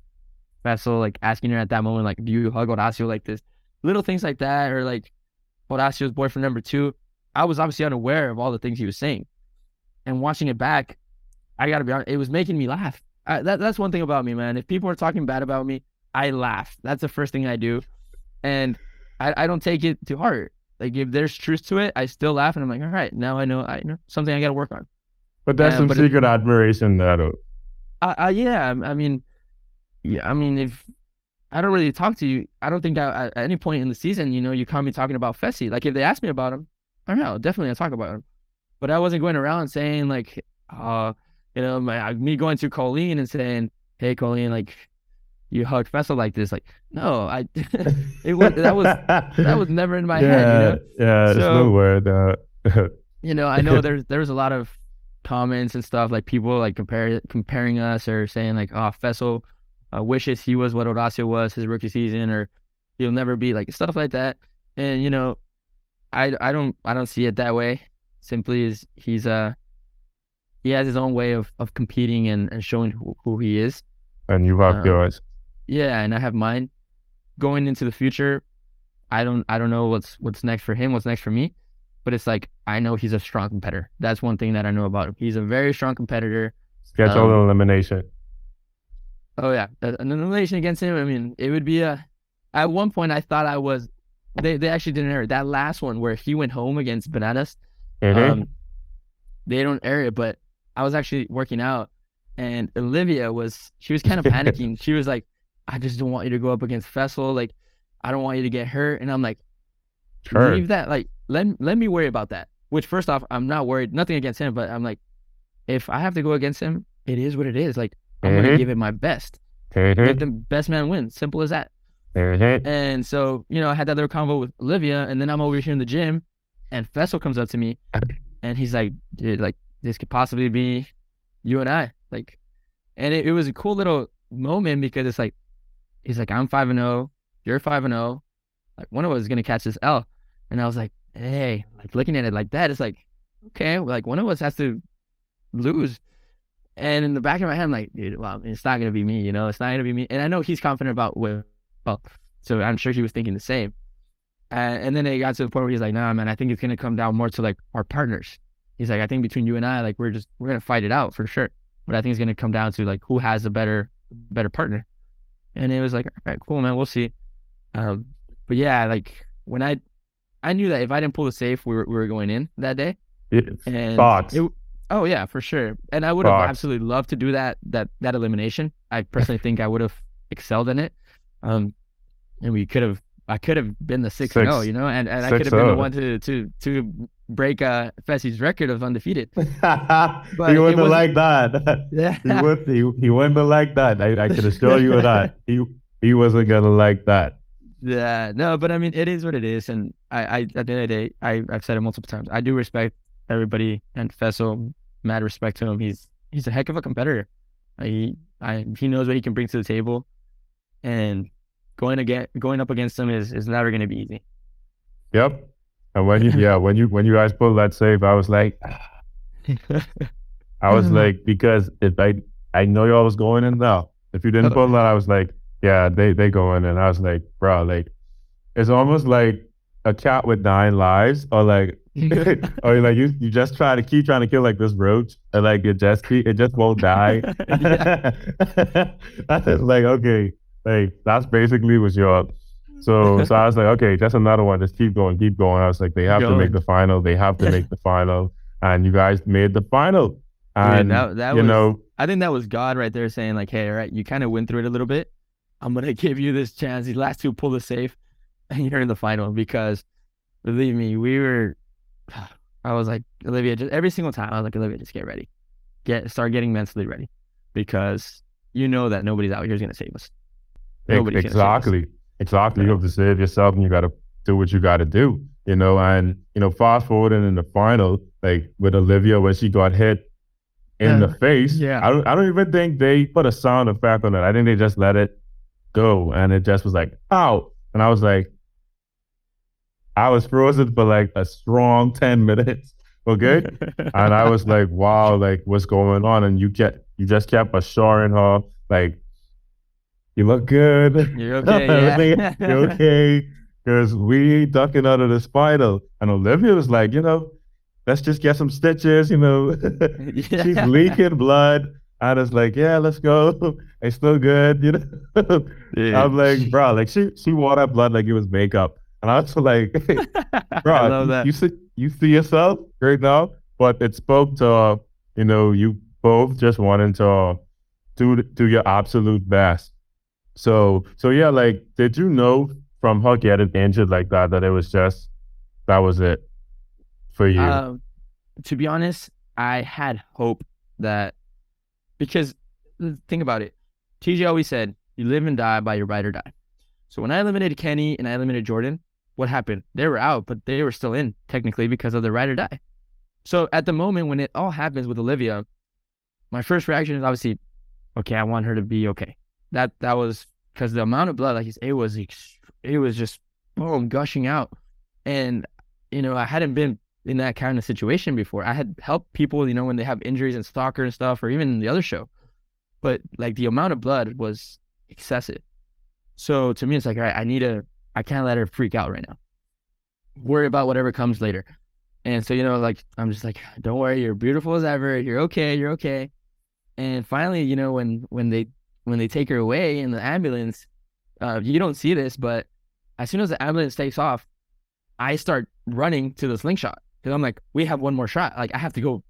[SPEAKER 2] Vessel like asking her at that moment, like, do you hug Horacio like this? Little things like that, or like Horacio's boyfriend number 2. I was obviously unaware of all the things he was saying, and watching it back, I gotta be honest, it was making me laugh. That's one thing about me, man. If people are talking bad about me, I laugh. That's the first thing I do, and I don't take it to heart. Like if there's truth to it, I still laugh, and I'm like, all right, now I know something I got to work on.
[SPEAKER 1] But that's some secret admiration, that.
[SPEAKER 2] Yeah. If I don't really talk to you, I don't think at any point in the season, you caught me talking about Fessy. Like if they ask me about him, I don't know, definitely I talk about him. but I wasn't going around saying like, me going to Colleen and saying, "Hey, Colleen, like you hugged Fessy like this." Like, no, that was never in my head,
[SPEAKER 1] Yeah, yeah, it's no
[SPEAKER 2] So,
[SPEAKER 1] word.
[SPEAKER 2] I know there's a lot of comments and stuff like people like comparing us or saying like, "Oh, Fessy wishes he was what Horacio was his rookie season," or he'll never be like stuff like that. And I don't see it that way. Simply is he has his own way of competing and showing who he is.
[SPEAKER 1] And you have
[SPEAKER 2] Um,
[SPEAKER 1] yours.
[SPEAKER 2] yeah, and I have mine. Going into the future, I don't know what's next for him, what's next for me, but it's like I know he's a strong competitor. That's one thing that I know about him. He's a very strong competitor.
[SPEAKER 1] Schedule
[SPEAKER 2] Um,
[SPEAKER 1] elimination.
[SPEAKER 2] oh yeah, an elimination against him. I mean, it would be at one point I thought I was. They actually didn't air it. That last one where he went home against Bananas.
[SPEAKER 1] Mm-hmm.
[SPEAKER 2] Um, they don't air it, but I was actually working out, and Olivia she was kind of panicking. She was like, "I just don't want you to go up against Fessy. Like, I don't want you to get hurt." And I'm like,
[SPEAKER 1] Sure.
[SPEAKER 2] "Leave that. Like, let me worry about that." Which, first off, I'm not worried. Nothing against him, but I'm like, if I have to go against him, it is what it is. Like, I'm gonna give
[SPEAKER 1] Mm-hmm.
[SPEAKER 2] it my best. Let
[SPEAKER 1] Mm-hmm.
[SPEAKER 2] the best man win. Simple as that.
[SPEAKER 1] Mm-hmm.
[SPEAKER 2] And so, I had that little convo with Olivia, and then I'm over here in the gym, and Fessy comes up to me, and he's like, "Dude, like this could possibly be you and I." Like, and it was a cool little moment because it's like, he's like, "I'm 5-0, you're 5-0. Like one of us is gonna catch this L." And I was like, "Hey," like looking at it like that, it's like, okay, like one of us has to lose. And in the back of my head, I'm like, dude, well, it's not gonna be me, it's not gonna be me. And I know he's confident about well, so I'm sure he was thinking the same. And then it got to the point where he's like, "Nah, man, I think it's gonna come down more to like our partners." He's like, "I think between you and I, like we're gonna fight it out for sure, but I think it's gonna come down to like who has a better partner." And it was like, "All right, cool, man, we'll see." Um, but yeah, like when I knew that if I didn't pull the safe, we were going in that day, and
[SPEAKER 1] Thoughts.
[SPEAKER 2] oh yeah, for sure. And I would have
[SPEAKER 1] Thoughts.
[SPEAKER 2] absolutely loved to do that elimination. I personally think I would have excelled in it. Um, and I could have been the 6-0,
[SPEAKER 1] Six.
[SPEAKER 2] and I could
[SPEAKER 1] Six
[SPEAKER 2] have been the
[SPEAKER 1] oh.
[SPEAKER 2] one to break Fessy's record of undefeated.
[SPEAKER 1] He
[SPEAKER 2] But it
[SPEAKER 1] wouldn't
[SPEAKER 2] wasn't.
[SPEAKER 1] like that. He
[SPEAKER 2] Yeah,
[SPEAKER 1] would he wouldn't like that. I can assure you of that. He wasn't gonna like that.
[SPEAKER 2] yeah. No, but I mean, it is what it is, and I at the end of the day, I've said it multiple times. I do respect everybody, and Fessy, mad respect to him. He's a heck of a competitor. He knows what he can bring to the table, and going up against him is never going to be easy.
[SPEAKER 1] Yep. And when you guys pulled that save, I was like, because if I know y'all was going in now. If you didn't
[SPEAKER 2] Oh,
[SPEAKER 1] pull that, I was like, yeah, they go in, and I was like, bro, like it's almost like a cat with 9 lives, or like, or like you just try to keep trying to kill like this roach, and like it just won't die.
[SPEAKER 2] yeah.
[SPEAKER 1] I was like, okay, like that's basically was your. So I was like, okay, just another one. Just keep going, keep going. I was like, they
[SPEAKER 2] Keep
[SPEAKER 1] have to make
[SPEAKER 2] going.
[SPEAKER 1] the final. They have to make the final, and you guys made the final,
[SPEAKER 2] Dude,
[SPEAKER 1] and
[SPEAKER 2] that
[SPEAKER 1] you
[SPEAKER 2] was
[SPEAKER 1] know,
[SPEAKER 2] I think that was God right there saying like, "Hey, all right, you kind of went through it a little bit. I'm gonna give you this chance. These last two pull the safe, and you're in the final." Because believe me, I was like, Olivia, just every single time I was like, Olivia, just get ready, start getting mentally ready, because you know that nobody's out here is gonna save us. Nobody's gonna save us.
[SPEAKER 1] exactly. You
[SPEAKER 2] So
[SPEAKER 1] have to save yourself, and you got to do what you got to do. And fast forwarding in the final, like with Olivia, when she got hit in the face,
[SPEAKER 2] yeah.
[SPEAKER 1] I don't even think they put a sound effect on it. I think they just let it go, and it just was like, ow. And I was like, I was frozen for like a strong 10 minutes. Okay. And I was like, wow, like what's going on? And you just kept assuring her, like, you look good.
[SPEAKER 2] You're okay,
[SPEAKER 1] You're
[SPEAKER 2] yeah.
[SPEAKER 1] okay. Because we ducking out of the spinal. And Olivia was like, let's just get some stitches, She's
[SPEAKER 2] Yeah.
[SPEAKER 1] leaking blood. And it's like, yeah, let's go. It's still good. I'm
[SPEAKER 2] Dude,
[SPEAKER 1] like, bro, like she wore that blood like it was makeup. And I was like, hey,
[SPEAKER 2] I
[SPEAKER 1] bro,
[SPEAKER 2] love that.
[SPEAKER 1] you see yourself right now? But it spoke to, you both just wanting to do your absolute best. So yeah, like, did you know from her getting injured like that it was just that was it for you?
[SPEAKER 2] Um, to be honest, I had hope that, because think about it. TJ always said, you live and die by your ride or die. So when I eliminated Kenny and I eliminated Jordan, what happened? They were out, but they were still in technically because of the ride or die. So at the moment when it all happens with Olivia, my first reaction is obviously, okay, I want her to be okay. That was because the amount of blood, like it was just boom, gushing out. And, I hadn't been in that kind of situation before. I had helped people, when they have injuries in soccer and stuff, or even the other show. But like the amount of blood was excessive. So to me, it's like, all right, I can't let her freak out right now. Worry about whatever comes later. And so, like, I'm just like, don't worry, you're beautiful as ever. You're okay. And finally, when they take her away in the ambulance, you don't see this, but as soon as the ambulance takes off, I start running to the slingshot because I'm like, we have one more shot. Like I have to go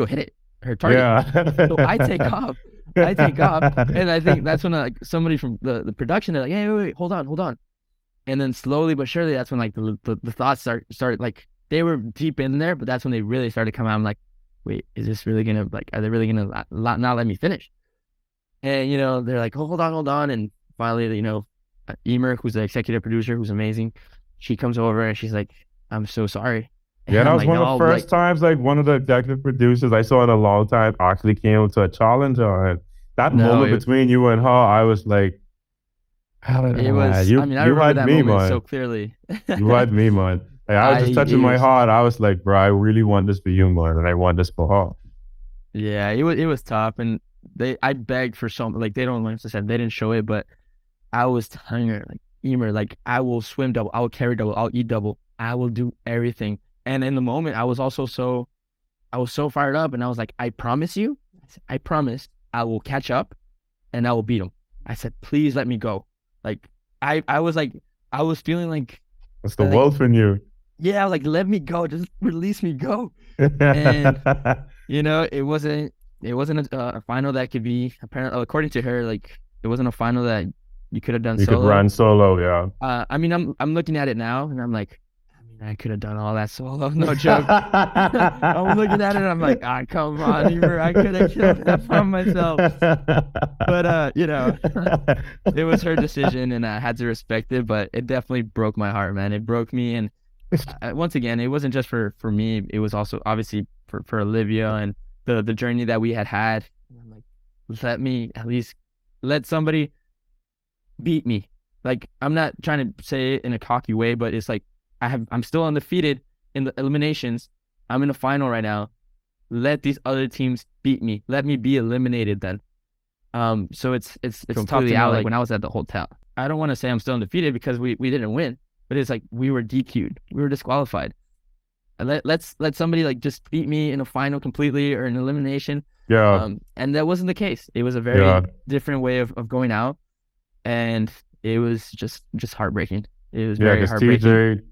[SPEAKER 2] hit her target.
[SPEAKER 1] Yeah.
[SPEAKER 2] So I take off, and I think that's when like somebody from the production, they're like, hey, wait, hold on. And then slowly but surely, that's when like the thoughts start like, they were deep in there, but that's when they really started to come out. I'm like, wait, is this really gonna, like, are they really gonna not let me finish? And they're like, oh, hold on, and finally, Emer, who's the executive producer, who's amazing, she comes over and she's like, I'm so sorry. And
[SPEAKER 1] Yeah, that
[SPEAKER 2] I'm
[SPEAKER 1] was
[SPEAKER 2] like,
[SPEAKER 1] one of
[SPEAKER 2] no,
[SPEAKER 1] the first
[SPEAKER 2] like,
[SPEAKER 1] times like one of the executive producers I saw in a long time actually came to a challenge. And that
[SPEAKER 2] no,
[SPEAKER 1] moment between you and her, I was like,
[SPEAKER 2] it was. I mean, I
[SPEAKER 1] you
[SPEAKER 2] remember
[SPEAKER 1] had
[SPEAKER 2] that
[SPEAKER 1] me,
[SPEAKER 2] moment so
[SPEAKER 1] man.
[SPEAKER 2] clearly.
[SPEAKER 1] You had me, man. Like, I was just touching
[SPEAKER 2] It
[SPEAKER 1] my
[SPEAKER 2] was.
[SPEAKER 1] heart. I was like, bro, I really want this for you, man, and I want this for her.
[SPEAKER 2] Yeah, it was tough, and I begged for something. Like they don't, like I said, they didn't show it, but I was telling her, like, Emer, like, I will swim double, I will carry double, I'll eat double, I will do everything. And in the moment, I was so fired up, and I was like, I promise you, I promise, I will catch up, and I will beat him. I said, please let me go. Like, I was like, I was feeling like,
[SPEAKER 1] It's the wolf in you.
[SPEAKER 2] yeah, like, let me go, just release me, go. And it wasn't a final that could be, apparently, according to her, like, it wasn't a final that you could have done
[SPEAKER 1] You could
[SPEAKER 2] solo.
[SPEAKER 1] run solo, yeah.
[SPEAKER 2] I mean, I'm looking at it now, and I'm like, I mean, I could have done all that solo, no joke. I'm looking at it, and I'm like, come on, Emer, I could have killed that by myself. But it was her decision, and I had to respect it. But it definitely broke my heart, man. It broke me, and once again, it wasn't just for me. It was also obviously for Olivia and the journey that we had. And I'm like, let me at least let somebody beat me. Like, I'm not trying to say it in a cocky way, but it's like I'm still undefeated in the eliminations. I'm in the final right now. Let these other teams beat me. Let me be eliminated then. So it's tough to know, like, when I was at the hotel. I don't want to say I'm still undefeated because we didn't win, but it's like we were DQ'd. We were disqualified. Let's let somebody like just beat me in a final completely or an elimination.
[SPEAKER 1] Yeah.
[SPEAKER 2] And that wasn't the case. It was a very different way of going out. And it was just heartbreaking. It was very heartbreaking.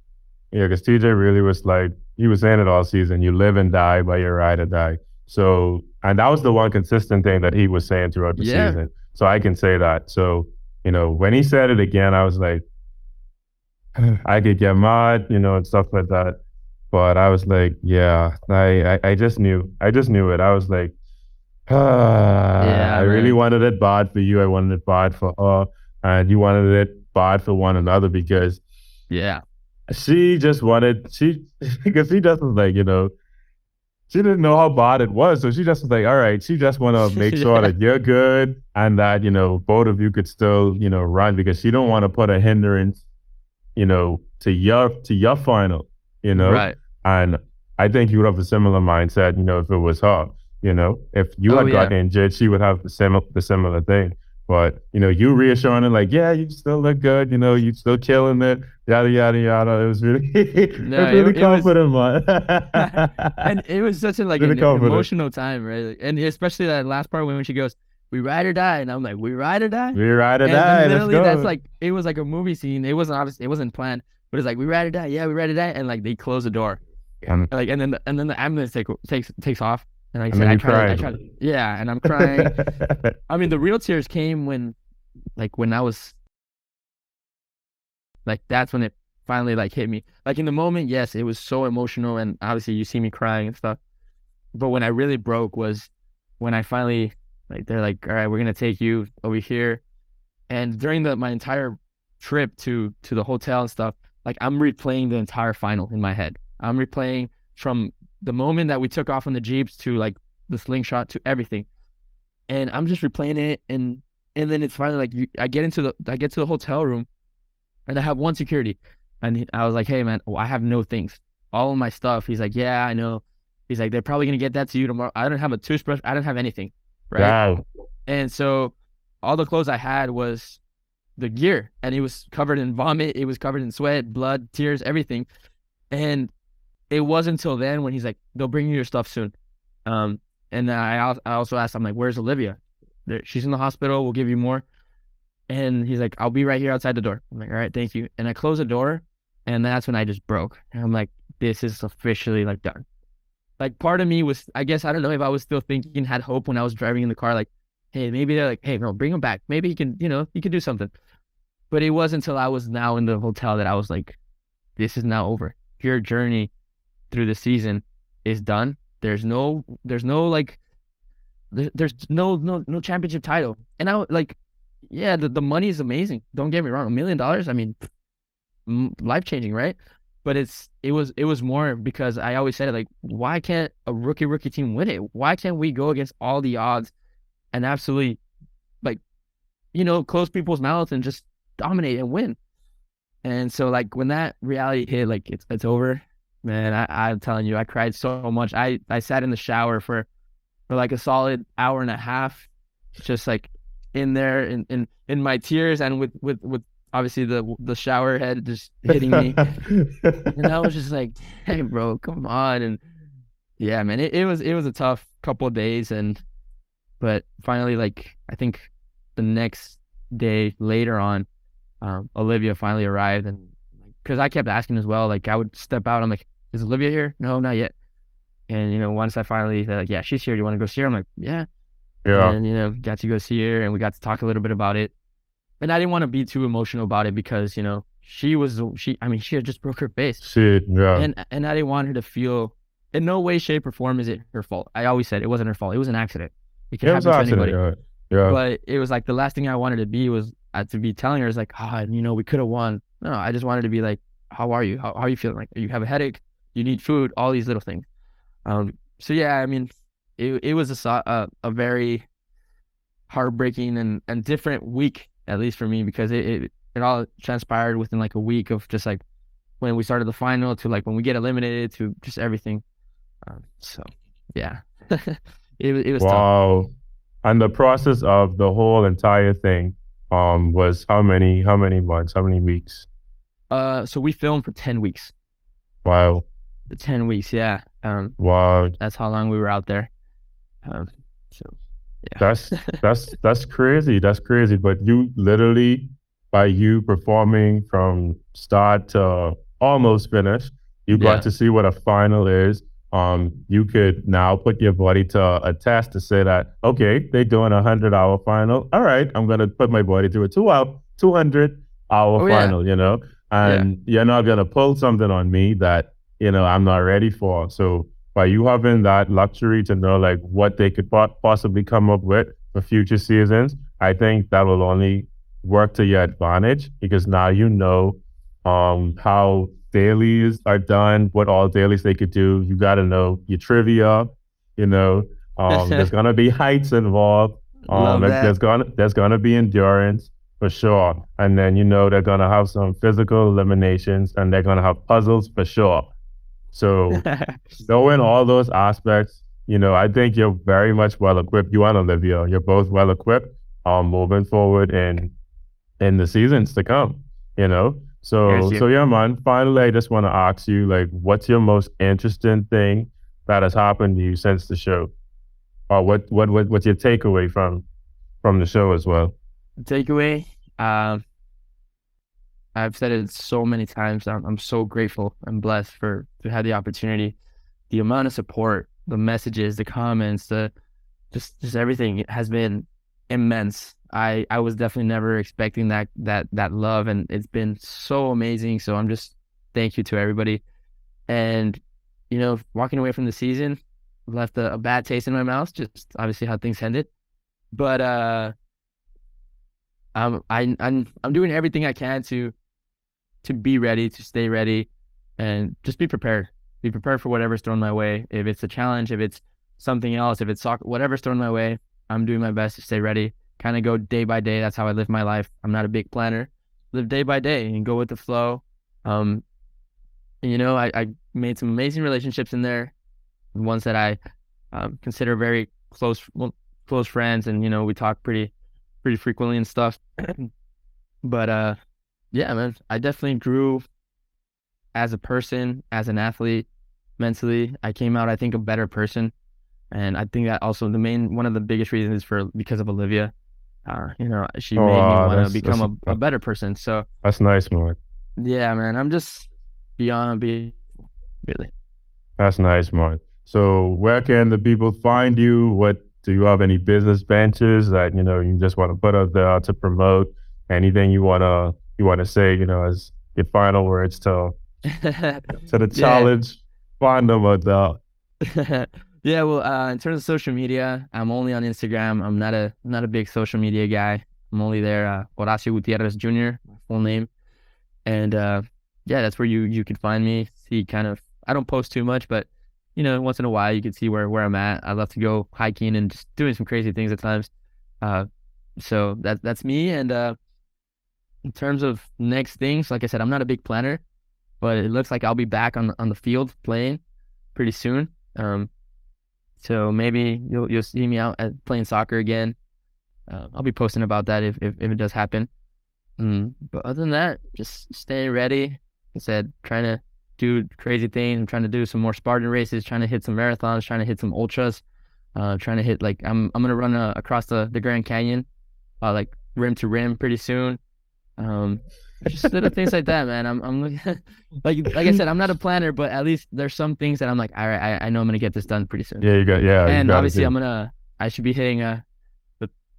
[SPEAKER 1] Because TJ really was like, he was saying it all season, you live and die by your ride or die. So, and that was the one consistent thing that he was saying throughout the season. So I can say that. So, when he said it again, I was like, I could get mad, and stuff like that. But I was like, yeah, I just knew it. I was like, I really wanted it bad for you. I wanted it bad for her. And you wanted it bad for one another because she just wanted, because she just was like, she didn't know how bad it was. So she just was like, all right, she just want to make sure that you're good and that, both of you could still, run because she don't want to put a hindrance, to your final,
[SPEAKER 2] Right.
[SPEAKER 1] And I think you would have a similar mindset, if it was her, if you had got injured, she would have the similar thing. But, you reassuring her like, yeah, you still look good, you still killing it, yada, yada, yada. It was really, confident, man.
[SPEAKER 2] And it was such an emotional time, right? And especially that last part when she goes, we ride or die. And I'm like, we ride or die?
[SPEAKER 1] We ride or die.
[SPEAKER 2] And literally, that's like, it was like a movie scene. It wasn't obvious, it wasn't planned, but it's like, we ride or die. Yeah, we ride or die. And like, they close the door. And then the ambulance takes off. And like I said, I tried, yeah, and I'm crying. I mean, the real tears came when I was like, that's when it finally like hit me. Like in the moment, yes, it was so emotional, and obviously you see me crying and stuff. But when I really broke was when I finally, like, they're like, all right, we're gonna take you over here. And during my entire trip to the hotel and stuff, like, I'm replaying the entire final in my head. I'm replaying from the moment that we took off on the Jeeps to like the slingshot to everything. And I'm just replaying it, and then it's finally like I get to the hotel room, and I have one security, and I was like, hey man, I have no things, all of my stuff. He's like, yeah, I know. He's like, they're probably gonna get that to you tomorrow. I don't have a toothbrush. I don't have anything, right?
[SPEAKER 1] Wow.
[SPEAKER 2] And so all the clothes I had was the gear, and it was covered in vomit. It was covered in sweat, blood, tears, everything. And it wasn't until then when he's like, they'll bring you your stuff soon. And I also asked, I'm like, where's Olivia? She's in the hospital. We'll give you more. And he's like, I'll be right here outside the door. I'm like, all right, thank you. And I close the door, and that's when I just broke. And I'm like, this is officially like done. Like, part of me was, I guess, I don't know if I was still thinking, had hope when I was driving in the car, like, hey, maybe they're like, hey, no, bring him back. Maybe he can, he can do something. But it wasn't until I was now in the hotel that I was like, this is now over. Your journey through the season is done. There's no like, there's no championship title. And I like, yeah, the money is amazing. Don't get me wrong. $1 million. I mean, life changing, right? But it was more because I always said it, like, why can't a rookie team win it? Why can't we go against all the odds and absolutely, like, close people's mouths and just dominate and win? And so, like, when that reality hit, like, it's over, man, I'm telling you, I cried so much. I sat in the shower for like a solid hour and a half, just like in there in my tears, and with obviously the shower head just hitting me. And I was just like, hey bro, come on. And yeah, man, it was a tough couple of days, but finally, like, I think the next day later on, Olivia finally arrived, and because I kept asking as well, like, I would step out, I'm like, is Olivia here? No, not yet. And once I finally said, like, yeah, she's here, do you want to go see her? I'm like, yeah. And got to go see her, and we got to talk a little bit about it. And I didn't want to be too emotional about it because she had just broke her face.
[SPEAKER 1] Shit, yeah.
[SPEAKER 2] And I didn't want her to feel, in no way, shape, or form is it her fault. I always said it wasn't her fault. It was an accident. It could happen to anybody.
[SPEAKER 1] Yeah.
[SPEAKER 2] But it was like the last thing I wanted to be was to be telling her, is like, we could have won. No, I just wanted to be like, how are you? How are you feeling? Like, you have a headache? You need food? All these little things. So yeah, I mean, it was a very heartbreaking and different week, at least for me, because it all transpired within like a week of just like when we started the final to like when we get eliminated to just everything. So yeah, it was tough.
[SPEAKER 1] Wow. And the process of the whole entire thing was how many months, how many weeks?
[SPEAKER 2] So we filmed for 10 weeks.
[SPEAKER 1] Wow.
[SPEAKER 2] 10 weeks, yeah.
[SPEAKER 1] Wow.
[SPEAKER 2] That's how long we were out there. So yeah.
[SPEAKER 1] That's crazy. That's crazy. But you literally, by you performing from start to almost finish, you got to see what a final is. You could now put your body to a test to say that, okay, they're doing a 100-hour final. All right, I'm gonna put my body through a 200-hour final. And you're not gonna pull something on me that I'm not ready for. So by you having that luxury to know like what they could possibly come up with for future seasons, I think that will only work to your advantage, because now how dailies are done, what all dailies they could do. You got to know your trivia. There's gonna be heights involved.
[SPEAKER 2] Love that.
[SPEAKER 1] There's gonna be endurance for sure, and then they're gonna have some physical eliminations, and they're gonna have puzzles for sure. So knowing all those aspects, I think you're very much well equipped. You and Olivia, you're both well equipped moving forward in the seasons to come, So yeah, man, finally, I just want to ask you, like, what's your most interesting thing that has happened to you since the show? Or what's your takeaway from the show as well?
[SPEAKER 2] Takeaway, I've said it so many times. I'm so grateful and blessed to have the opportunity. The amount of support, the messages, the comments, just everything has been immense. I was definitely never expecting that love, and it's been so amazing. So I'm just thank you to everybody. And walking away from the season, left a bad taste in my mouth, just obviously how things ended. But I'm doing everything I can to be ready, to stay ready, and just be prepared. Be prepared for whatever's thrown my way. If it's a challenge, if it's something else, if it's soccer, whatever's thrown my way, I'm doing my best to stay ready. Kind of go day by day. That's how I live my life. I'm not a big planner. Live day by day and go with the flow. I made some amazing relationships in there, ones that I consider very close friends, and we talk pretty frequently and stuff. But yeah, man, I definitely grew as a person, as an athlete, mentally. I came out, I think, a better person, and I think that also one of the biggest reasons is because of Olivia. She made me want to become a better person. So
[SPEAKER 1] that's nice, man.
[SPEAKER 2] Yeah, man, I'm just beyond really.
[SPEAKER 1] That's nice, man. So where can the people find you? What do you have, any business ventures that you just want to put out there to promote? Anything you wanna say, as your final words to the challenge? Find them out there.
[SPEAKER 2] Yeah, well, in terms of social media, I'm only on Instagram. I'm not a big social media guy. I'm only there, Horacio Gutierrez Jr, my full name. And yeah, that's where you can find me. See I don't post too much, but once in a while you can see where I'm at. I love to go hiking and just doing some crazy things at times. So that's me. And in terms of next things, like I said, I'm not a big planner, but it looks like I'll be back on the field playing pretty soon. So maybe you'll see me out playing soccer again. I'll be posting about that if it does happen. But other than that, just staying ready. Like I said, trying to do crazy things. I'm trying to do some more Spartan races, trying to hit some marathons, trying to hit some ultras, trying to hit, like, I'm gonna run across the Grand Canyon, like rim to rim pretty soon. Just little things like that, man. I'm looking like I said, I'm not a planner, but at least there's some things that I'm like, all right, I know I'm gonna get this done pretty soon. And obviously I should be hitting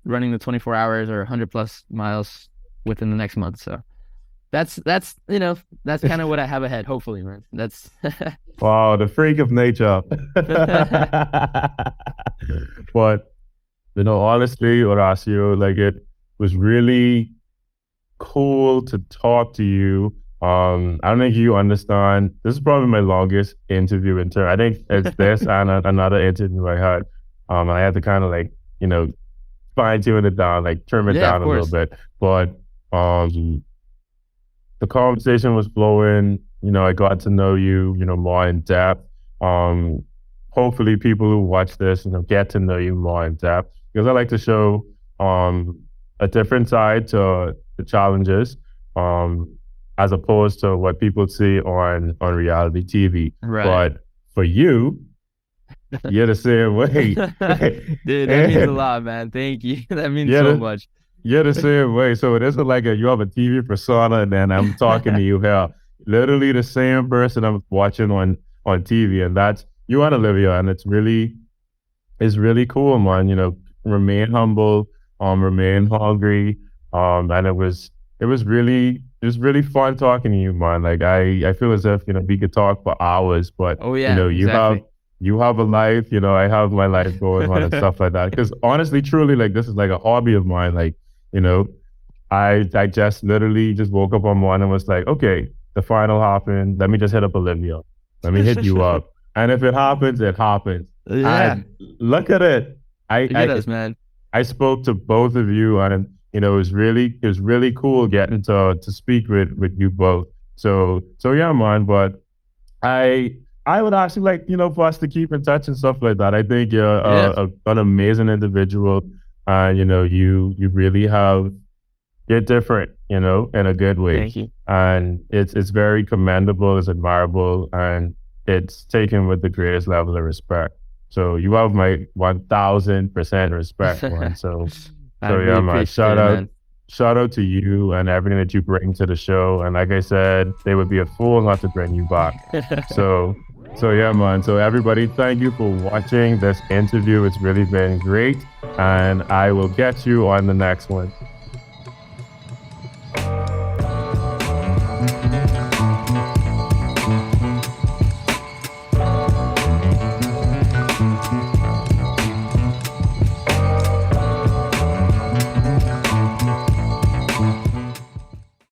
[SPEAKER 2] running the 24 hours or 100 plus miles within the next month. So that's kind of what I have ahead, hopefully, man. That's
[SPEAKER 1] wow, the freak of nature. But honestly, Horacio, like, it was really cool to talk to you. I don't think you understand. This is probably my longest interview in turn. I think it's this and another interview I had. I had to kind of fine tune it down, trim it down a little bit. But the conversation was flowing. I got to know you, more in depth. Hopefully people who watch this, get to know you more in depth, because I like to show a different side to the challenges, as opposed to what people see on reality TV.
[SPEAKER 2] Right.
[SPEAKER 1] But for you, you're the same way.
[SPEAKER 2] Dude, that means a lot, man. Thank you. That means so much.
[SPEAKER 1] You're the same way. So it isn't like you have a TV persona and then I'm talking to you here. Literally the same person I'm watching on TV, and that's you and Olivia, and it's really cool, man. Remain humble, remain hungry, and it was really fun talking to you, man. Like, I feel as if we could talk for hours, but you have a life, I have my life going on and stuff like that. Because honestly, truly, this is like a hobby of mine. I just literally just woke up one morning and was like, okay, the final happened. Let me just hit up Olivia. Let me hit you up. And if it happens, it happens.
[SPEAKER 2] Yeah.
[SPEAKER 1] And look at it.
[SPEAKER 2] Man.
[SPEAKER 1] I spoke to both of you, and it was really cool getting to speak with you both. So yeah, man. But I would actually like, for us to keep in touch and stuff like that. I think you're an amazing individual. You really you're different, in a good way.
[SPEAKER 2] Thank you.
[SPEAKER 1] And it's very commendable, it's admirable, and it's taken with the greatest level of respect. So you have my 1000% respect, man. So yeah, man. Shout out to you and everything that you bring to the show. And like I said, they would be a fool not to bring you back. So yeah, man. So everybody, thank you for watching this interview. It's really been great. And I will get you on the next one.